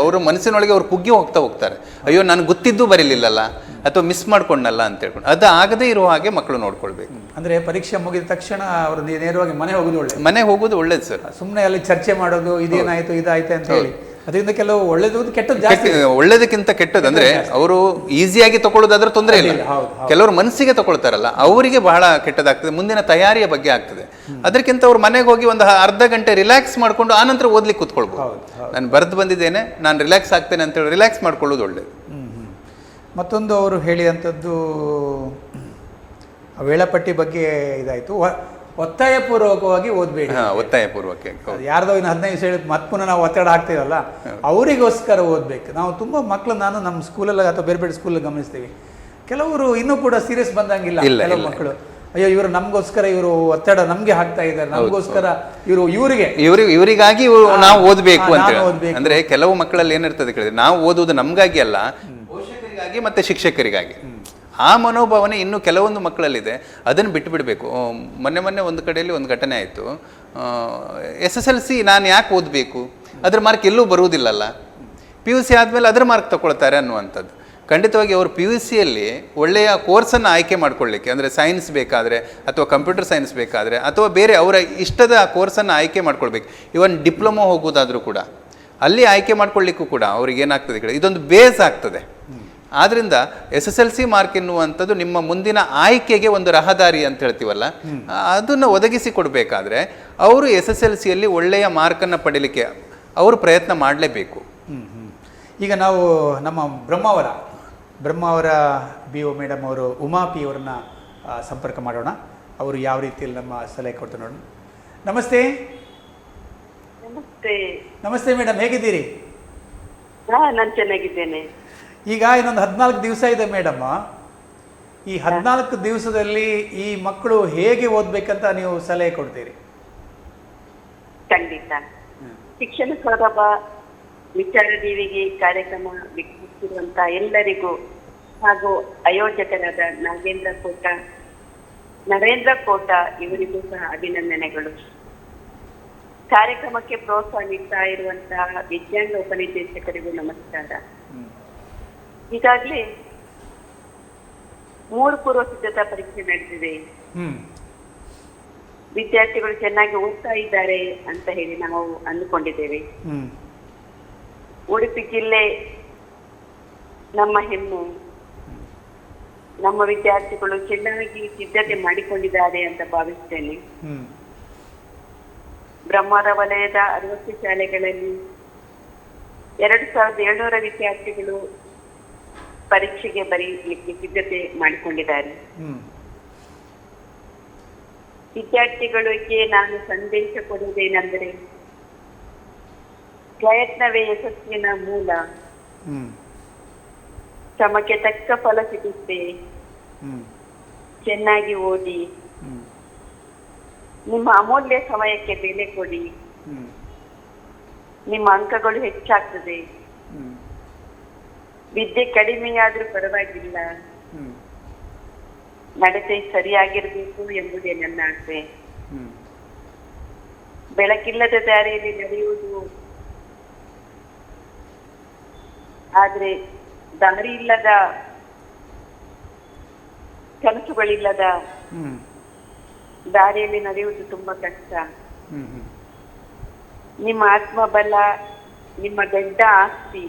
ಅವ್ರ ಮನಸ್ಸಿನೊಳಗೆ ಅವ್ರು ಕುಗ್ಗಿ ಹೋಗ್ತಾರೆ. ಅಯ್ಯೋ ನಾನು ಗೊತ್ತಿದ್ದು ಬರೀಲಿಲ್ಲಲ್ಲ ಅಥವಾ ಮಿಸ್ ಮಾಡ್ಕೊಂಡಲ್ಲ ಅಂತ ಹೇಳ್ಕೊಂಡು. ಅದು ಆಗದೇ ಇರುವ ಹಾಗೆ ಮಕ್ಕಳು ನೋಡ್ಕೊಳ್ಬೇಕು. ಅಂದ್ರೆ ಪರೀಕ್ಷೆ ಮುಗಿದ ತಕ್ಷಣ ಅವರು ನೇರವಾಗಿ ಮನೆ ಹೋಗೋದು ಒಳ್ಳೇದು ಸರ್. ಸುಮ್ಮನೆ ಅಲ್ಲಿ ಚರ್ಚೆ ಮಾಡೋದು, ಇದೇನಾಯ್ತು ಇದಾಯ್ತು ಅಂತ ಹೇಳಿ, ಅದರಿಂದ ಕೆಲವು ಒಳ್ಳೇದು ಕೆಟ್ಟದ್ದು ಜಾಸ್ತಿ. ಒಳ್ಳೇದಕ್ಕಿಂತ ಕೆಟ್ಟದ್ದು ಅಂದ್ರೆ ಅವರು ಈಸಿಯಾಗಿ ತಗೊಳ್ಳೋದಾದ್ರೆ ತೊಂದರೆ ಇಲ್ಲ. ಕೆಲವರು ಮನಸ್ಸಿಗೆ ತಗೊಳ್ತಾರಲ್ಲ, ಅವರಿಗೆ ಬಹಳ ಕೆಟ್ಟದಾಗ್ತದೆ, ಮುಂದಿನ ತಯಾರಿಯ ಬಗ್ಗೆ ಆಗ್ತದೆ. ಅದಕ್ಕಿಂತ ಅವ್ರು ಮನೆಗೆ ಹೋಗಿ ಒಂದು ಅರ್ಧ ಗಂಟೆ ರಿಲ್ಯಾಕ್ಸ್ ಮಾಡ್ಕೊಂಡು ಆನಂತರ ಓದ್ಲಿಕ್ಕೆ ಕೂತ್ಕೊಳ್ಬಹುದು. ನಾನು ಬರೆದು ಬಂದಿದ್ದೇನೆ, ನಾನು ರಿಲ್ಯಾಕ್ಸ್ ಆಗ್ತೇನೆ ಅಂತ ಹೇಳಿ ರಿಲ್ಯಾಕ್ಸ್ ಮಾಡ್ಕೊಳ್ಳೋದು ಒಳ್ಳೇದು. ಮತ್ತೊಂದು ಅವರು ಹೇಳಿದಂಥದ್ದು ವೇಳಾಪಟ್ಟಿ ಬಗ್ಗೆ ಇದಾಯಿತು. ಒತ್ತಾಯಪೂರ್ವಕವಾಗಿ ಓದಬೇಡಿ. ಒತ್ತಾಯಪೂರ್ವಕ ಯಾರ್ದೋ ಇನ್ನು 15 ಹೇಳಿ ಮತ್ತೆ ಪುನಃ ನಾವು ಒತ್ತಡ ಆಗ್ತೀವಲ್ಲ, ಅವರಿಗೋಸ್ಕರ ಓದಬೇಕು. ನಾವು ತುಂಬ ಮಕ್ಕಳು, ನಾನು ನಮ್ಮ ಸ್ಕೂಲಲ್ಲಿ ಅಥವಾ ಬೇರೆ ಬೇರೆ ಸ್ಕೂಲಲ್ಲಿ ಗಮನಿಸ್ತೀವಿ, ಕೆಲವರು ಇನ್ನೂ ಕೂಡ ಸೀರಿಯಸ್ ಬಂದಂಗಿಲ್ಲ. ಕೆಲವು ಮಕ್ಕಳು ಅಯ್ಯೋ ಇವರು ನಮಗೋಸ್ಕರ ಇವರು ಒತ್ತಡ ನಮಗೆ ಹಾಕ್ತಾ ಇದ್ದಾರೆ, ನಮಗೋಸ್ಕರ ಇವರಿಗಾಗಿ ನಾವು ಓದಬೇಕು ಅಂತ. ಅಂದ್ರೆ ಕೆಲವು ಮಕ್ಕಳಲ್ಲಿ ಏನಿರ್ತದೆ ಕೇಳಿದ್ರೆ, ನಾವು ಓದುವುದು ನಮಗಾಗಿ ಅಲ್ಲ, ಪೋಷಕರಿಗಾಗಿ ಮತ್ತೆ ಶಿಕ್ಷಕರಿಗಾಗಿ. ಆ ಮನೋಭಾವನೆ ಇನ್ನು ಕೆಲವೊಂದು ಮಕ್ಕಳಲ್ಲಿದೆ. ಅದನ್ನು ಬಿಟ್ಟು ಬಿಡಬೇಕು. ಮೊನ್ನೆ ಒಂದು ಕಡೆಯಲ್ಲಿ ಒಂದು ಘಟನೆ ಆಯಿತು. SSLC ನಾನು ಯಾಕೆ ಓದಬೇಕು, ಅದ್ರ ಮಾರ್ಕ್ ಎಲ್ಲೂ ಬರುವುದಿಲ್ಲಲ್ಲ, PUC ಆದಮೇಲೆ ಅದರ ಮಾರ್ಕ್ ತಗೊಳ್ತಾರೆ ಅನ್ನುವಂಥದ್ದು. ಖಂಡಿತವಾಗಿ ಅವರು PUCಯಲ್ಲಿ ಒಳ್ಳೆಯ ಕೋರ್ಸನ್ನು ಆಯ್ಕೆ ಮಾಡ್ಕೊಳ್ಳಿಕ್ಕೆ, ಅಂದರೆ ಸೈನ್ಸ್ ಬೇಕಾದರೆ ಅಥವಾ ಕಂಪ್ಯೂಟರ್ ಸೈನ್ಸ್ ಬೇಕಾದರೆ ಅಥವಾ ಬೇರೆ ಅವರ ಇಷ್ಟದ ಕೋರ್ಸನ್ನು ಆಯ್ಕೆ ಮಾಡ್ಕೊಳ್ಬೇಕು. ಇವನ್ ಡಿಪ್ಲೊಮೊ ಹೋಗೋದಾದರೂ ಕೂಡ ಅಲ್ಲಿ ಆಯ್ಕೆ ಮಾಡ್ಕೊಳ್ಳಿಕ್ಕೂ ಕೂಡ ಅವ್ರಿಗೆ ಏನಾಗ್ತದೆ, ಇದೊಂದು ಬೇಸ್ ಆಗ್ತದೆ. ಆದ್ದರಿಂದ SSLC ಮಾರ್ಕ್ ಎನ್ನುವಂಥದ್ದು ನಿಮ್ಮ ಮುಂದಿನ ಆಯ್ಕೆಗೆ ಒಂದು ರಹದಾರಿ ಅಂತ ಹೇಳ್ತೀವಲ್ಲ, ಅದನ್ನು ಒದಗಿಸಿ ಕೊಡಬೇಕಾದ್ರೆ ಅವರು SSLCಯಲ್ಲಿ ಒಳ್ಳೆಯ ಮಾರ್ಕನ್ನು ಪಡೀಲಿಕ್ಕೆ ಅವರು ಪ್ರಯತ್ನ ಮಾಡಲೇಬೇಕು. ಈಗ ನಾವು ನಮ್ಮ ಬ್ರಹ್ಮಾವರ BO ಮೇಡಮ್ ಅವರು ಉಮಾ ಪಿ ಅವರನ್ನ ಸಂಪರ್ಕ ಮಾಡೋಣ. ಅವರು ಯಾವ ರೀತಿಯಲ್ಲಿ ನಮ್ಮ ಸಲಹೆ ಕೊಡ್ತಾರೆ ನೋಡೋಣ. ನಮಸ್ತೆ. ನಮಸ್ತೆ ಮೇಡಮ್, ಹೇಗಿದ್ದೀರಿ? ನಾನು ಚೆನ್ನಾಗಿದ್ದೇನೆ. ಈಗ ಇನ್ನೊಂದು 14 ದಿವಸ ಇದೆ ಮೇಡಮ್. ಈ 14 ದಿವಸದಲ್ಲಿ ಈ ಮಕ್ಕಳು ಹೇಗೆ ಓದ್ಬೇಕಂತ ನೀವು ಸಲಹೆ ಕೊಡ್ತೀರಿ? ಖಂಡಿತ. ಶಿಕ್ಷಣ ಸೌರಭ ವಿಚಾರದೀವಿಗೆ ಕಾರ್ಯಕ್ರಮ ವೀಕ್ಷಿಸಿರುವಂತಹ ಎಲ್ಲರಿಗೂ ಹಾಗೂ ಆಯೋಜಕರಾದ ನರೇಂದ್ರ ಕೋಟ ಇವರಿಗೂ ಸಹ ಅಭಿನಂದನೆಗಳು. ಕಾರ್ಯಕ್ರಮಕ್ಕೆ ಪ್ರೋತ್ಸಾಹ ನೀಡ್ತಾ ಇರುವಂತಹ ವಿಜ್ಞಾನ ಉಪನಿರ್ದೇಶಕರಿಗೂ ನಮಸ್ಕಾರ. ಈಗಾಗಲೇ 3 ಪೂರ್ವ ಸಿದ್ಧತಾ ಪರೀಕ್ಷೆ ನಡೆದಿದೆ. ವಿದ್ಯಾರ್ಥಿಗಳು ಚೆನ್ನಾಗಿ ಓದ್ತಾ ಇದ್ದಾರೆ ಅಂತ ಹೇಳಿ ನಾವು ಅಂದುಕೊಂಡಿದ್ದೇವೆ. ಉಡುಪಿ ಜಿಲ್ಲೆ ನಮ್ಮ ಹೆಮ್ಮೆ. ನಮ್ಮ ವಿದ್ಯಾರ್ಥಿಗಳು ಚೆನ್ನಾಗಿ ಸಿದ್ಧತೆ ಮಾಡಿಕೊಂಡಿದ್ದಾರೆ ಅಂತ ಭಾವಿಸ್ತೇನೆ. ಬ್ರಹ್ಮಾವರ ವಲಯದ 60 ಶಾಲೆಗಳಲ್ಲಿ 2700 ವಿದ್ಯಾರ್ಥಿಗಳು ಪರೀಕ್ಷೆಗೆ ಬರೀಲಿಕ್ಕೆ ಸಿದ್ಧತೆ ಮಾಡಿಕೊಂಡಿದ್ದಾರೆ. ವಿದ್ಯಾರ್ಥಿಗಳಿಗೆ ನಾನು ಸಂದೇಶ ಕೊಡುವುದೇನೆಂದರೆ, ಪ್ರಯತ್ನವೇ ಯಶಸ್ಸಿನ ಮೂಲ. ಶ್ರಮಕ್ಕೆ ತಕ್ಕ ಫಲ ಸಿಗುತ್ತೆ. ಚೆನ್ನಾಗಿ ಓದಿ, ನಿಮ್ಮ ಅಮೂಲ್ಯ ಸಮಯಕ್ಕೆ ಬೆಲೆ ಕೊಡಿ. ನಿಮ್ಮ ಅಂಕಗಳು ಹೆಚ್ಚಾಗ್ತದೆ. ವಿದ್ಯೆ ಕಡಿಮೆಯಾದ್ರೂ ಪರವಾಗಿಲ್ಲ, ನಡತೆ ಸರಿಯಾಗಿರ್ಬೇಕು ಎಂಬುದೇ ನನ್ನ ಆಸೆ. ಬೆಳಕಿಲ್ಲದ ದಾರಿಯಲ್ಲಿ ನಡೆಯುವುದು, ಆದ್ರೆ ದಾರಿ ಇಲ್ಲದ, ಕನಸುಗಳಿಲ್ಲದ ದಾರಿಯಲ್ಲಿ ನಡೆಯುವುದು ತುಂಬಾ ಕಷ್ಟ. ನಿಮ್ಮ ಆತ್ಮಬಲ ನಿಮ್ಮ ದೊಡ್ಡ ಆಸ್ತಿ.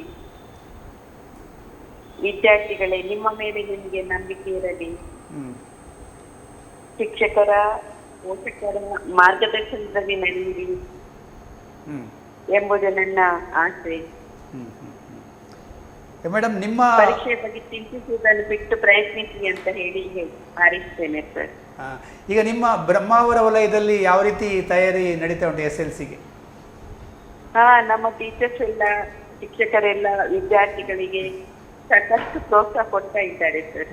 ವಿದ್ಯಾರ್ಥಿಗಳೇ, ನಿಮ್ಮ ಮೇಲೆ ನಿಮಗೆ ನಂಬಿಕೆ ಇರಲಿ. ಶಿಕ್ಷಕರ ಪೋಷಕರ ಮಾರ್ಗದರ್ಶನದಲ್ಲಿ ನಡೆಯಿರಿ ಎಂಬುದು ನನ್ನ ಆಸೆ. ಮೇಡಮ್, ನಿಮ್ಮ ಪರೀಕ್ಷೆ ಬಗ್ಗೆ ಚಿಂತಿಸುವುದನ್ನು ಬಿಟ್ಟು ಪ್ರಯತ್ನಿಸಿ ಅಂತ ಹೇಳಿ ಹಾರೈಸ್ತೇನೆ ಸರ್. ಈಗ ನಿಮ್ಮ ಬ್ರಹ್ಮಾವರ ವಲಯದಲ್ಲಿ ಯಾವ ರೀತಿ ತಯಾರಿ ನಡೀತಾ ಉಂಟು SLCಗೆ? ನಮ್ಮ ಟೀಚರ್ಸ್ ಎಲ್ಲ, ಶಿಕ್ಷಕರೆಲ್ಲ ವಿದ್ಯಾರ್ಥಿಗಳಿಗೆ ಸಾಕಷ್ಟು ಪ್ರೋತ್ಸಾಹ ಕೊಡ್ತಾ ಇದ್ದಾರೆ ಸರ್.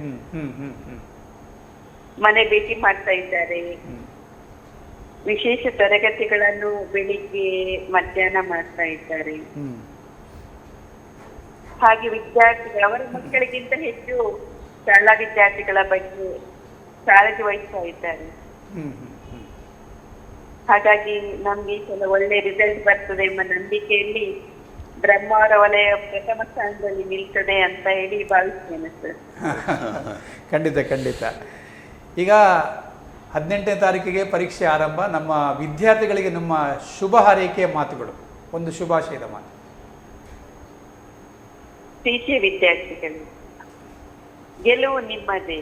ಮನೆ ಭೇಟಿ ಮಾಡ್ತಾ ಇದ್ದಾರೆ. ವಿಶೇಷ ತರಗತಿಗಳನ್ನು ಬೆಳಿಗ್ಗೆ ಮಧ್ಯಾಹ್ನ ಮಾಡ್ತಾ ಇದ್ದಾರೆ. ಹಾಗೆ ವಿದ್ಯಾರ್ಥಿಗಳು ಅವರ ಮಕ್ಕಳಿಗಿಂತ ಹೆಚ್ಚು ಶಾಲಾ ವಿದ್ಯಾರ್ಥಿಗಳ ಬಗ್ಗೆ ಕಾಳಜಿ ವಹಿಸ್ತಾ ಇದ್ದಾರೆ. ಹಾಗಾಗಿ ನಮ್ಗೆ ಈ ಸಲ ಒಳ್ಳೆ ರಿಸಲ್ಟ್ ಬರ್ತದೆ ಎಂಬ ನಂಬಿಕೆಯಲ್ಲಿ ಬ್ರಹ್ಮಾವರ ವಲಯ ಪ್ರಥಮ ಸ್ಥಾನದಲ್ಲಿ ನಿಲ್ತದೆ ಅಂತ ಹೇಳಿ ಭಾವಿಸ್ತೇನೆ ಸರ್. ಖಂಡಿತ ಖಂಡಿತ. ಈಗ 18ನೇ ತಾರೀಕಿಗೆ ಪರೀಕ್ಷೆ ಆರಂಭ. ನಮ್ಮ ವಿದ್ಯಾರ್ಥಿಗಳಿಗೆ ನಮ್ಮ ಶುಭ ಹಾರೈಕೆಯ ಮಾತುಗಳು, ಒಂದು ಶುಭಾಶಯದ ಮಾತು. ಪ್ರೀತಿಯ ವಿದ್ಯಾರ್ಥಿಗಳು, ಗೆಲುವು ನಿಮ್ಮದೇ.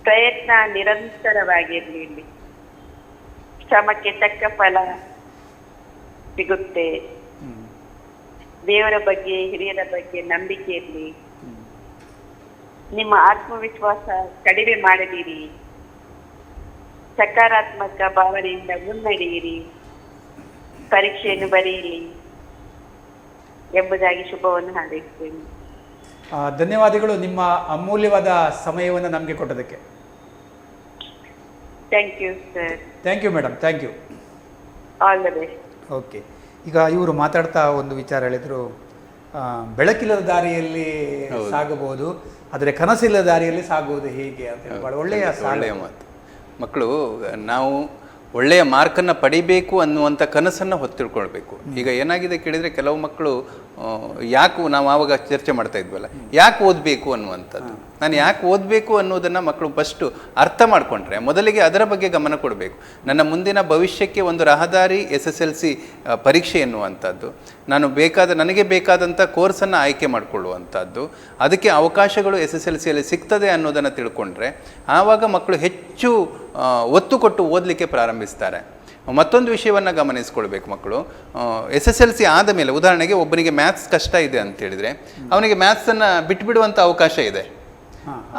ಪ್ರಯತ್ನ ನಿರಂತರವಾಗಿರಲಿ. ಶ್ರಮಕ್ಕೆ ತಕ್ಕ ಫಲ ಸಿಗುತ್ತೆ. ದೇವರ ಬಗ್ಗೆ, ಹಿರಿಯರ ಬಗ್ಗೆ ನಂಬಿಕೆ ಇರಲಿ. ನಿಮ್ಮ ಆತ್ಮವಿಶ್ವಾಸ ಕಡಿಮೆ ಮಾಡದಿರಿ. ಸಕಾರಾತ್ಮಕ ಭಾವನೆಯಿಂದ ಮುನ್ನಡೆಯಿರಿ. ಪರೀಕ್ಷೆಯನ್ನು ಬರೆಯಿರಿ ಎಂಬುದಾಗಿ ಶುಭವನ್ನು ಹಾರೈಸುತ್ತೇನೆ. ಧನ್ಯವಾದಗಳು ನಿಮ್ಮ ಅಮೂಲ್ಯವಾದ ಸಮಯವನ್ನು ನಮಗೆ ಕೊಟ್ಟದಕ್ಕೆ. Thank you sir. Thank you madam, thank you. All the best. Okay, ಈಗ ಇವರು ಮಾತಾಡ್ತಾ ಒಂದು ವಿಚಾರ ಹೇಳಿದರು, ಬೆಳಕಿಲ್ಲದ ದಾರಿಯಲ್ಲಿ ಸಾಗಬಹುದು, ಆದರೆ ಕನಸಿಲ್ಲದ ದಾರಿಯಲ್ಲಿ ಸಾಗುವುದು ಹೇಗೆ ಅಂತ ಹೇಳಿ ಭಾಳ ಒಳ್ಳೆಯ ಮಾತು. ಮಕ್ಕಳು ನಾವು ಒಳ್ಳೆಯ ಮಾರ್ಕನ್ನು ಪಡಿಬೇಕು ಅನ್ನುವಂಥ ಕನಸನ್ನು ಹೊತ್ತಿಳ್ಕೊಳ್ಬೇಕು. ಈಗ ಏನಾಗಿದೆ ಕೇಳಿದರೆ, ಕೆಲವು ಮಕ್ಕಳು ಯಾಕೆ, ನಾವು ಆವಾಗ ಚರ್ಚೆ ಮಾಡ್ತಾ ಇದ್ವಲ್ಲ, ಯಾಕೆ ಓದಬೇಕು ಅನ್ನುವಂಥದ್ದು. ನಾನು ಯಾಕೆ ಓದಬೇಕು ಅನ್ನೋದನ್ನು ಮಕ್ಕಳು ಫಸ್ಟು ಅರ್ಥ ಮಾಡಿಕೊಂಡ್ರೆ, ಮೊದಲಿಗೆ ಅದರ ಬಗ್ಗೆ ಗಮನ ಕೊಡಬೇಕು. ನನ್ನ ಮುಂದಿನ ಭವಿಷ್ಯಕ್ಕೆ ಒಂದು ರಹದಾರಿ SSLC ಪರೀಕ್ಷೆ ಎನ್ನುವಂಥದ್ದು, ನನಗೆ ಬೇಕಾದಂಥ ಕೋರ್ಸನ್ನು ಆಯ್ಕೆ ಮಾಡಿಕೊಳ್ಳುವಂಥದ್ದು, ಅದಕ್ಕೆ ಅವಕಾಶಗಳು SSLCಯಲ್ಲಿ ಸಿಗ್ತದೆ ಅನ್ನೋದನ್ನು ತಿಳ್ಕೊಂಡ್ರೆ ಆವಾಗ ಮಕ್ಕಳು ಹೆಚ್ಚು ಒತ್ತು ಕೊಟ್ಟು ಓದಲಿಕ್ಕೆ ಪ್ರಾರಂಭಿಸ್ತಾರೆ. ಮತ್ತೊಂದು ವಿಷಯವನ್ನು ಗಮನಿಸ್ಕೊಳ್ಬೇಕು ಮಕ್ಕಳು. SSLC ಆದ ಮೇಲೆ, ಉದಾಹರಣೆಗೆ ಒಬ್ಬನಿಗೆ ಮ್ಯಾಥ್ಸ್ ಕಷ್ಟ ಇದೆ ಅಂತ ಹೇಳಿದರೆ ಅವನಿಗೆ ಮ್ಯಾಥ್ಸನ್ನು ಬಿಟ್ಟುಬಿಡುವಂಥ ಅವಕಾಶ ಇದೆ.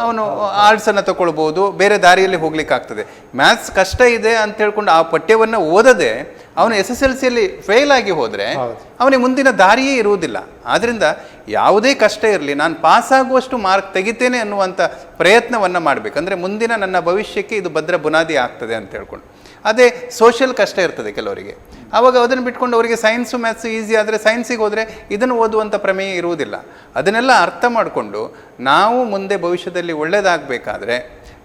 ಅವನು ಆರ್ಟ್ಸನ್ನು ತಗೊಳ್ಬೋದು, ಬೇರೆ ದಾರಿಯಲ್ಲಿ ಹೋಗ್ಲಿಕ್ಕಾಗ್ತದೆ. ಮ್ಯಾಥ್ಸ್ ಕಷ್ಟ ಇದೆ ಅಂತ ಹೇಳ್ಕೊಂಡು ಆ ಪಠ್ಯವನ್ನು ಓದದೆ ಅವನು SSLCಯಲ್ಲಿ ಫೇಲ್ ಆಗಿ ಹೋದರೆ ಅವನಿಗೆ ಮುಂದಿನ ದಾರಿಯೇ ಇರುವುದಿಲ್ಲ. ಆದ್ದರಿಂದ ಯಾವುದೇ ಕಷ್ಟ ಇರಲಿ, ನಾನು ಪಾಸಾಗುವಷ್ಟು ಮಾರ್ಕ್ ತೆಗಿತೇನೆ ಅನ್ನುವಂಥ ಪ್ರಯತ್ನವನ್ನು ಮಾಡಬೇಕು. ಅಂದರೆ ಮುಂದಿನ ನನ್ನ ಭವಿಷ್ಯಕ್ಕೆ ಇದು ಭದ್ರ ಬುನಾದಿ ಆಗ್ತದೆ ಅಂತ ಹೇಳ್ಕೊಂಡು. ಅದೇ ಸೋಷಿಯಲ್ ಕಷ್ಟ ಇರ್ತದೆ ಕೆಲವರಿಗೆ, ಆವಾಗ ಅದನ್ನು ಬಿಟ್ಕೊಂಡು ಅವರಿಗೆ ಸೈನ್ಸು ಮ್ಯಾಥ್ಸು ಈಸಿ ಆದರೆ ಸೈನ್ಸಿಗೆ ಹೋದರೆ ಇದನ್ನು ಓದುವಂಥ ಪ್ರಮೇಯ ಇರುವುದಿಲ್ಲ. ಅದನ್ನೆಲ್ಲ ಅರ್ಥ ಮಾಡಿಕೊಂಡು ನಾವು ಮುಂದೆ ಭವಿಷ್ಯದಲ್ಲಿ ಒಳ್ಳೆಯದಾಗಬೇಕಾದ್ರೆ,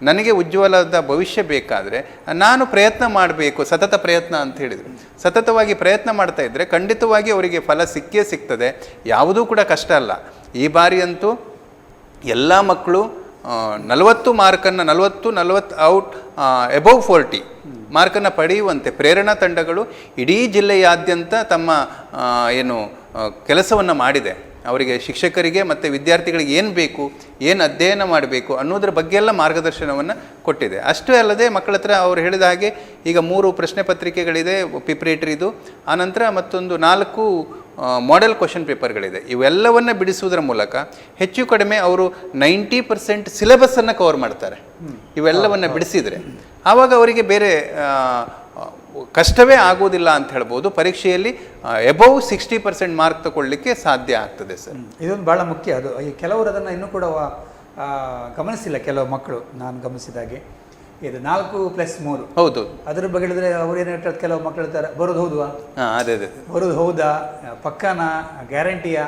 ನನಗೆ ಉಜ್ವಲದ ಭವಿಷ್ಯ ಬೇಕಾದರೆ ನಾನು ಪ್ರಯತ್ನ ಮಾಡಬೇಕು. ಸತತ ಪ್ರಯತ್ನ ಅಂತ ಹೇಳಿದರು. ಸತತವಾಗಿ ಪ್ರಯತ್ನ ಮಾಡ್ತಾ ಇದ್ದರೆ ಖಂಡಿತವಾಗಿ ಅವರಿಗೆ ಫಲ ಸಿಕ್ಕೇ ಸಿಗ್ತದೆ. ಯಾವುದೂ ಕೂಡ ಕಷ್ಟ ಅಲ್ಲ. ಈ ಬಾರಿ ಅಂತೂ ಎಲ್ಲ ಮಕ್ಕಳು 40 ಮಾರ್ಕನ್ನು 40 ಔಟ್ ಎಬವ್ 40 ಮಾರ್ಕನ್ನು ಪಡೆಯುವಂತೆ ಪ್ರೇರಣಾ ತಂಡಗಳು ಇಡೀ ಜಿಲ್ಲೆಯಾದ್ಯಂತ ತಮ್ಮ ಕೆಲಸವನ್ನು ಮಾಡಿದೆ. ಅವರಿಗೆ ಶಿಕ್ಷಕರಿಗೆ ಮತ್ತು ವಿದ್ಯಾರ್ಥಿಗಳಿಗೆ ಏನು ಬೇಕು, ಏನು ಅಧ್ಯಯನ ಮಾಡಬೇಕು ಅನ್ನೋದ್ರ ಬಗ್ಗೆ ಎಲ್ಲ ಮಾರ್ಗದರ್ಶನವನ್ನು ಕೊಟ್ಟಿದೆ. ಅಷ್ಟೇ ಅಲ್ಲದೆ ಮಕ್ಕಳ ಹತ್ರ ಅವ್ರು ಹೇಳಿದ ಹಾಗೆ ಈಗ 3 ಪ್ರಶ್ನೆ ಪತ್ರಿಕೆಗಳಿದೆ ಪ್ರಿಪ್ರೇಟರಿದು, ಆನಂತರ ಮತ್ತೊಂದು 4 ಮಾಡೆಲ್ ಕ್ವಶನ್ ಪೇಪರ್ಗಳಿದೆ. ಇವೆಲ್ಲವನ್ನು ಬಿಡಿಸುವುದರ ಮೂಲಕ ಹೆಚ್ಚು ಕಡಿಮೆ ಅವರು 90% ಸಿಲೆಬಸ್ಸನ್ನು ಕವರ್ ಮಾಡ್ತಾರೆ. ಇವೆಲ್ಲವನ್ನು ಬಿಡಿಸಿದರೆ ಆವಾಗ ಅವರಿಗೆ ಬೇರೆ ಕಷ್ಟವೇ ಆಗೋದಿಲ್ಲ ಅಂತ ಹೇಳ್ಬೋದು. ಪರೀಕ್ಷೆಯಲ್ಲಿ ಎಬವ್ 60% ಮಾರ್ಕ್ ತಗೊಳ್ಳಿಕ್ಕೆ ಸಾಧ್ಯ ಆಗ್ತದೆ ಸರ್. ಇದೊಂದು ಭಾಳ ಮುಖ್ಯ. ಅದು ಕೆಲವರು ಅದನ್ನು ಇನ್ನೂ ಕೂಡ ಗಮನಿಸಿಲ್ಲ. ಕೆಲವು ಮಕ್ಕಳು ನಾನು ಗಮನಿಸಿದಾಗೆ ಇದು 4+3 ಹೌದು. ಅದ್ರ ಬಗ್ಗೆ ಹೇಳಿದ್ರೆ ಅವ್ರೇನು ಹೇಳ್ತಾರೆ, ಕೆಲವು ಮಕ್ಕಳು ಹೇಳ್ತಾರೆ ಬರೋದು ಹೌದಾ, ಅದೇ ಬರೋದು ಹೌದಾ, ಪಕ್ಕನ, ಗ್ಯಾರಂಟಿಯಾ?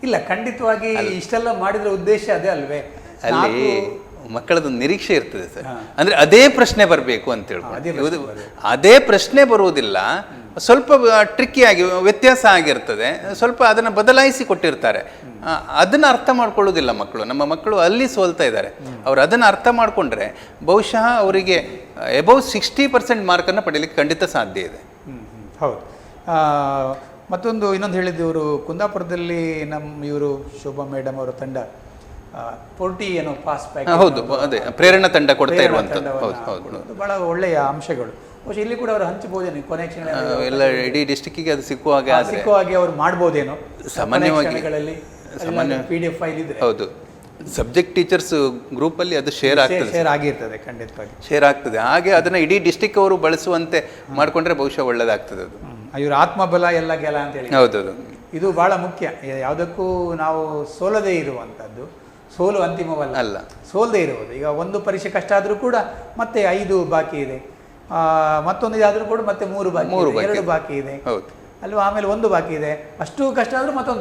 ಇಲ್ಲ, ಖಂಡಿತವಾಗಿ ಇಷ್ಟೆಲ್ಲ ಮಾಡಿದ್ರ ಉದ್ದೇಶ ಅದೇ ಅಲ್ವೇ? ಅಲ್ಲಿ ಮಕ್ಕಳದೊಂದು ನಿರೀಕ್ಷೆ ಇರ್ತದೆ ಸರ್. ಅಂದ್ರೆ ಅದೇ ಪ್ರಶ್ನೆ ಬರಬೇಕು ಅಂತ ಹೇಳ್ಬೋದು. ಅದೇ ಪ್ರಶ್ನೆ ಬರುವುದಿಲ್ಲ, ಸ್ವಲ್ಪ ಟ್ರಿಕ್ಕಿಯಾಗಿ ವ್ಯತ್ಯಾಸ ಆಗಿರ್ತದೆ, ಸ್ವಲ್ಪ ಅದನ್ನು ಬದಲಾಯಿಸಿ ಕೊಟ್ಟಿರ್ತಾರೆ. ಅದನ್ನು ಅರ್ಥ ಮಾಡ್ಕೊಳ್ಳೋದಿಲ್ಲ ಮಕ್ಕಳು. ನಮ್ಮ ಮಕ್ಕಳು ಅಲ್ಲಿ ಸೋಲ್ತಾ ಇದ್ದಾರೆ. ಅವ್ರು ಅದನ್ನು ಅರ್ಥ ಮಾಡಿಕೊಂಡ್ರೆ ಬಹುಶಃ ಅವರಿಗೆ ಎಬವ್ 60% ಮಾರ್ಕನ್ನು ಪಡೀಲಿಕ್ಕೆ ಖಂಡಿತ ಸಾಧ್ಯ ಇದೆ. ಹೌದು. ಮತ್ತೊಂದು ಇನ್ನೊಂದು ಹೇಳಿದ್ದು, ಇವರು ಕುಂದಾಪುರದಲ್ಲಿ ಇವರು ಶೋಭಾ ಮೇಡಮ್ ಅವರ ತಂಡ 40 ಏನೋ ಪಾಸ್ ಪ್ಯಾಕ್. ಹೌದು, ಅದೇ ಪ್ರೇರಣಾ ತಂಡ ಕೊಡ್ತಾ ಇರುವಂಥದ್ದು. ಹೌದು, ಬಹಳ ಒಳ್ಳೆಯ ಅಂಶಗಳು. ಬಹುಶಃ ಇಲ್ಲಿ ಕೂಡ ಅವರು ಹಂಚಬಹುದೇನೋ ಕೊನೆ ಕ್ಷಣ ಎಲ್ಲ ಇಡೀ ಡಿಸ್ಟಿಕ್ಕಿಗೆ ಅದು ಸಿಕ್ಕುವ ಹಾಗೆ ಅವರು ಮಾಡ್ಬೋದೇನೋ ಸಾಮಾನ್ಯವಾಗಿ PDF ಫೈಲ್ ಇದ್ರೆ. ಹೌದು, ಸಬ್ಜೆಕ್ಟ್ ಟೀಚರ್ಸ್ ಗ್ರೂಪಲ್ಲಿ ಅದು ಶೇರ್ ಆಗ್ತದೆ, ಶೇರ್ ಆಗಿರ್ತದೆ, ಖಂಡಿತವಾಗಿ ಶೇರ್ ಆಗ್ತದೆ. ಹಾಗೆ ಅದನ್ನ ಇಡೀ ಡಿಸ್ಟಿಕ್ ಅವರು ಬಳಸುವಂತೆ ಮಾಡ್ಕೊಂಡ್ರೆ ಬಹುಶಃ ಒಳ್ಳೇದಾಗ್ತದೆ ಅದು. ಇವ್ರ ಆತ್ಮಬಲ ಎಲ್ಲ ಗೆಲ ಅಂತ ಹೇಳಿ. ಹೌದೌದು, ಇದು ಬಹಳ ಮುಖ್ಯ. ಯಾವುದಕ್ಕೂ ನಾವು ಸೋಲದೇ ಇರುವಂಥದ್ದು, ಸೋಲು ಅಂತಿಮವಲ್ಲ, ಅಲ್ಲ, ಸೋಲದೇ ಇರುವುದು. ಈಗ ಒಂದು ಪರೀಕ್ಷೆ ಕಷ್ಟ ಆದರೂ ಕೂಡ ಮತ್ತೆ 5 ಬಾಕಿ ಇದೆ, ಮತ್ತೊಂದು ಇದಾದರೂ ಕೂಡ ಮತ್ತೆ 3 ಬಾಕಿ, 2 ಬಾಕಿ ಇದೆ ಅಲ್ವಾ, ಆಮೇಲೆ 1 ಬಾಕಿ ಇದೆ, ಅಷ್ಟು ಕಷ್ಟ ಆದ್ರೂ ಮತ್ತೊಂದು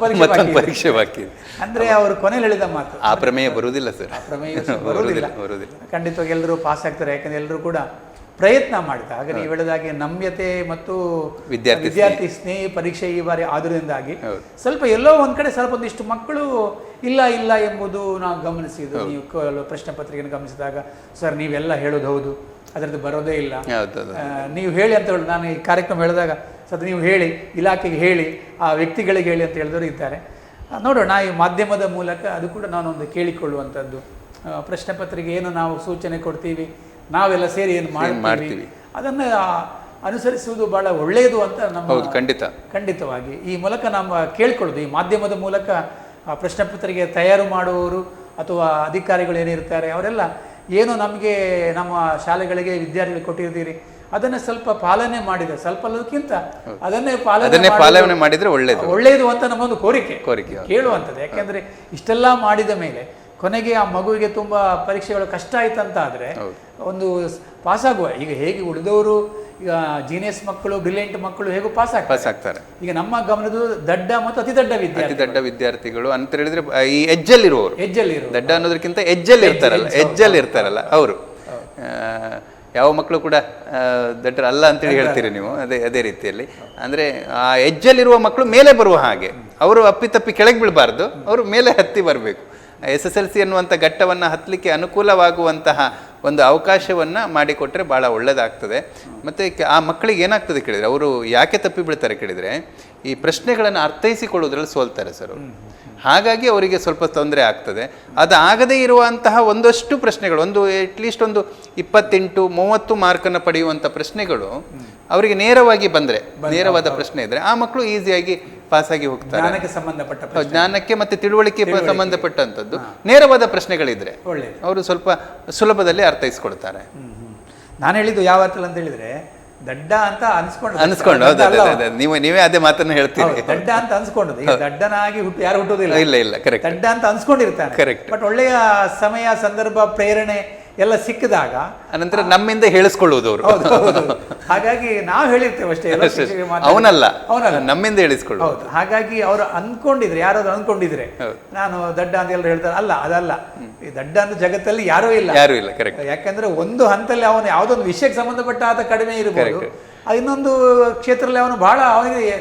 ಪರೀಕ್ಷೆ ಬಾಕಿ ಇದೆ. ಅಂದ್ರೆ ಅವರು ಕೊನೆಯಲ್ಲಿ ಹೇಳಿದ ಮಾತು, ಆ ಪ್ರಮೇಯ ಬರುವುದಿಲ್ಲ ಸರ್, ಆ ಪ್ರಮೇಯ ಬರುವುದಿಲ್ಲ. ಖಂಡಿತವಾಗಿ ಎಲ್ಲರೂ ಪಾಸ್ ಆಗ್ತಾರೆ, ಯಾಕಂದ್ರೆ ಎಲ್ಲರೂ ಕೂಡ ಪ್ರಯತ್ನ ಮಾಡಿದ. ಹಾಗೆ ನೀವು ಹೇಳಿದಾಗೆ ನಮ್ಯತೆ ಮತ್ತು ವಿದ್ಯಾರ್ಥಿ ಸ್ನೇಹಿ ಪರೀಕ್ಷೆ ಈ ಬಾರಿ ಆದ್ರಿಂದಾಗಿ ಸ್ವಲ್ಪ ಎಲ್ಲೋ ಒಂದ್ ಕಡೆ ಸ್ವಲ್ಪ ಒಂದಿಷ್ಟು ಮಕ್ಕಳು ಇಲ್ಲ ಎಂಬುದು ನಾವು ಗಮನಿಸಿದ್ದು. ನೀವು ಪ್ರಶ್ನೆ ಪತ್ರಿಕೆಯನ್ನು ಗಮನಿಸಿದಾಗ, ಸರ್ ನೀವೆಲ್ಲ ಹೇಳೋದು ಹೌದು, ಅದರದ್ದು ಬರೋದೇ ಇಲ್ಲ, ನೀವು ಹೇಳಿ ಅಂತ ಹೇಳಿ ನಾನು ಈ ಕಾರ್ಯಕ್ರಮ ಹೇಳಿದಾಗ ಸರ್ ನೀವು ಹೇಳಿ, ಇಲಾಖೆಗೆ ಹೇಳಿ, ಆ ವ್ಯಕ್ತಿಗಳಿಗೆ ಹೇಳಿ ಅಂತ ಹೇಳಿದವರು ಇದ್ದಾರೆ. ನೋಡೋಣ, ಈ ಮಾಧ್ಯಮದ ಮೂಲಕ ಅದು ಕೂಡ ನಾನೊಂದು ಕೇಳಿಕೊಳ್ಳುವಂಥದ್ದು. ಪ್ರಶ್ನೆ ಪತ್ರಿಕೆ ಏನು ನಾವು ಸೂಚನೆ ಕೊಡ್ತೀವಿ, ನಾವೆಲ್ಲ ಸೇರಿ ಏನು ಮಾಡ್ತೀವಿ, ಅದನ್ನು ಅನುಸರಿಸುವುದು ಬಹಳ ಒಳ್ಳೆಯದು ಅಂತ ನಮ್ಮ ಖಂಡಿತವಾಗಿ ಈ ಮೂಲಕ ನಮ್ಮ ಕೇಳ್ಕೊಳ್ಳೋದು. ಈ ಮಾಧ್ಯಮದ ಮೂಲಕ ಪ್ರಶ್ನೆ ಪತ್ರಿಕೆ ತಯಾರು ಮಾಡುವವರು ಅಥವಾ ಅಧಿಕಾರಿಗಳು ಏನಿರ್ತಾರೆ ಅವರೆಲ್ಲ ಏನು ನಮಗೆ ನಮ್ಮ ಶಾಲೆಗಳಿಗೆ ವಿದ್ಯಾರ್ಥಿಗಳು ಕೊಟ್ಟಿರ್ತೀರಿ ಅದನ್ನ ಸ್ವಲ್ಪ ಪಾಲನೆ ಮಾಡಿದ್ರೆ, ಸ್ವಲ್ಪ ಅಲ್ಲದಕ್ಕಿಂತ ಅದನ್ನೇ ಪಾಲನೆ ಮಾಡಿದ್ರೆ ಒಳ್ಳೆಯದು ಅಂತ ನಮ್ಮೊಂದು ಕೋರಿಕೆ ಕೇಳುವಂಥದ್ದು. ಯಾಕೆಂದ್ರೆ ಇಷ್ಟೆಲ್ಲ ಮಾಡಿದ ಮೇಲೆ ಕೊನೆಗೆ ಆ ಮಗುವಿಗೆ ತುಂಬಾ ಪರೀಕ್ಷೆಗಳು ಕಷ್ಟ ಆಯ್ತಂತ ಆದ್ರೆ ಒಂದು ಪಾಸ್ ಆಗುವ, ಈಗ ಹೇಗೆ ಉಳಿದವರು ಈಗ ಜೀನಿಯಸ್ ಮಕ್ಕಳು, ಬ್ರಿಲಿಯಂಟ್ ಮಕ್ಕಳು ಹೇಗೂ ಪಾಸ್ ಆಗ್ತಾರೆ. ಈಗ ನಮ್ಮ ಗಮನದ ದಡ್ಡ ಮತ್ತು ಅತಿ ದಡ್ಡ ವಿದ್ಯಾರ್ಥಿಗಳು ಅಂತ ಹೇಳಿದ್ರೆ ಈ ಎಜ್ಜಲ್ಲಿರುವವರು, ದಡ್ಡ ಅನ್ನೋದಕ್ಕಿಂತ ಎಜ್ಜಲ್ಲಿ ಇರ್ತಾರಲ್ಲ ಅವರು. ಯಾವ ಮಕ್ಕಳು ಕೂಡ ದಡ್ಡರಲ್ಲ ಅಂತೇಳಿ ಹೇಳ್ತೀರಿ ನೀವು. ಅದೇ ರೀತಿಯಲ್ಲಿ ಅಂದರೆ ಆ ಎಜ್ಜಲ್ಲಿರುವ ಮಕ್ಕಳು ಮೇಲೆ ಬರುವ ಹಾಗೆ, ಅವರು ಅಪ್ಪಿತಪ್ಪಿ ಕೆಳಗೆ ಬೀಳಬಾರ್ದು, ಅವರು ಮೇಲೆ ಹತ್ತಿ ಬರಬೇಕು. SSLC ಅನ್ನುವಂಥ ಘಟ್ಟವನ್ನು ಹತ್ತಲಿಕ್ಕೆ ಅನುಕೂಲವಾಗುವಂತಹ ಒಂದು ಅವಕಾಶವನ್ನು ಮಾಡಿಕೊಟ್ರೆ ಭಾಳ ಒಳ್ಳೆಯದಾಗ್ತದೆ. ಮತ್ತು ಆ ಮಕ್ಕಳಿಗೆ ಏನಾಗ್ತದೆ ಕೇಳಿದರೆ, ಅವರು ಯಾಕೆ ತಪ್ಪಿ ಬೀಳ್ತಾರೆ ಕೇಳಿದರೆ, ಈ ಪ್ರಶ್ನೆಗಳನ್ನು ಅರ್ಥೈಸಿಕೊಳ್ಳೋದ್ರಲ್ಲಿ ಸೋಲ್ತಾರೆ ಸರ್ ಅವರು. ಹಾಗಾಗಿ ಅವರಿಗೆ ಸ್ವಲ್ಪ ತೊಂದರೆ ಆಗ್ತದೆ. ಅದಾಗದೇ ಇರುವಂತಹ ಒಂದಷ್ಟು ಪ್ರಶ್ನೆಗಳು, ಅಟ್ಲೀಸ್ಟ್ ಒಂದು 28-30 ಮಾರ್ಕನ್ನು ಪಡೆಯುವಂಥ ಪ್ರಶ್ನೆಗಳು ಅವರಿಗೆ ನೇರವಾಗಿ ಬಂದರೆ, ನೇರವಾದ ಪ್ರಶ್ನೆ ಇದ್ದರೆ ಆ ಮಕ್ಕಳು ಈಸಿಯಾಗಿ ಪಾಸಾಗಿ ಹೋಗ್ತಾರೆ. ಜ್ಞಾನಕ್ಕೆ ಮತ್ತು ತಿಳುವಳಿಕೆ ಸಂಬಂಧಪಟ್ಟಂಥದ್ದು ನೇರವಾದ ಪ್ರಶ್ನೆಗಳಿದ್ರೆ ಅವರು ಸ್ವಲ್ಪ ಸುಲಭದಲ್ಲಿ ಅರ್ಥೈಸ್ಕೊಳ್ತಾರೆ. ನಾನು ಹೇಳಿದ್ದು ಯಾವ ಅರ್ಥ ಅಂತ ಹೇಳಿದ್ರೆ, ದಡ್ಡ ಅಂತ ಅನ್ಸ್ಕೊಂಡು ನೀವೇ ಅದೇ ಮಾತನ್ನ ಹೇಳ್ತೀರಿ. ದಡ್ಡ ಅಂತ ಅನ್ಸ್ಕೊಂಡದ್ದು, ಈಗ ದಡ್ಡನಾಗಿ ಯಾರು ಹುಟ್ಟೋದಿಲ್ಲ, ಇಲ್ಲ ಕರೆಕ್ಟ್, ದಡ್ಡ ಅಂತ ಅನ್ಸ್ಕೊಂಡಿರ್ತಾನೆ. ಕರೆಕ್ಟ್. ಬಟ್ ಒಳ್ಳೆಯ ಸಮಯ, ಸಂದರ್ಭ, ಪ್ರೇರಣೆ ಎಲ್ಲ ಸಿಕ್ಕಿದಾಗ ಅನಂತರ ನಮ್ಮಿಂದ ಹೇಳಿಸ್ಕೊಳ್ಳುವುದು ಅವರು. ಹಾಗಾಗಿ ನಾವು ಹೇಳಿರ್ತೇವೆ ಅಷ್ಟೇ, ಅವನಲ್ಲ ನಮ್ಮಿಂದ ಹೇಳಿಸ್ಕೊಳ್ಳೋದು. ಹಾಗಾಗಿ ಅವರು ಅನ್ಕೊಂಡಿದ್ರೆ, ಯಾರಾದ್ರೂ ಅನ್ಕೊಂಡಿದ್ರೆ ನಾನು ದಡ್ಡ ಅಂತ ಎಲ್ಲರೂ ಹೇಳ್ತಾರೆ, ಅದಲ್ಲ. ಈ ದಡ್ಡ ಅಂತ ಜಗತ್ತಲ್ಲಿ ಯಾರೂ ಇಲ್ಲ. ಕರೆಕ್ಟ್. ಯಾಕಂದ್ರೆ ಒಂದು ಹಂತಲ್ಲಿ ಅವನು ಯಾವುದೊಂದು ವಿಷಯಕ್ಕೆ ಸಂಬಂಧಪಟ್ಟ ಆತ ಕಡಿಮೆ ಇರಬಹುದು, ಇನ್ನೊಂದು ಕ್ಷೇತ್ರದಲ್ಲಿ ಅವನು ಬಹಳ, ಅವನಿಗೆ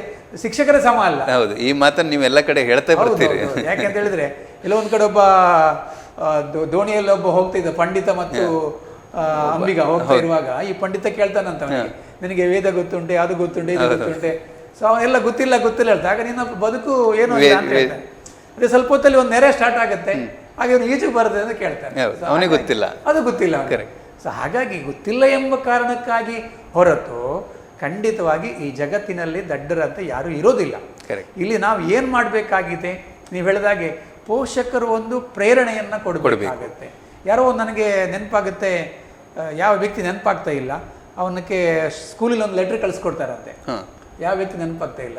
ಶಿಕ್ಷಕರ ಸಮ ಅಲ್ಲ. ಹೌದು, ಈ ಮಾತನ್ನು ನೀವು ಎಲ್ಲ ಕಡೆ ಹೇಳ್ತಾ ಬರ್ತೀರಿ. ಯಾಕೆಂತ ಹೇಳಿದ್ರೆ ಎಲ್ಲ ಒಂದ್ ಕಡೆ ಒಬ್ಬ ದೋಣಿಯಲ್ಲಿ ಒಬ್ಬ ಹೋಗ್ತಿದ್ದ ಪಂಡಿತ ಮತ್ತು ಅಂಬಿಗ ಹೋಗ್ತಾ ಇರುವಾಗ ಈ ಪಂಡಿತ ಕೇಳ್ತಾನಂತ, ನಿನಗೆ ವೇದ ಗೊತ್ತುಂಟೆ, ಅದು ಗೊತ್ತುಂಟೆ, ಇದು ಗೊತ್ತುಂಟೆ. ಸೊ ಅವನೆಲ್ಲ ಗೊತ್ತಿಲ್ಲ ಹೇಳ್ತಾ, ಆಗ ನಿನ್ನ ಬದುಕು ಏನು ಅಂತ ಹೇಳ್ತಾನೆ. ಅದೇ ಸ್ವಲ್ಪ ಹೊತ್ತಲ್ಲಿ ಒಂದು ನೆರೆ ಸ್ಟಾರ್ಟ್ ಆಗುತ್ತೆ, ಹಾಗೆ ಅವನು ಈಚೆಗೆ ಬರುತ್ತೆ ಅಂತ ಕೇಳ್ತಾನೆ, ಅವನಿಗೆ ಗೊತ್ತಿಲ್ಲ, ಅದು ಗೊತ್ತಿಲ್ಲ. ಸೊ ಹಾಗಾಗಿ ಗೊತ್ತಿಲ್ಲ ಎಂಬ ಕಾರಣಕ್ಕಾಗಿ ಹೊರತು ಖಂಡಿತವಾಗಿ ಈ ಜಗತ್ತಿನಲ್ಲಿ ದಡ್ಡರಂತೆ ಯಾರು ಇರೋದಿಲ್ಲ. ಇಲ್ಲಿ ನಾವು ಏನ್ ಮಾಡ್ಬೇಕಾಗಿದೆ, ನೀವು ಹೇಳಿದಾಗೆ ಪೋಷಕರು ಒಂದು ಪ್ರೇರಣೆಯನ್ನ ಕೊಡಬೇಕಾಗತ್ತೆ. ಯಾರೋ ನನಗೆ ನೆನಪಾಗುತ್ತೆ, ಯಾವ ವ್ಯಕ್ತಿ ನೆನಪಾಗ್ತಾ ಇಲ್ಲ, ಅವನಕ್ಕೆ ಸ್ಕೂಲಲ್ಲಿ ಒಂದು ಲೆಟರ್ ಕಳಿಸ್ಕೊಡ್ತಾರಂತೆ, ಯಾವ ವ್ಯಕ್ತಿ ನೆನಪಾಗ್ತಾ ಇಲ್ಲ.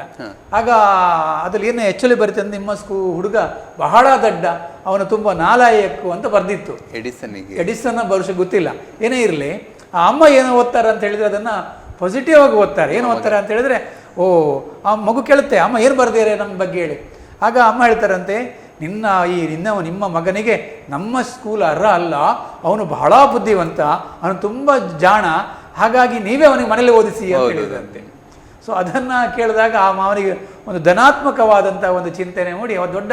ಆಗ ಅದ್ರಲ್ಲಿ ಏನು ಆಕ್ಚುಲಿ ಬರುತ್ತೆ ಅಂದ್ರೆ, ನಿಮ್ಮ ಹುಡುಗ ಬಹಳ ದಡ್ಡ, ಅವನು ತುಂಬಾ ನಾಲಾಯಕ್ಕು ಅಂತ ಬರ್ದಿತ್ತು. ಎಡಿಸನ್ ಬಹುಶಃ ಗೊತ್ತಿಲ್ಲ, ಏನೇ ಇರಲಿ. ಆ ಅಮ್ಮ ಏನು ಓದ್ತಾರೆ ಅಂತ ಹೇಳಿದ್ರೆ ಅದನ್ನ ಪಾಸಿಟಿವ್ ಆಗಿ ಓದ್ತಾರೆ. ಏನು ಓದ್ತಾರೆ ಅಂತ ಹೇಳಿದ್ರೆ, ಆ ಮಗು ಕೇಳುತ್ತೆ, ಅಮ್ಮ ಏನು ಬರ್ದಿದ್ದಾರೆ ನಮ್ಮ ಬಗ್ಗೆ ಹೇಳಿ. ಆಗ ಅಮ್ಮ ಹೇಳ್ತಾರಂತೆ, ನಿಮ್ಮ ಮಗನಿಗೆ ನಮ್ಮ ಸ್ಕೂಲ್ ಅಲ್ಲ, ಅವನು ಬಹಳ ಬುದ್ಧಿವಂತ, ಅವನು ತುಂಬಾ ಜಾಣ, ಹಾಗಾಗಿ ನೀವೇ ಅವನಿಗೆ ಮನೇಲಿ ಓದಿಸಿ ಅಂತ ಹೇಳಿದಂತೆ. ಸೊ ಅದನ್ನ ಕೇಳಿದಾಗ ಆ ಮಾವನಿಗೆ ಒಂದು ಧನಾತ್ಮಕವಾದಂತ ಒಂದು ಚಿಂತನೆ ಮೂಡಿ ಅವ ದೊಡ್ಡ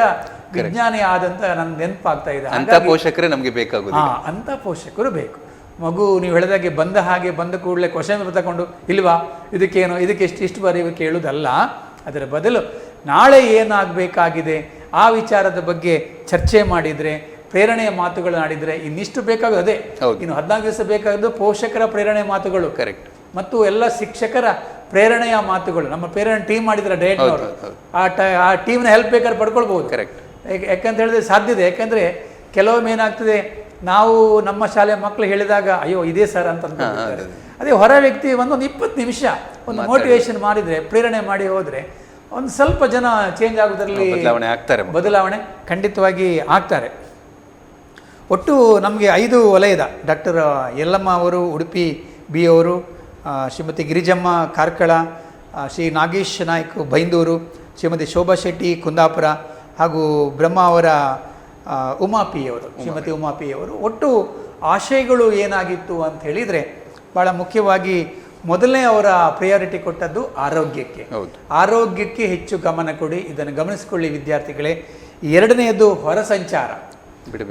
ವಿಜ್ಞಾನಿ ಆದಂತ ನನ್ಗೆ ನೆನಪಾಗ್ತಾ ಇದೆ. ಅಂತ ಪೋಷಕರೇ ನಮಗೆ ಬೇಕಾಗುವುದು. ಅಂತ ಪೋಷಕರು ಬೇಕು. ಮಗು ನೀವು ಹೇಳಿದಾಗೆ ಬಂದ ಕೂಡಲೇ ಕ್ವಶನ್ ತಗೊಂಡು, ಇಲ್ವಾ ಇದಕ್ಕೇನು, ಇದಕ್ಕೆ ಇಷ್ಟು ಬರೀ ಕೇಳುವುದಲ್ಲ. ಅದರ ಬದಲು ನಾಳೆ ಏನಾಗಬೇಕಾಗಿದೆ ಆ ವಿಚಾರದ ಬಗ್ಗೆ ಚರ್ಚೆ ಮಾಡಿದರೆ, ಪ್ರೇರಣೆಯ ಮಾತುಗಳು ಆಡಿದರೆ ಇನ್ನಿಷ್ಟು ಬೇಕಾಗೋದು ಅದೇ. ಹೌದು. ಇನ್ನು 14 ದಿವಸ ಬೇಕಾಗೋದು ಪೋಷಕರ ಪ್ರೇರಣೆ ಮಾತುಗಳು, ಕರೆಕ್ಟ್, ಮತ್ತು ಎಲ್ಲ ಶಿಕ್ಷಕರ ಪ್ರೇರಣೆಯ ಮಾತುಗಳು. ನಮ್ಮ ಪ್ರೇರಣೆ ಟೀಮ್ ಮಾಡಿದ್ರೆ ಡಯಟ್ನವರು ಆ ಟೀಮ್ನ ಹೆಲ್ಪ್ ಬೇಕಾದ್ರೆ ಪಡ್ಕೊಳ್ಬೋದು. ಕರೆಕ್ಟ್. ಯಾಕಂತ ಹೇಳಿದ್ರೆ ಸಾಧ್ಯತೆ. ಯಾಕಂದರೆ ಕೆಲವೊಮ್ಮೆ ಏನಾಗ್ತದೆ, ನಾವು ನಮ್ಮ ಶಾಲೆಯ ಮಕ್ಕಳು ಹೇಳಿದಾಗ ಅಯ್ಯೋ ಇದೇ ಸರ್ ಅಂತ ಅಂದ್ಕೊಂಡಿರ್ತಾರೆ. ಅದೇ ಹೊರ ವ್ಯಕ್ತಿ ಒಂದೊಂದು 20 ನಿಮಿಷ ಒಂದು ಮೋಟಿವೇಶನ್ ಮಾಡಿದರೆ, ಪ್ರೇರಣೆ ಮಾಡಿ ಹೋದರೆ ಒಂದು ಸ್ವಲ್ಪ ಜನ ಚೇಂಜ್ ಆಗೋದ್ರಲ್ಲಿ ಬದಲಾವಣೆ ಖಂಡಿತವಾಗಿ ಆಗ್ತಾರೆ. ಒಟ್ಟು ನಮಗೆ 5 ವಲಯದ ಡಾಕ್ಟರ್ ಯಲ್ಲಮ್ಮ ಅವರು ಉಡುಪಿ ಬಿ ಅವರು, ಶ್ರೀಮತಿ ಗಿರಿಜಮ್ಮ ಕಾರ್ಕಳ, ಶ್ರೀ ನಾಗೇಶ್ ನಾಯ್ಕ್ ಬೈಂದೂರು, ಶ್ರೀಮತಿ ಶೋಭಾ ಶೆಟ್ಟಿ ಕುಂದಾಪುರ, ಹಾಗೂ ಬ್ರಹ್ಮ ಅವರ ಉಮಾಪಿಯವರು, ಶ್ರೀಮತಿ ಉಮಾಪಿಯವರು ಒಟ್ಟು ಆಶಯಗಳು ಏನಾಗಿತ್ತು ಅಂತ ಹೇಳಿದರೆ, ಭಾಳ ಮುಖ್ಯವಾಗಿ ಮೊದಲನೇ ಅವರ ಪ್ರಿಯಾರಿಟಿ ಕೊಟ್ಟದ್ದು ಆರೋಗ್ಯಕ್ಕೆ. ಆರೋಗ್ಯಕ್ಕೆ ಹೆಚ್ಚು ಗಮನ ಕೊಡಿ, ಇದನ್ನು ಗಮನಿಸಿಕೊಳ್ಳಿ ವಿದ್ಯಾರ್ಥಿಗಳೇ. ಎರಡನೆಯದು ಹೊರ ಸಂಚಾರ.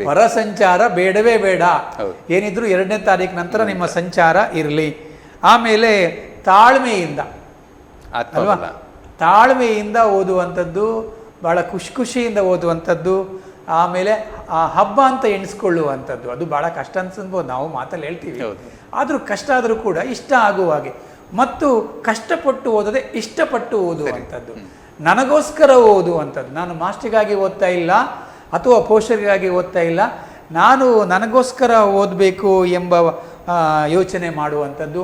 ಹೊರ ಸಂಚಾರ ಬೇಡವೇ ಬೇಡ, ಏನಿದ್ರು 2ನೇ ತಾರೀಕು ನಂತರ ನಿಮ್ಮ ಸಂಚಾರ ಇರಲಿ. ಆಮೇಲೆ ತಾಳ್ಮೆಯಿಂದ ಅಲ್ವಾ, ತಾಳ್ಮೆಯಿಂದ ಓದುವಂಥದ್ದು, ಭಾಳ ಖುಷಿಯಿಂದ ಓದುವಂಥದ್ದು. ಆಮೇಲೆ ಆ ಹಬ್ಬ ಅಂತ ಎಣಿಸ್ಕೊಳ್ಳುವಂಥದ್ದು, ಅದು ಭಾಳ ಕಷ್ಟ ಅನ್ಸ್ಬೋದು, ನಾವು ಮಾತಲ್ಲಿ ಹೇಳ್ತೀವಿ. ಆದರೂ ಕಷ್ಟ ಆದರೂ ಕೂಡ ಇಷ್ಟ ಆಗುವ ಹಾಗೆ, ಮತ್ತು ಕಷ್ಟಪಟ್ಟು ಓದದೆ ಇಷ್ಟಪಟ್ಟು ಓದುವಂಥದ್ದು, ನನಗೋಸ್ಕರ ಓದುವಂಥದ್ದು. ನಾನು ಮಾಸ್ಟರ್ಗಾಗಿ ಓದ್ತಾ ಇಲ್ಲ ಅಥವಾ ಪೋಷಕರಿಗಾಗಿ ಓದ್ತಾ ಇಲ್ಲ, ನಾನು ನನಗೋಸ್ಕರ ಓದಬೇಕು ಎಂಬ ಯೋಚನೆ ಮಾಡುವಂಥದ್ದು.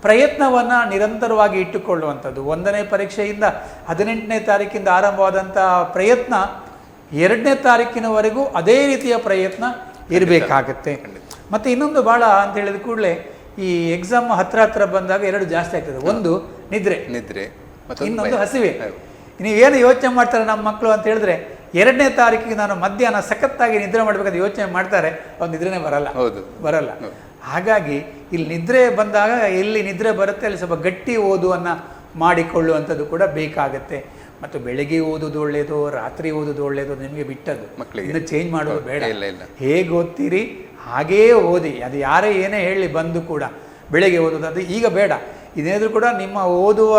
ಪ್ರಯತ್ನವನ್ನು ನಿರಂತರವಾಗಿ ಇಟ್ಟುಕೊಳ್ಳುವಂಥದ್ದು. 1ನೇ ಪರೀಕ್ಷೆಯಿಂದ 18ನೇ ತಾರೀಕಿಂದ ಆರಂಭವಾದಂಥ ಪ್ರಯತ್ನ 2ನೇ ತಾರೀಕಿನವರೆಗೂ ಅದೇ ರೀತಿಯ ಪ್ರಯತ್ನ ಇರಬೇಕಾಗತ್ತೆ. ಮತ್ತು ಇನ್ನೊಂದು ಭಾಳ ಅಂತ ಹೇಳಿದ ಕೂಡಲೇ ಈ ಎಕ್ಸಾಮ್ ಹತ್ರ ಬಂದಾಗ 2 ಜಾಸ್ತಿ ಆಗ್ತದೆ. ಒಂದು ನಿದ್ರೆ, ಇನ್ನೊಂದು ಹಸಿವೆ. ನೀವೇನು ಯೋಚನೆ ಮಾಡ್ತಾರೆ ನಮ್ಮ ಮಕ್ಕಳು ಅಂತ ಹೇಳಿದ್ರೆ, 2ನೇ ತಾರೀಕಿಗೆ ನಾನು ಮಧ್ಯಾಹ್ನ ಸಖತ್ತಾಗಿ ನಿದ್ರೆ ಮಾಡಬೇಕಂತ ಯೋಚನೆ ಮಾಡ್ತಾರೆ, ಅವ್ರು ನಿದ್ರೆನೇ ಬರಲ್ಲ. ಹಾಗಾಗಿ ಇಲ್ಲಿ ನಿದ್ರೆ ಬಂದಾಗ, ಎಲ್ಲಿ ನಿದ್ರೆ ಬರುತ್ತೆ ಅಲ್ಲಿ ಸ್ವಲ್ಪ ಗಟ್ಟಿ ಓದುವನ್ನು ಮಾಡಿಕೊಳ್ಳುವಂಥದ್ದು ಕೂಡ ಬೇಕಾಗತ್ತೆ. ಮತ್ತು ಬೆಳಗ್ಗೆ ಓದೋದು ಒಳ್ಳೆಯದು, ರಾತ್ರಿ ಓದೋದು ಒಳ್ಳೆಯದು, ನಿಮಗೆ ಬಿಟ್ಟದ್ದು. ಇನ್ನು ಚೇಂಜ್ ಮಾಡೋದು ಬೇಡ. ಹೇಗೆ ಓದ್ತೀರಿ ಹಾಗೇ ಓದಿ. ಅದು ಯಾರೇ ಏನೇ ಹೇಳಿ ಬಂದು ಕೂಡ ಬೆಳಗ್ಗೆ ಓದೋದು ಅದು ಈಗ ಬೇಡ. ಇದೇನಾದರೂ ಕೂಡ ನಿಮ್ಮ ಓದುವ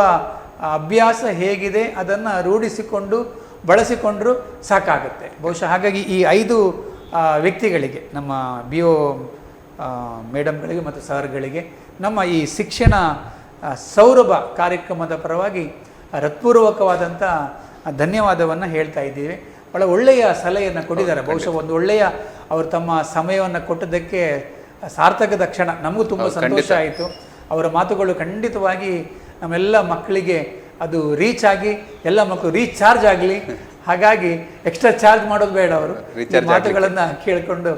ಅಭ್ಯಾಸ ಹೇಗಿದೆ ಅದನ್ನು ರೂಢಿಸಿಕೊಂಡು ಬಳಸಿಕೊಂಡ್ರೂ ಸಾಕಾಗುತ್ತೆ ಬಹುಶಃ. ಹಾಗಾಗಿ ಈ 5 ವ್ಯಕ್ತಿಗಳಿಗೆ, ನಮ್ಮ ಬಿ ಒ ಮೇಡಮ್ಗಳಿಗೆ ಮತ್ತು ಸರ್ಗಳಿಗೆ, ನಮ್ಮ ಈ ಶಿಕ್ಷಣ ಸೌರಭ ಕಾರ್ಯಕ್ರಮದ ಪರವಾಗಿ ಹೃತ್ಪೂರ್ವಕವಾದಂಥ ಧನ್ಯವಾದವನ್ನು ಹೇಳ್ತಾ ಇದ್ದೀವಿ. ಭಾಳ ಒಳ್ಳೆಯ ಸಲಹೆಯನ್ನು ಕೊಟ್ಟಿದ್ದಾರೆ. ಬಹುಶಃ ಒಂದು ಒಳ್ಳೆಯ ಅವರು ತಮ್ಮ ಸಮಯವನ್ನು ಕೊಟ್ಟದ್ದಕ್ಕೆ ಸಾರ್ಥಕದ ಕ್ಷಣ. ನಮಗೂ ತುಂಬ ಸಂತೋಷ ಆಯಿತು. ಅವರ ಮಾತುಗಳು ಖಂಡಿತವಾಗಿ ನಮ್ಮೆಲ್ಲ ಮಕ್ಕಳಿಗೆ ಅದು ರೀಚ್ ಆಗಿ, ಎಲ್ಲ ಮಕ್ಕಳು ರೀಚಾರ್ಜ್ ಆಗಲಿ. ಹಾಗಾಗಿ ಎಕ್ಸ್ಟ್ರಾ ಚಾರ್ಜ್ ಮಾಡೋದು ಬೇಡ. ಅವರು ಮಾತುಗಳನ್ನು ಕೇಳಿಕೊಂಡು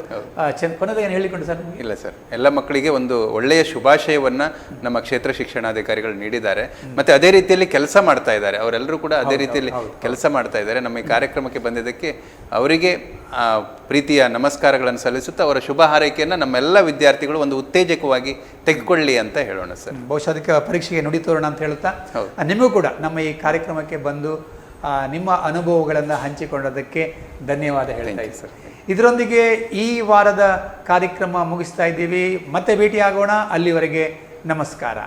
ಕೊನೆದೇನು ಹೇಳಿಕೊಂಡು ಸರ್? ಇಲ್ಲ ಸರ್, ಎಲ್ಲ ಮಕ್ಕಳಿಗೆ ಒಂದು ಒಳ್ಳೆಯ ಶುಭಾಶಯವನ್ನು ನಮ್ಮ ಕ್ಷೇತ್ರ ಶಿಕ್ಷಣಾಧಿಕಾರಿಗಳು ನೀಡಿದ್ದಾರೆ. ಮತ್ತು ಅದೇ ರೀತಿಯಲ್ಲಿ ಕೆಲಸ ಮಾಡ್ತಾ ಇದ್ದಾರೆ. ಅವರೆಲ್ಲರೂ ಕೂಡ ಅದೇ ರೀತಿಯಲ್ಲಿ ಕೆಲಸ ಮಾಡ್ತಾ ಇದ್ದಾರೆ. ನಮ್ಮ ಈ ಕಾರ್ಯಕ್ರಮಕ್ಕೆ ಬಂದಿದ್ದಕ್ಕೆ ಅವರಿಗೆ ಪ್ರೀತಿಯ ನಮಸ್ಕಾರಗಳನ್ನು ಸಲ್ಲಿಸುತ್ತಾ ಅವರ ಶುಭ ಹಾರೈಕೆಯನ್ನು ನಮ್ಮೆಲ್ಲ ವಿದ್ಯಾರ್ಥಿಗಳು ಒಂದು ಉತ್ತೇಜಕವಾಗಿ ತೆಗೆದುಕೊಳ್ಳಿ ಅಂತ ಹೇಳೋಣ ಸರ್. ಬಹುಶಃ ಅದಕ್ಕೆ ಪರೀಕ್ಷೆಗೆ ನುಡಿ ತೋರೋಣ ಅಂತ ಹೇಳುತ್ತಾ, ನಿಮಗೂ ಕೂಡ ನಮ್ಮ ಈ ಕಾರ್ಯಕ್ರಮಕ್ಕೆ ಬಂದು ನಿಮ್ಮ ಅನುಭವಗಳನ್ನು ಹಂಚಿಕೊಂಡದಕ್ಕೆ ಧನ್ಯವಾದ ಹೇಳ್ತಾ ಇದ್ದೀನಿ ಸರ್. ಇದರೊಂದಿಗೆ ಈ ವಾರದ ಕಾರ್ಯಕ್ರಮ ಮುಗಿಸ್ತಾ ಇದ್ದೀವಿ. ಮತ್ತೆ ಭೇಟಿಯಾಗೋಣ. ಅಲ್ಲಿವರೆಗೆ ನಮಸ್ಕಾರ.